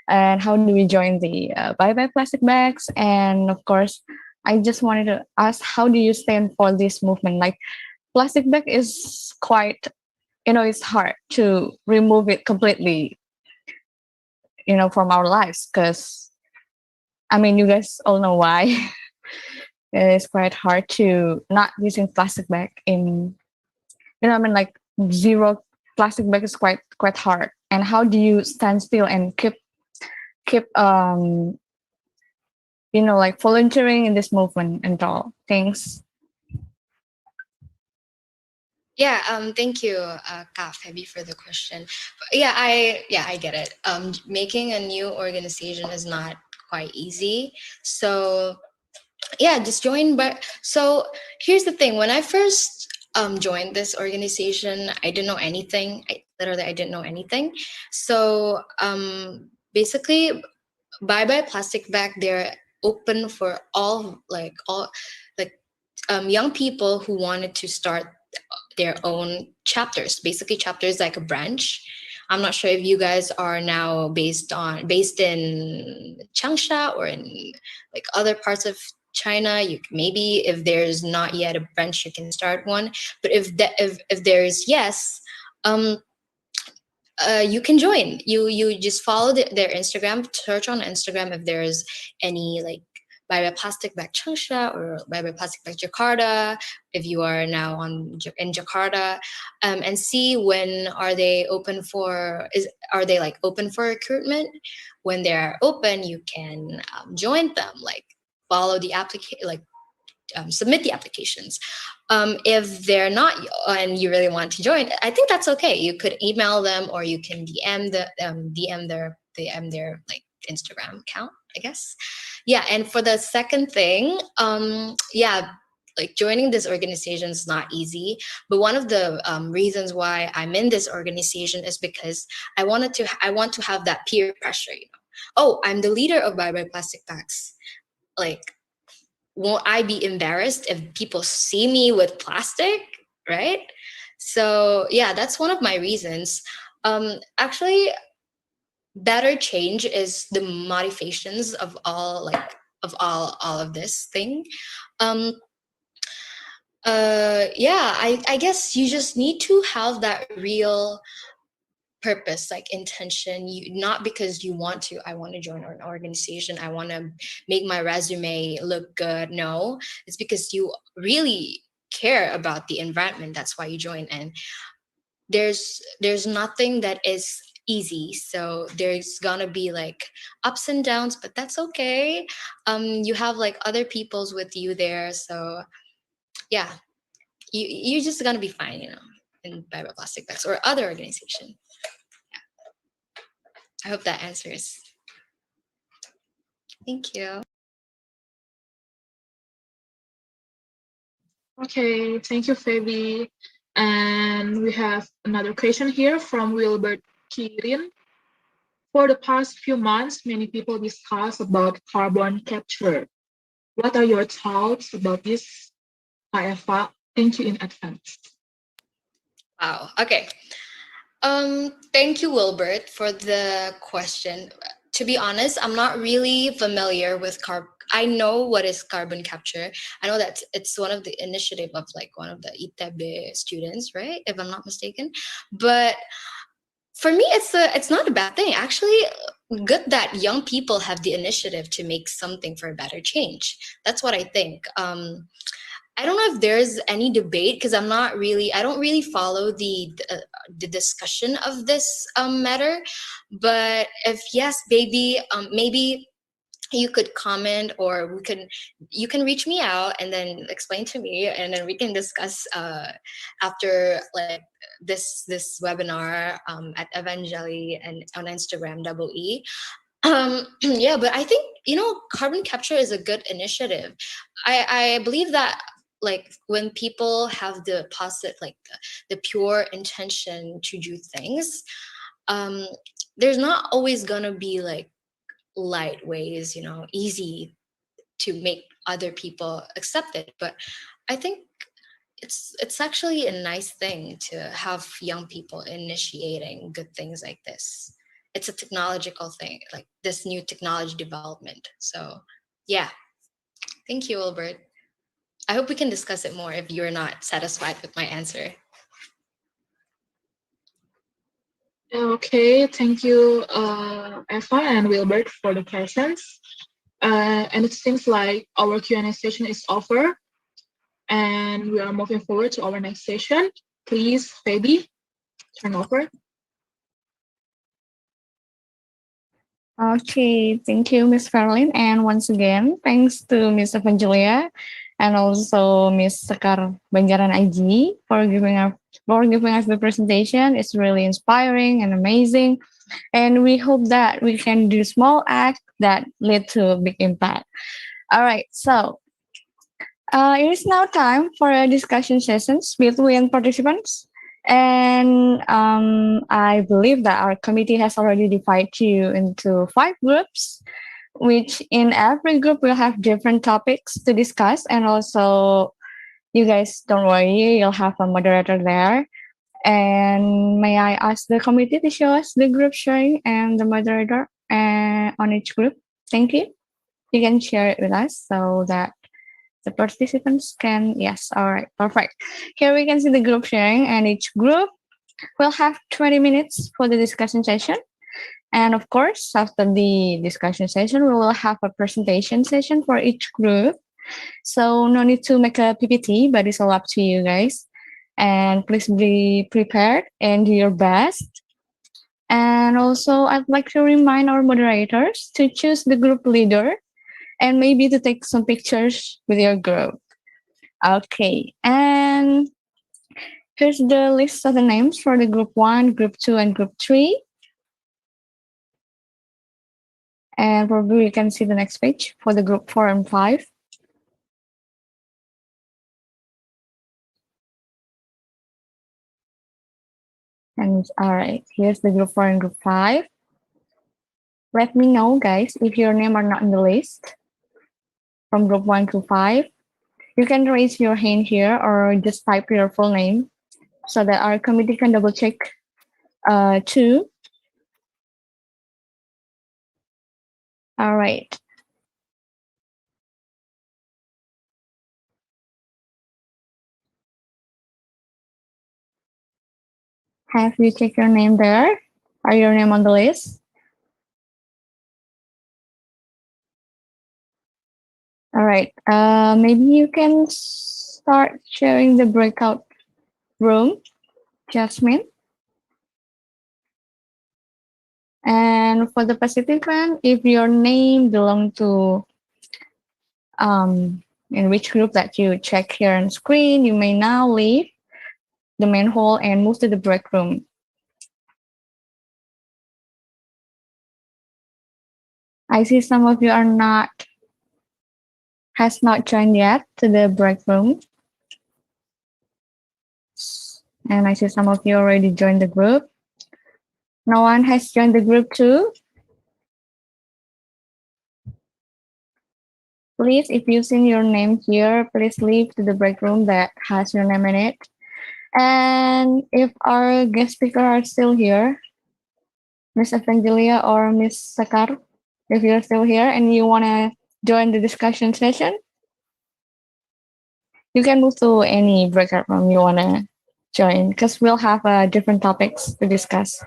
And how do we join the Bye Plastic Bags? And of course, I just wanted to ask, how do you stand for this movement? Like, plastic bag is quite, it's hard to remove it completely, from our lives. Because, I mean, you guys all know why. It's quite hard to not using plastic bag in, like zero plastic bag is quite hard. And how do you stand still and keep like volunteering in this movement and all? Thanks. Yeah, thank you, Kaf, Hebi, for the question. Yeah, I get it. Making a new organization is not quite easy. So yeah, just join. But so here's the thing: when I first joined this organization, I didn't know anything. I didn't know anything. So basically, Bye Bye Plastic Bag, they're open for all like young people who wanted to start their own chapters. Basically, chapters like a branch. I'm not sure if you guys are now based in Changsha or in like other parts of China. You maybe if there's not yet a branch, you can start one. But if there's yes, um, you can join. You just follow their Instagram. Search on Instagram if there's any like Bye Bye Plastic Bag Changsha or Bye Bye Plastic Bag Jakarta. If you are now in Jakarta, and see when are they open for are they like open for recruitment? When they're open, you can join them. Like follow the application, like submit the applications. If they're not and you really want to join, I think that's okay. You could email them or you can DM their like Instagram account, I guess. Yeah, and for the second thing, yeah, like joining this organization is not easy. But one of the reasons why I'm in this organization is because I want to have that peer pressure. You know, oh, I'm the leader of Bye Bye Plastic Bags. Like, won't I be embarrassed if people see me with plastic, right? So yeah, that's one of my reasons. Actually, better change is the motivations of all of this thing. Um, yeah, I guess you just need to have that real purpose, like intention. You not because you want to, I want to join an organization, I want to make my resume look good. No, it's because you really care about the environment. That's why you join. And there's nothing that is easy, so there's gonna be like ups and downs, but that's okay. You have like other people's with you there, so yeah, you're just gonna be fine, you know, in Bye Bye Plastic Bags or other organization. I hope that answers. Thank you. Okay, thank you, Fabi. And we have another question here from Wilbert Kirin. For the past few months, many people discuss about carbon capture. What are your thoughts about this, Eva? Thank you in advance. Wow. Okay. Thank you, Wilbert, for the question. To be honest, I'm not really familiar with I know what is carbon capture. I know that it's one of the initiative of like one of the ITB students, right? If I'm not mistaken. But for me, it's not a bad thing. Actually, good that young people have the initiative to make something for a better change. That's what I think. I don't know if there's any debate because I don't really follow the discussion of this matter. But if yes, baby, maybe you could comment or you can reach me out and then explain to me, and then we can discuss after like this webinar at Evangelia and on Instagram EE. Yeah, but I think, you know, carbon capture is a good initiative. I believe that like when people have the positive, like the pure intention to do things, there's not always gonna be like light ways, you know, easy to make other people accept it. But I think it's actually a nice thing to have young people initiating good things like this. It's a technological thing, like this new technology development. So yeah, thank you, Wilbert. I hope we can discuss it more if you're not satisfied with my answer. Okay, thank you, Eva and Wilbert, for the questions. And it seems like our Q&A session is over, and we are moving forward to our next session. Please, Fabi, turn over. Okay, thank you, Ms. Farlin. And once again, thanks to Ms. Evangelia and also Miss Sekar Banjaran Aji for giving us the presentation. It's really inspiring and amazing, and we hope that we can do small acts that lead to a big impact. All right, so it is now time for a discussion sessions between participants. And I believe that our committee has already divided you into 5 groups, which in every group will have different topics to discuss. And also, you guys don't worry, you'll have a moderator there. And may I ask the committee to show us the group sharing and the moderator on each group? Thank you. You can share it with us so that the participants can, yes, all right, perfect. Here we can see the group sharing, and each group will have 20 minutes for the discussion session. And of course, after the discussion session, we will have a presentation session for each group. So no need to make a PPT, but it's all up to you guys. And please be prepared and do your best. And also, I'd like to remind our moderators to choose the group leader and maybe to take some pictures with your group. Okay, and here's the list of the names for the group 1, group 2, and group 3. And probably you can see the next page for the group 4 and 5. And all right, here's the group 4 and group 5. Let me know, guys, if your name are not in the list from group 1 to 5. You can raise your hand here or just type your full name so that our committee can double check too. All right. Have you checked your name there? Are your name on the list? All right. Maybe you can start sharing the breakout room, Jasmine. And for the participant, if your name belong to in which group that you check here on screen, you may now leave the main hall and move to the break room. I see some of you has not joined yet to the break room. And I see some of you already joined the group. No one has joined the group too. Please, if you see your name here, please leave to the break room that has your name in it. And if our guest speaker are still here, Miss Evangelia or Miss Sekar, if you're still here and you want to join the discussion session, you can move to any breakout room you want to join because we'll have different topics to discuss.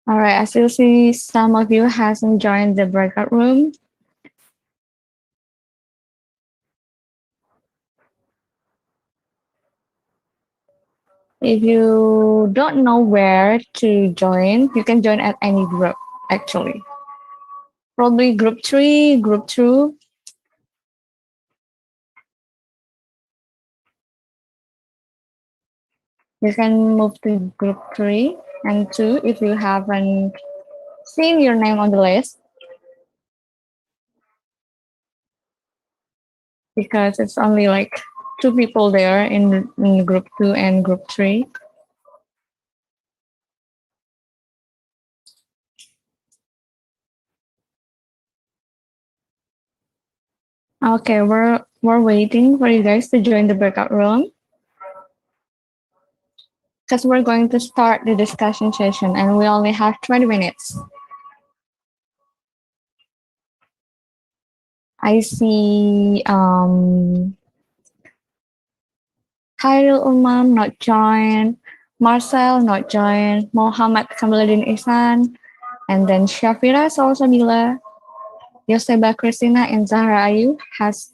All right, I still see some of you hasn't joined the breakout room. If you don't know where to join, you can join at any group, actually. Probably group 3, group 2. You can move to group 3 and 2 if you haven't seen your name on the list. Because it's only like 2 people there in group 2 and group 3. Okay, we're waiting for you guys to join the breakout room. Because we're going to start the discussion session and we only have 20 minutes. I see Khairul Umam not joined, Marcel not joined, Muhammad Kamaluddin Ihsan, And then Shafira Salsabila, Yoseba Christina, and Zahra Ayu has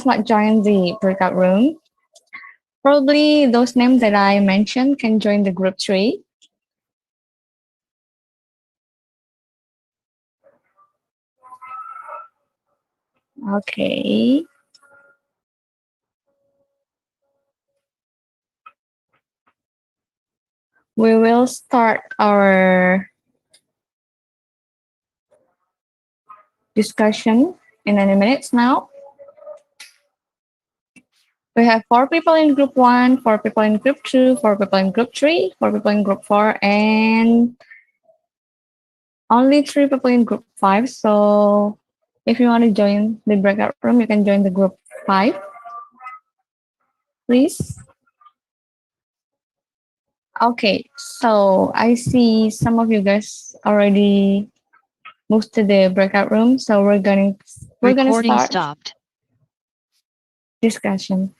not joined the breakout room. Probably those names that I mentioned can join the group 3. Okay. We will start our discussion in any minutes now. We have 4 people in group 1, 4 people in group 2, 4 people in group 3, 4 people in group 4, and only 3 people in group 5. So if you want to join the breakout room, you can join the group 5, please. Okay, so I see some of you guys already moved to the breakout room. So we're gonna start discussion.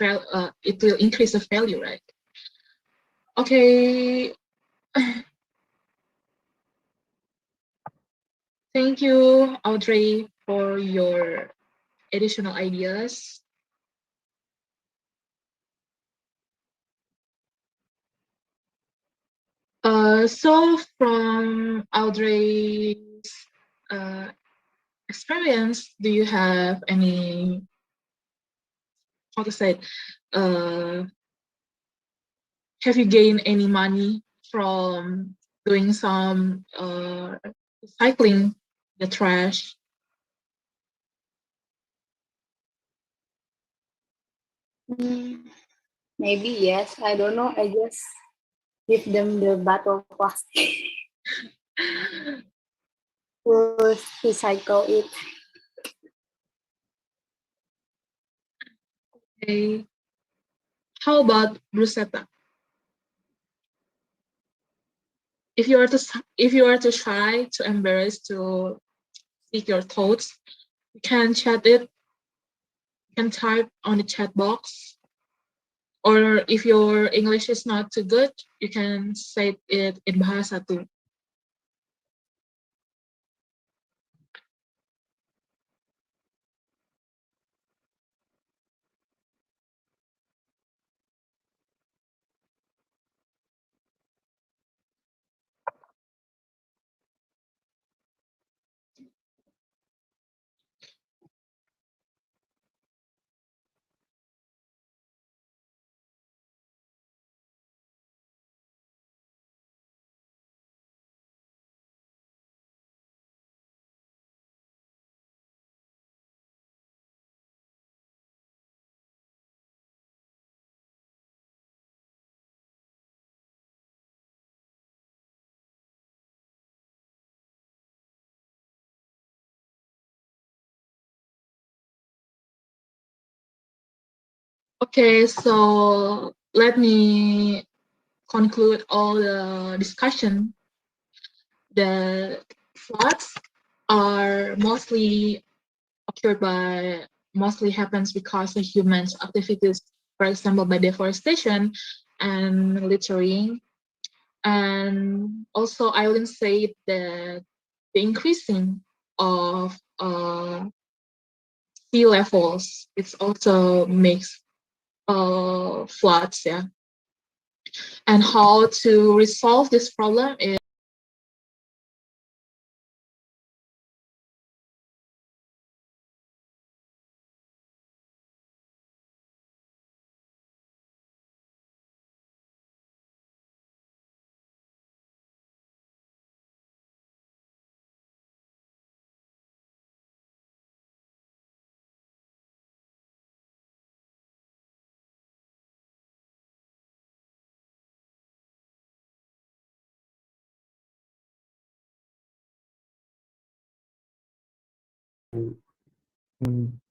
it will increase the value, right? Okay. Thank you, Audrey, for your additional ideas. So from Audrey's experience, do you have any, how to say, have you gained any money from doing some recycling the trash? Maybe yes. I don't know. I just give them the bottle plastic to recycle it. Okay. How about Brusetta? If you are too shy, too embarrassed to speak your thoughts, you can chat it. You can type on the chat box. Or if your English is not too good, you can say it in Bahasa too. Okay, so let me conclude all the discussion. The floods are mostly happens because of humans activities, for example, by deforestation and littering. And also I will say that the increasing of sea levels, it also makes floods, yeah. And how to resolve this problem is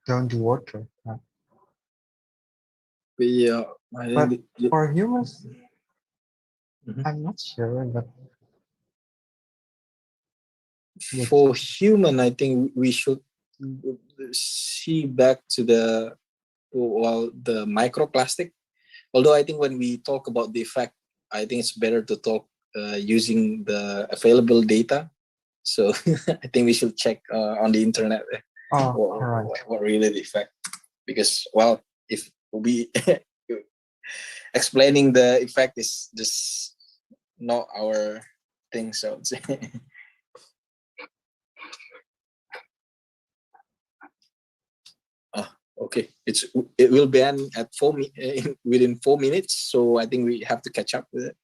down the water. Yeah, But for humans, I'm not sure. But for human, I think we should see back to the microplastic. Although I think when we talk about the effect, I think it's better to talk using the available data. So I think we should check on the internet what really the effect. Because if we explaining the effect is just not our thing, so okay, it will be end at within 4 minutes, so I think we have to catch up with it.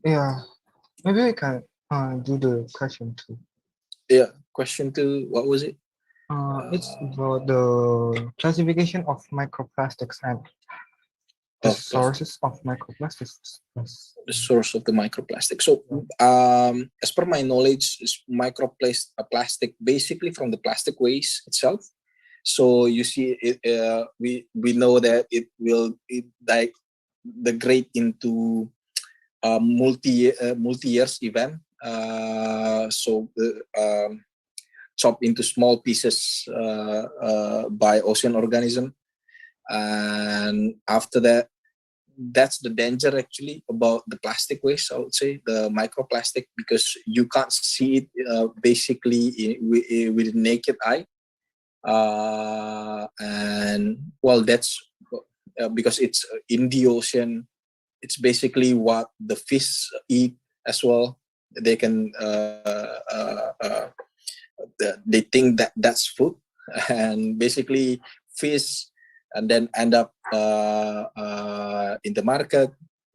Yeah, maybe we can do the question 2. Yeah, question 2. What was it? It's about the classification of microplastics and the sources of microplastics. The source of the microplastic. So, as per my knowledge, microplastic basically from the plastic waste itself. So you see, we know that it will degrade into multi-years event. So chopped into small pieces by ocean organism. And after that, that's the danger actually about the plastic waste, I would say, the microplastic, because you can't see it basically with the naked eye. And well, that's because it's in the ocean. It's basically what the fish eat as well. They can they think that that's food, and basically fish, and then end up in the market.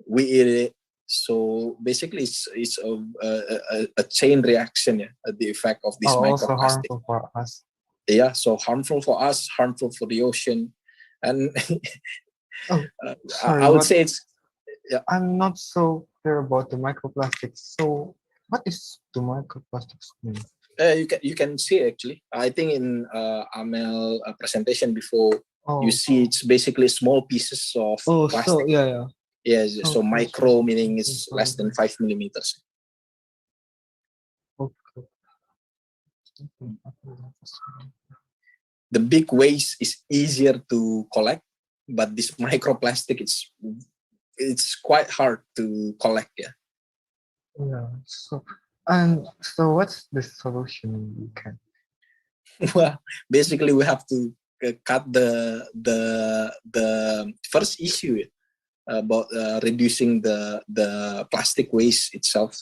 We eat it. So basically, it's a chain reaction. Yeah, the effect of this Also microplastic. harmful for us. Yeah, so harmful for us, harmful for the ocean, and Sorry, I would but say it's. Yeah. I'm not so clear about the microplastics. So what is the microplastics mean? You can see actually. I think in Amel presentation before, you see it's basically small pieces of plastic. So yeah. Yes, so micro meaning it's less than 5 millimeters. Okay. The big waste is easier to collect, but this microplastic it's quite hard to collect. Yeah. Yeah. So what's the solution we can? Well, basically we have to cut the first issue about reducing the plastic waste itself.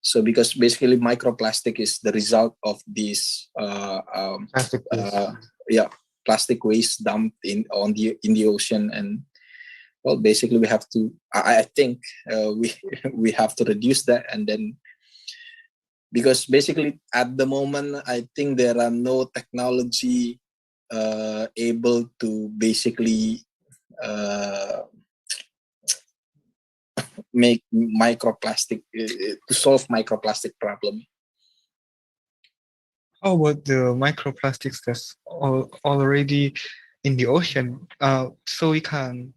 So because basically microplastic is the result of this Plastic waste. Plastic waste dumped in the ocean. And well, basically we have to, I think we have to reduce that. And then because basically at the moment I think there are no technology able to basically make microplastic to solve microplastic problem. How about the microplastics that's already in the ocean? So we can.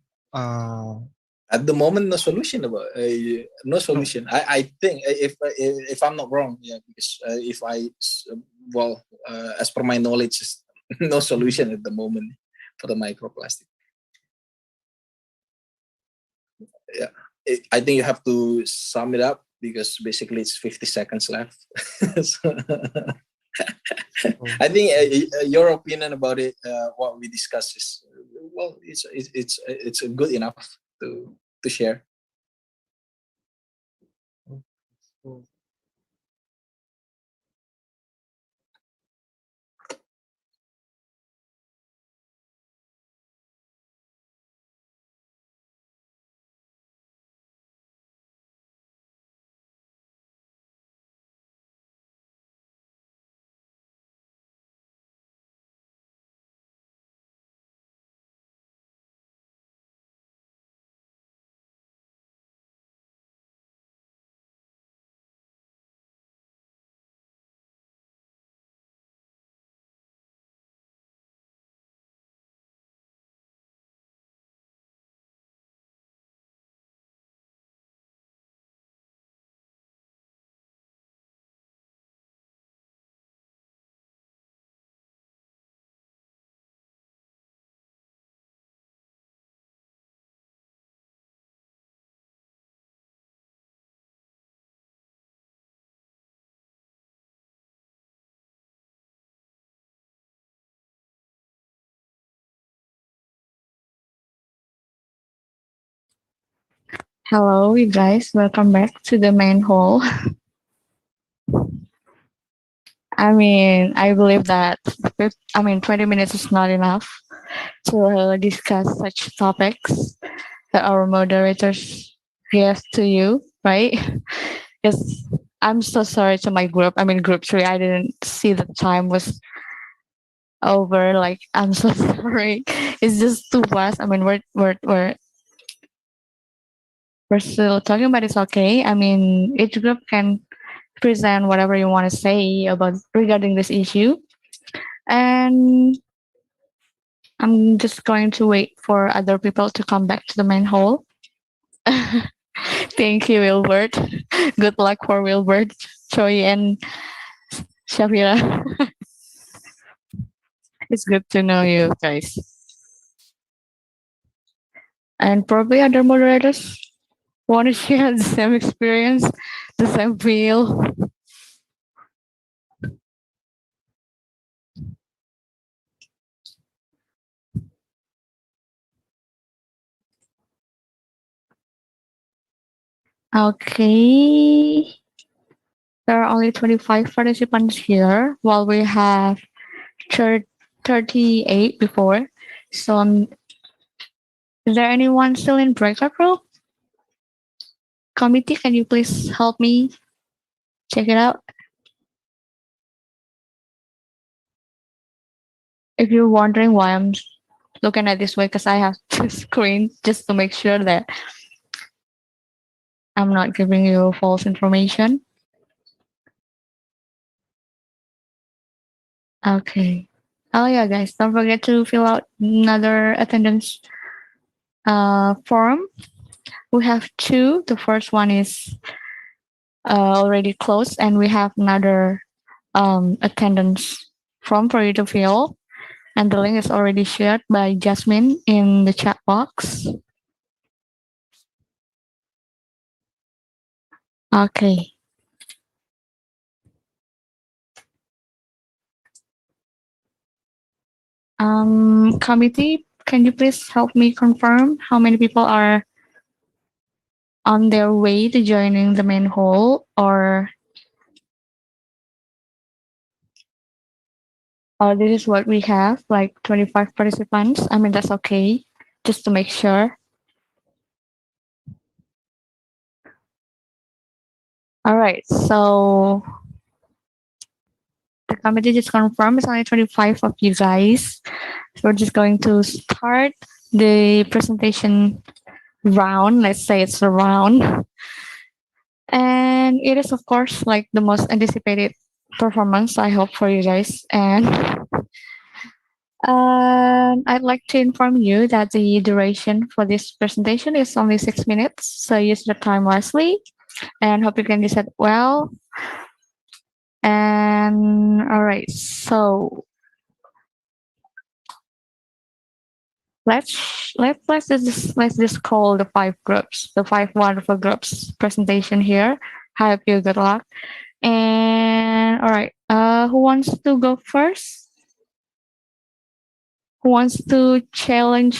At the moment, no solution about no solution. I think if I'm not wrong, yeah, because if I as per my knowledge, no solution at the moment for the microplastic. Yeah, I think you have to sum it up because basically it's 50 seconds left. I think your opinion about it, what we discussed is well, it's good enough to share. Hello, you guys. Welcome back to the main hall. I believe that 20 minutes is not enough to discuss such topics that our moderators gave to you, right? Yes, I'm so sorry to my group. Group 3. I didn't see the time was over. Like, I'm so sorry. It's just too fast. We're still talking, but it's okay. Each group can present whatever you want to say about regarding this issue, and I'm just going to wait for other people to come back to the main hall. Thank you, Wilbert. Good luck for Wilbert, Choi, and Shafira. It's good to know you guys. And probably other moderators want to share the same experience, the same feel. Okay. There are only 25 participants here, while we have 38 before. So, is there anyone still in breakout room? Committee, can you please help me check it out? If you're wondering why I'm looking at this way, because I have two screens just to make sure that I'm not giving you false information. Okay. Oh yeah, guys, don't forget to fill out another attendance form. We have two. The first one is already closed, and we have another attendance form for you to fill. And the link is already shared by Jasmine in the chat box. Okay. Committee, can you please help me confirm how many people are on their way to joining the main hall, or this is what we have, like 25 participants? I mean, that's okay, just to make sure. All right, so the committee just confirmed it's only 25 of you guys. So we're just going to start the presentation round. Let's say it's a round. And it is, of course, like the most anticipated performance, I hope, for you guys. And I'd like to inform you that the duration for this presentation is only 6 minutes. So use the time wisely and hope you can use it well. And all right, so let's just call the five groups, the five wonderful groups presentation here. I hope you good luck. And all right, who wants to go first? Who wants to challenge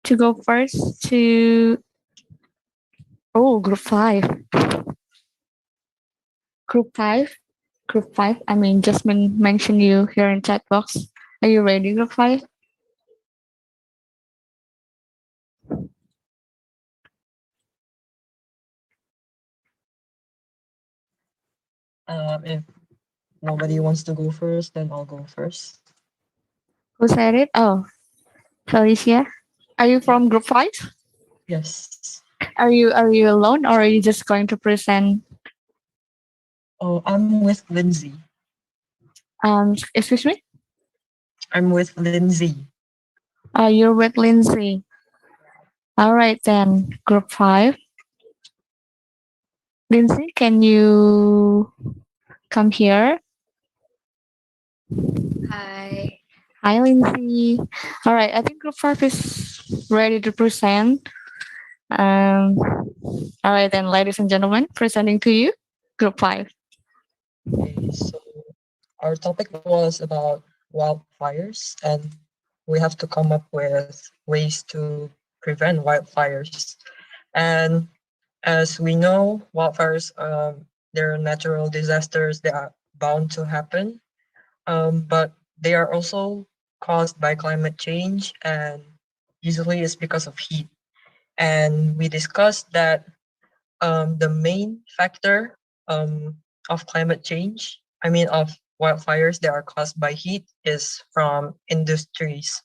to go first to group five? Group five? Group five? I mean, just mention you here in chat box. Are you ready, group five? If nobody wants to go first, then I'll go first. Who said it? Oh, Felicia. Are you from group five? Yes. Are you alone, or are you just going to present? Oh, I'm with Lindsay. Excuse me? I'm with Lindsay. You're with Lindsay. All right then, group five. Lindsay, can you come here? Hi. Hi, Lindsay. All right, I think group five is ready to present. All right then, ladies and gentlemen, presenting to you, group five. Okay, so our topic was about wildfires, and we have to come up with ways to prevent wildfires. And as we know, wildfires, they're natural disasters that are bound to happen, but they are also caused by climate change, and usually it's because of heat. And we discussed that the main factor of climate change, I mean of wildfires that are caused by heat, is from industries.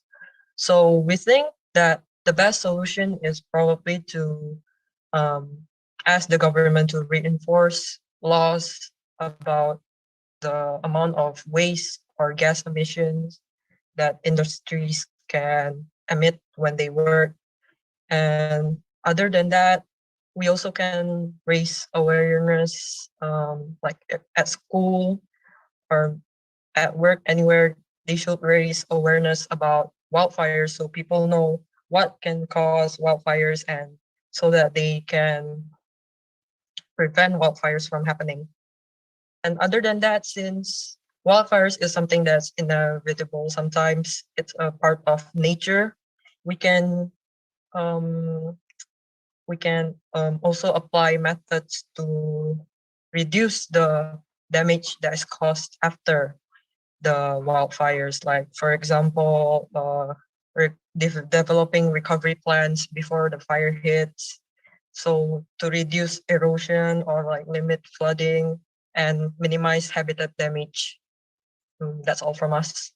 So we think that the best solution is probably to ask the government to reinforce laws about the amount of waste or gas emissions that industries can emit when they work. And other than that, we also can raise awareness, like at school or at work, anywhere. They should raise awareness about wildfires so people know what can cause wildfires and so that they can prevent wildfires from happening. And other than that, since wildfires is something that's inevitable, sometimes it's a part of nature, we can um, also apply methods to reduce the damage that is caused after the wildfires. Like, for example, developing recovery plans before the fire hits, so to reduce erosion or like limit flooding and minimize habitat damage. That's all from us.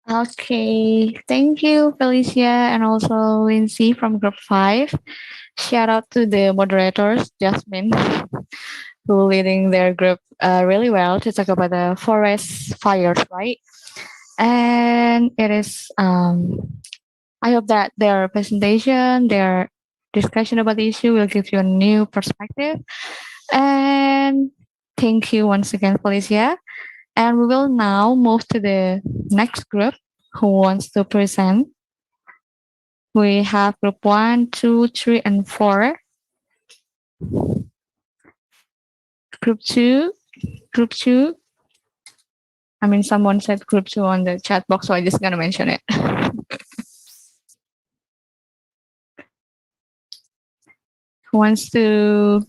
Okay, thank you, Felicia, and also Lindsay from Group 5. Shout out to the moderators, Jasmine, who leading their group really well to talk about the forest fires, right? And it is, I hope that their presentation, their discussion about the issue will give you a new perspective. And thank you once again, Felicia. And we will now move to the next group who wants to present. We have group 1, 2, 3, and 4. Group 2, group 2. I mean, someone said group 2 on the chat box, so I'm just going to mention it. Who wants to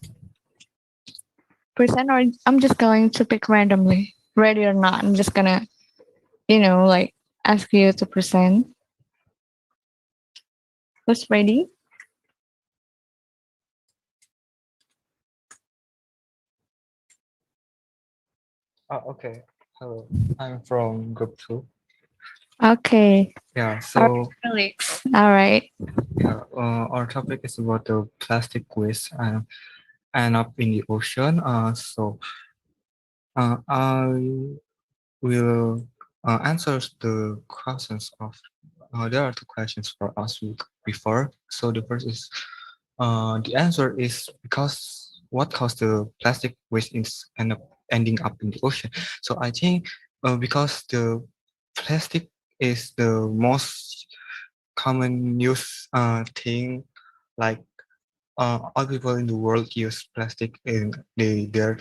present, or I'm just going to pick randomly, ready or not? I'm just going to, like ask you to present. Who's ready? Okay. Hello. I'm from group 2. Okay. Yeah. All So right, all right. yeah, our topic is about the plastic waste and end up in the ocean. I will answer the questions of. There are two questions for us before. So the first is, the answer is because what caused the plastic waste is ending up in the ocean. So I think because the plastic is the most common use thing, like all people in the world use plastic in their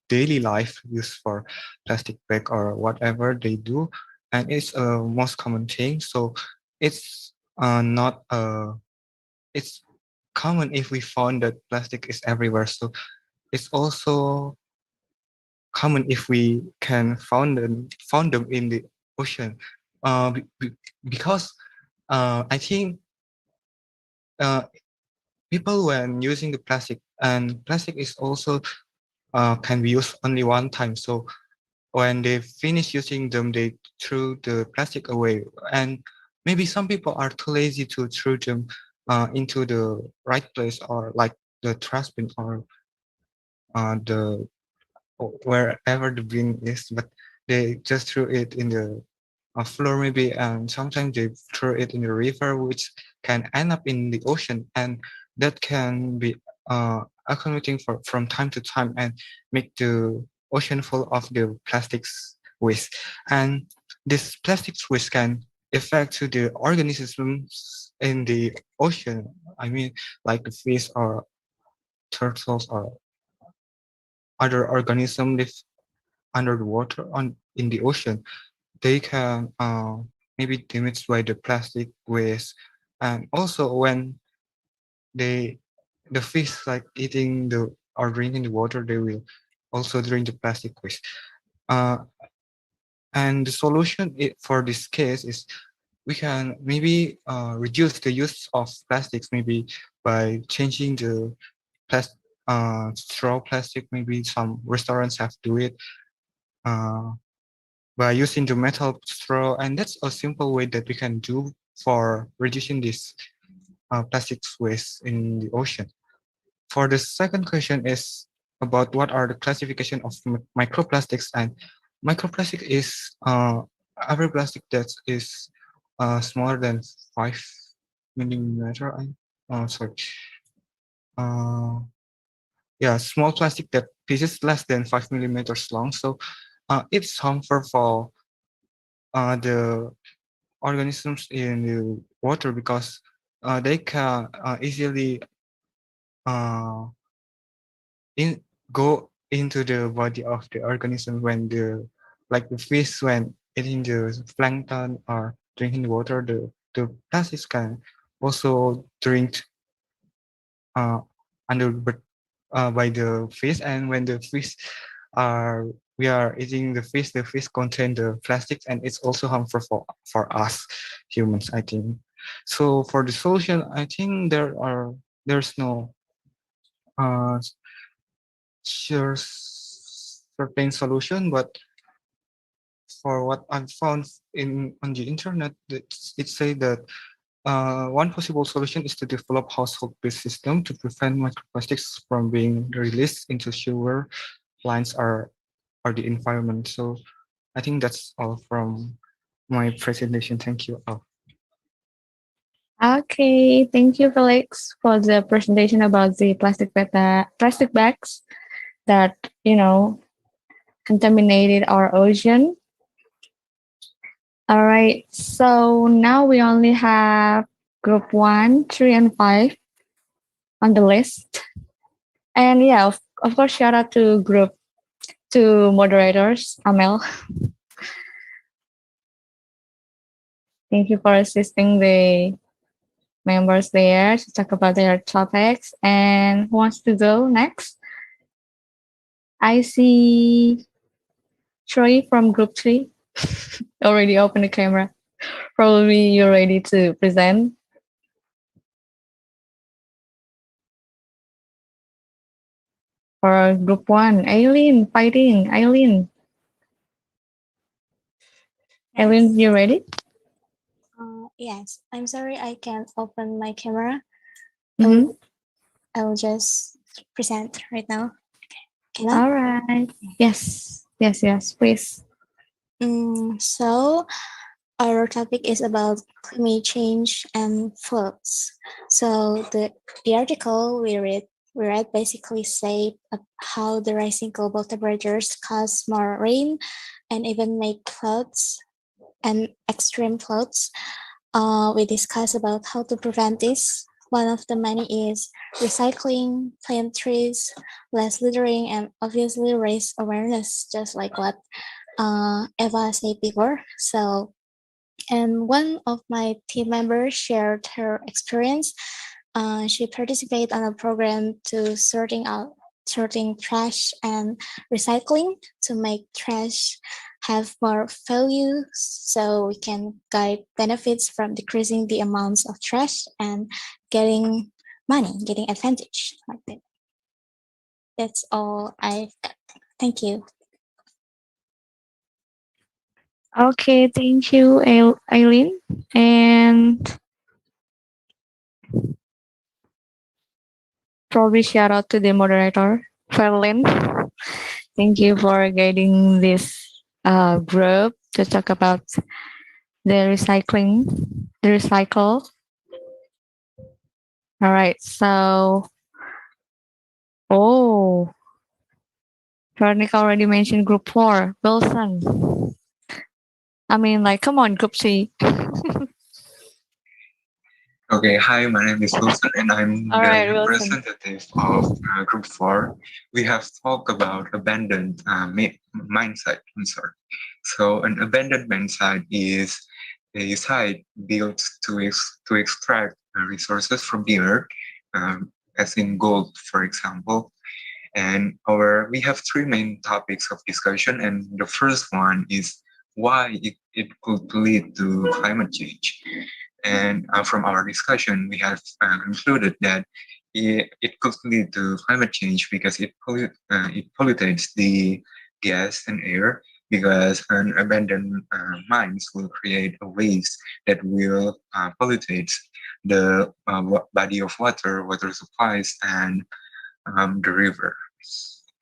daily life, use for plastic bag or whatever they do, and it's a most common thing. So it's not it's common if we found that plastic is everywhere. So it's also common if we can found them in the ocean, because I think uh, people when using the plastic, and plastic is also can be used only one time. So when they finish using them, they threw the plastic away. And maybe some people are too lazy to throw them into the right place, or like the trash bin, or the wherever the bin is, but they just threw it in the floor maybe, and sometimes they throw it in the river, which can end up in the ocean, and that can be accumulating from time to time and make the ocean full of the plastics waste. And this plastics waste can affect to the organisms in the ocean. I mean, like the fish or turtles or other organisms live under the water in the ocean. They can maybe damaged by the plastic waste. And also when they the fish like eating the or drinking the water, they will also drink the plastic waste. uh, and the solution for this case is we can maybe reduce the use of plastics, maybe by changing the straw plastic. Maybe some restaurants have to do it uh, by using the metal straw, and that's a simple way that we can do for reducing this plastics waste in the ocean. For the second question is about what are the classification of microplastics, and microplastic is every plastic that is smaller than 5 millimeter. Sorry. Uh, yeah, small plastic that pieces less than 5 millimeters long. So it's harmful for the organisms in the water because they can easily in go into the body of the organism when like the fish when eating the plankton or drinking water, the plastics can also drink uh, under by the fish, and when the fish are we are eating the fish contain the plastics, and it's also harmful for us humans, I think. So for the solution, I think there's no uh, sure certain solution, but for what I've found on the internet, it say that one possible solution is to develop household-based system to prevent microplastics from being released into sewer lines or the environment. So I think that's all from my presentation. Thank you all. Okay, thank you, Felix, for the presentation about the plastic bags that contaminated our ocean. All right, so now we only have group 1, 3, and 5 on the list. And yeah, of course, shout out to group 2 moderators, Amel. Thank you for assisting the members there to talk about their topics. And who wants to go next? I see Troy from group 3 already opened the camera. Probably you're ready to present. For group 1, Aileen, fighting. Aileen, you ready? Yes, I'm sorry I can't open my camera. Mm-hmm. I'll just present right now. Can I? All right. Yes, please. So our topic is about climate change and floods. So the article we read basically say how the rising global temperatures cause more rain and even make floods and extreme floods. We discuss about how to prevent this. One of the many is recycling, plant trees, less littering, and obviously raise awareness, just like what Eva said before. So, and one of my team members shared her experience. She participated on a program to sorting trash and recycling to make trash have more value, so we can guide benefits from decreasing the amounts of trash and getting money, getting advantage like that. That's all I've got. Thank you. Okay, thank you, Aileen. And probably shout out to the moderator, Ferlin. Thank you for guiding this group to talk about the recycle. All right, so, Veronica already mentioned group 4, Wilson. I mean, like, come on, group 3. Okay, hi, my name is Wilson, and I'm All the right, representative of Group 4. We have talked about abandoned mine site. I'm sorry. So an abandoned mine site is a site built to extract resources from the earth, as in gold, for example. And we have 3 main topics of discussion, and the first one is why it could lead to climate change. And from our discussion, we have concluded that it could lead to climate change because it pollutes the gas and air, because an abandoned mines will create a waste that will pollute the body of water supplies, and the river.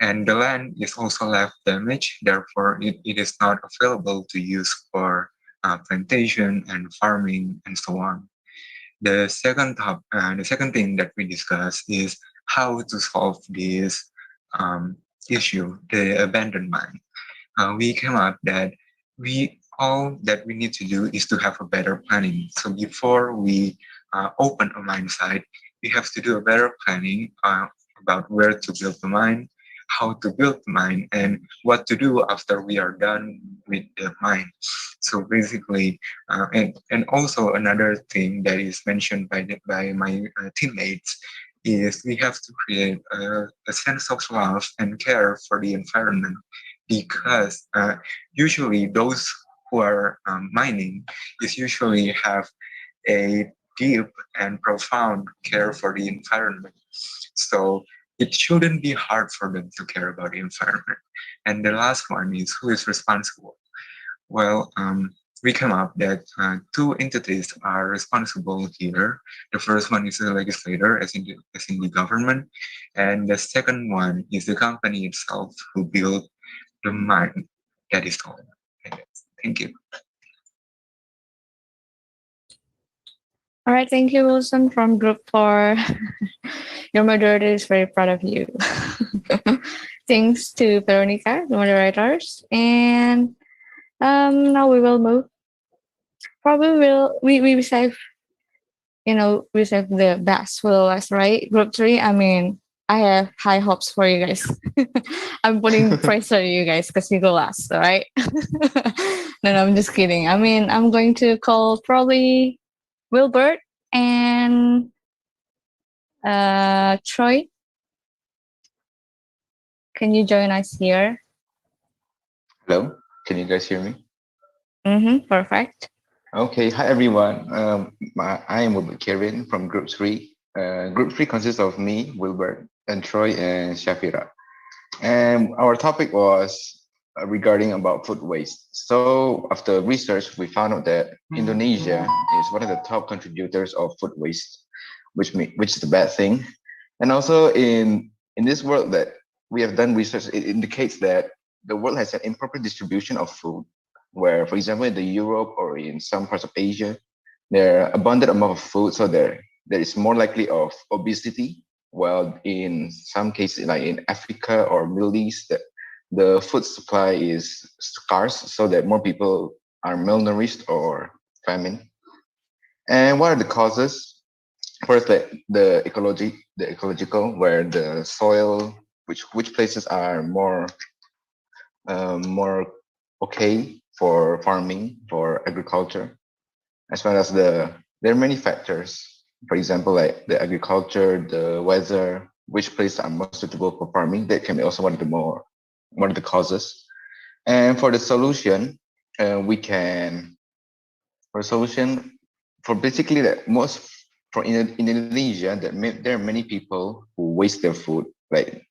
And the land is also left damaged, therefore it is not available to use for plantation and farming and so on. The second thing that we discussed is how to solve this issue, the abandoned mine. We came up that we all that we need to do is to have a better planning. So before we open a mine site, we have to do a better planning about where to build the mine, how to build the mine, and what to do after we are done with the mine. So basically, and also another thing that is mentioned by my teammates is we have to create a sense of love and care for the environment, because usually those who are mining is usually have a deep and profound care for the environment. So it shouldn't be hard for them to care about the environment. And the last one is who is responsible. Well, we come up that two entities are responsible here. The first one is the legislator, as in the government, and the second one is the company itself who built the mine. That is all. Thank you. All right, thank you, Wilson from Group 4. Your moderator is very proud of you. Thanks to Veronica, the moderators. And now we will move. Probably we save, we save the best for the last, right? Group 3, I mean, I have high hopes for you guys. I'm putting pressure on you guys because you go last, all right? No, I'm just kidding. I mean, I'm going to call probably Wilbert and Troy. Can you join us here? Hello, can you guys hear me? Perfect. Okay, hi everyone. I am Wilbert Kevin from Group 3. Group 3 consists of me, Wilbert, and Troy and Shafira. And our topic was regarding about food waste. So after research, we found out that Indonesia is one of the top contributors of food waste, which is a bad thing. And also in this world that we have done research, it indicates that the world has an improper distribution of food, where, for example, in the Europe or in some parts of Asia, there are abundant amount of food, so there is more likely of obesity. While in some cases, like in Africa or Middle East, the food supply is scarce, so that more people are malnourished or famine. And what are the causes? First, the ecological, where the soil, which places are more okay for farming, for agriculture, as well as there are many factors. For example, like the agriculture, the weather, which places are most suitable for farming. That can be also one of the causes. And for the solution, for basically that most for in Indonesia, there are many people who waste their food. Like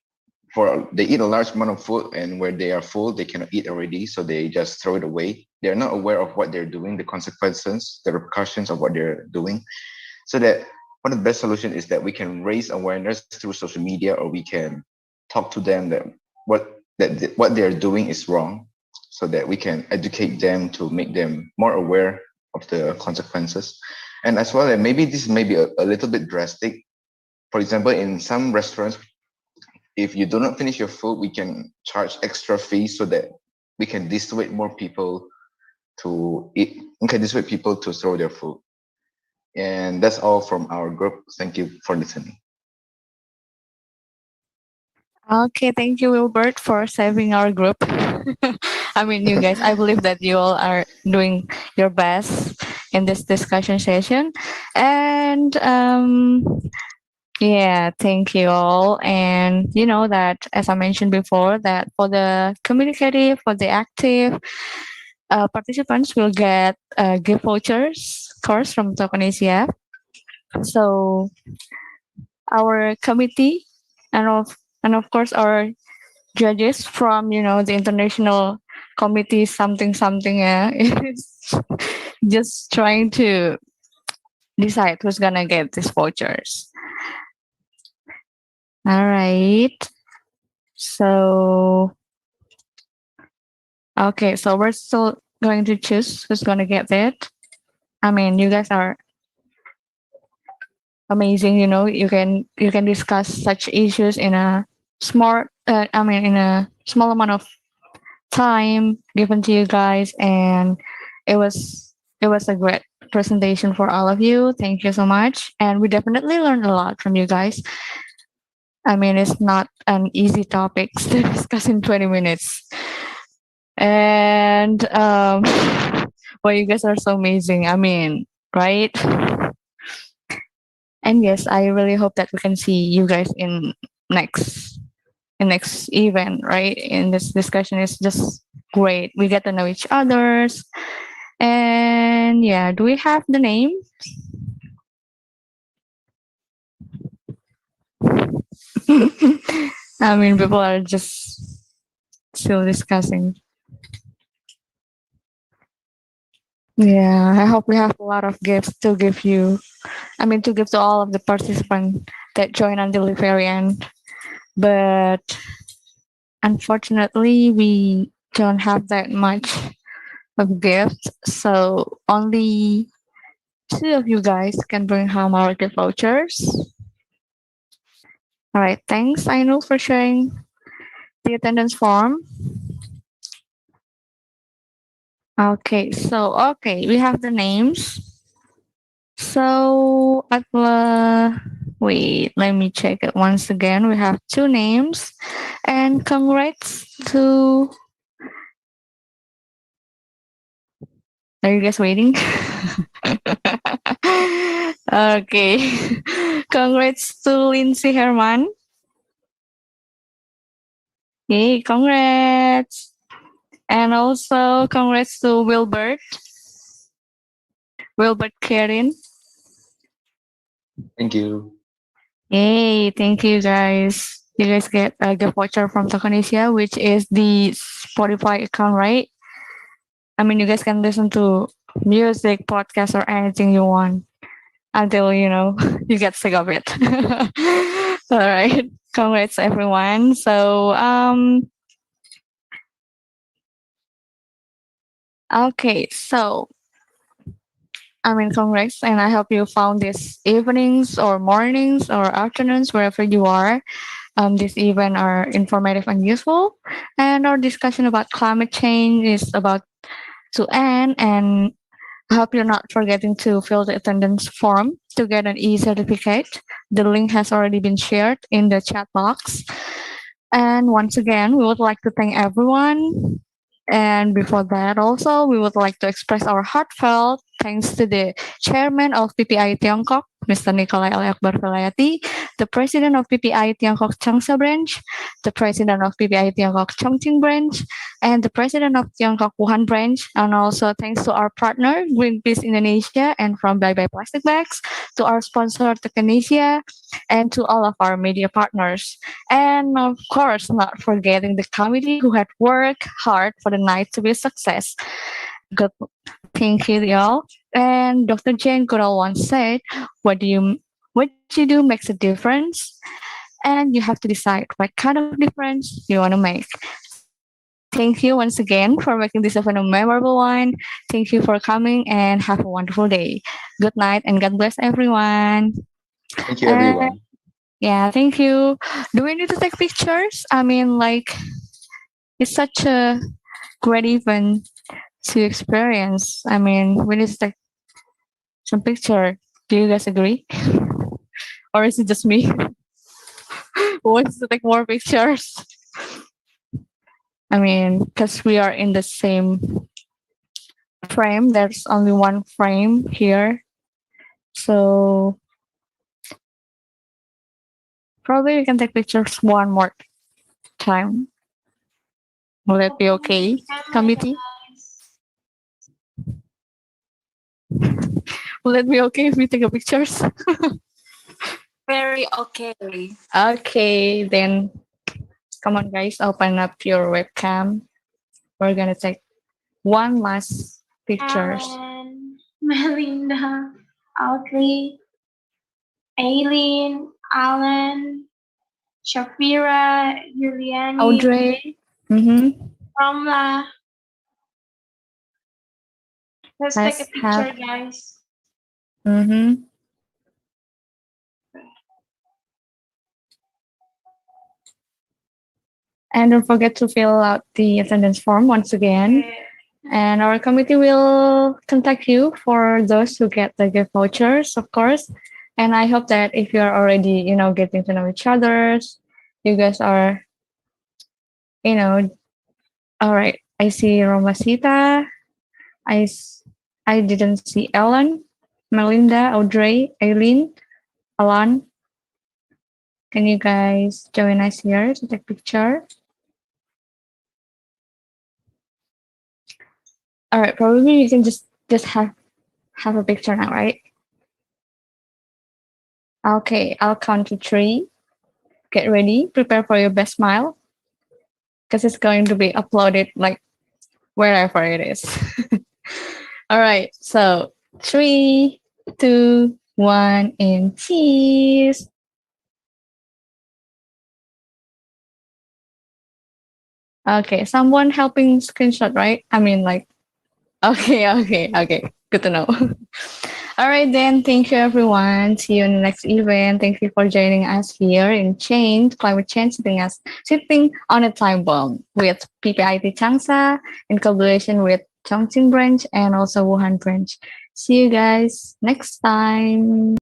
they eat a large amount of food, and where they are full, they cannot eat already, so they just throw it away. They're not aware of what they're doing, the consequences, the repercussions of what they're doing. So that one of the best solutions is that we can raise awareness through social media, or we can talk to them that what they're doing is wrong, so that we can educate them to make them more aware of the consequences. And as well, and maybe this may be a little bit drastic. For example, in some restaurants, if you do not finish your food, we can charge extra fees so that we can dissuade more people to eat. We can dissuade people to throw their food. And that's all from our group. Thank you for listening. Okay, thank you, Wilbert, for saving our group. I mean, you guys, I believe that you all are doing your best in this discussion session. And yeah, thank you all. And you know that, as I mentioned before, that for the communicative, for the active, participants will get gift vouchers course from Tokenasia. So our committee and of course our judges from the international committee something is just trying to decide who's gonna get these vouchers. All right. So okay, so we're still going to choose who's gonna get it. I mean, you guys are amazing. You can discuss such issues in a in a small amount of time given to you guys, and it was a great presentation for all of you. Thank you so much. And we definitely learned a lot from you guys. I mean, it's not an easy topic to discuss in 20 minutes. And well, you guys are so amazing. I mean, right? And yes, I really hope that we can see you guys in next event, right? In this discussion is just great. We get to know each others. And yeah, do we have the name? I mean, people are just still discussing. Yeah, I hope we have a lot of gifts to give you. I mean, to give to all of the participants that join until the very end. But unfortunately, we don't have that much of gifts. So only 2 of you guys can bring home our gift vouchers. All right, thanks, Ainu, for sharing the attendance form. Okay, we have the names. So wait, let me check it once again. We have 2 names, and congrats to. Are you guys waiting? Okay, congrats to Lindsay Herman. Yay, congrats. And also congrats to Wilbert Karen. Thank you. Yay, thank you guys. You guys get a gift voucher from Tokonesia, which is the Spotify account, right? I mean, you guys can listen to music, podcast, or anything you want until, you get sick of it. All right. Congrats, everyone. So, okay. So, I mean, congrats. And I hope you found these evenings or mornings or afternoons, wherever you are. This event are informative and useful. And our discussion about climate change is about to end. And I hope you're not forgetting to fill the attendance form to get an e-certificate. The link has already been shared in the chat box. And once again, we would like to thank everyone. And before that, also, we would like to express our heartfelt thanks to the chairman of PPI Tiongkok, Mr. Nikolai Ali Akbar Velayati, the president of PPI Tiongkok Changsha branch, the president of PPI Tiongkok Chongqing branch, and the president of Tiongkok Wuhan branch. And also thanks to our partner, Greenpeace Indonesia, and from Bye Bye Plastic Bags, to our sponsor, Techenesia, and to all of our media partners. And of course, not forgetting the committee who had worked hard for the night to be a success. Good. Thank you, y'all. And Dr. Jane Goodall once said, what you do makes a difference, and you have to decide what kind of difference you want to make. Thank you once again for making this event a memorable one. Thank you for coming and have a wonderful day. Good night and God bless everyone. Thank you, everyone. Yeah, thank you. Do we need to take pictures? I mean, like, it's such a great event to experience. I mean, we need to take some picture. Do you guys agree? Or is it just me who wants to take more pictures? I mean, because we are in the same frame. There's only one frame here. So probably we can take pictures one more time. Will that be okay, committee? Will it be okay if we take a pictures? Very okay. Okay, then come on, guys, open up your webcam. We're gonna take one last pictures. Alan, Melinda, Audrey, Aileen, Alan, Shafira, Juliani, Audrey. Mm-hmm. Ramla. Let's take a picture, guys. Mm-hmm. And don't forget to fill out the attendance form once again. And our committee will contact you for those who get the gift vouchers, of course. And I hope that if you are already, getting to know each other, you guys are, all right. I see Romasita. I didn't see Ellen, Melinda, Audrey, Aileen, Alan. Can you guys join us here to take picture? All right, probably you can just have a picture now, right? Okay, I'll count to 3. Get ready, prepare for your best smile, because it's going to be uploaded like wherever it is. All right, so 3, 2, 1, and cheese. Okay, someone helping screenshot, right? I mean, like, okay. Good to know. All right, then. Thank you, everyone. See you in the next event. Thank you for joining us here in Climate Change, sitting on a time bomb with PPIT Changsha in collaboration with Chongqing branch and also Wuhan branch. See you guys next time.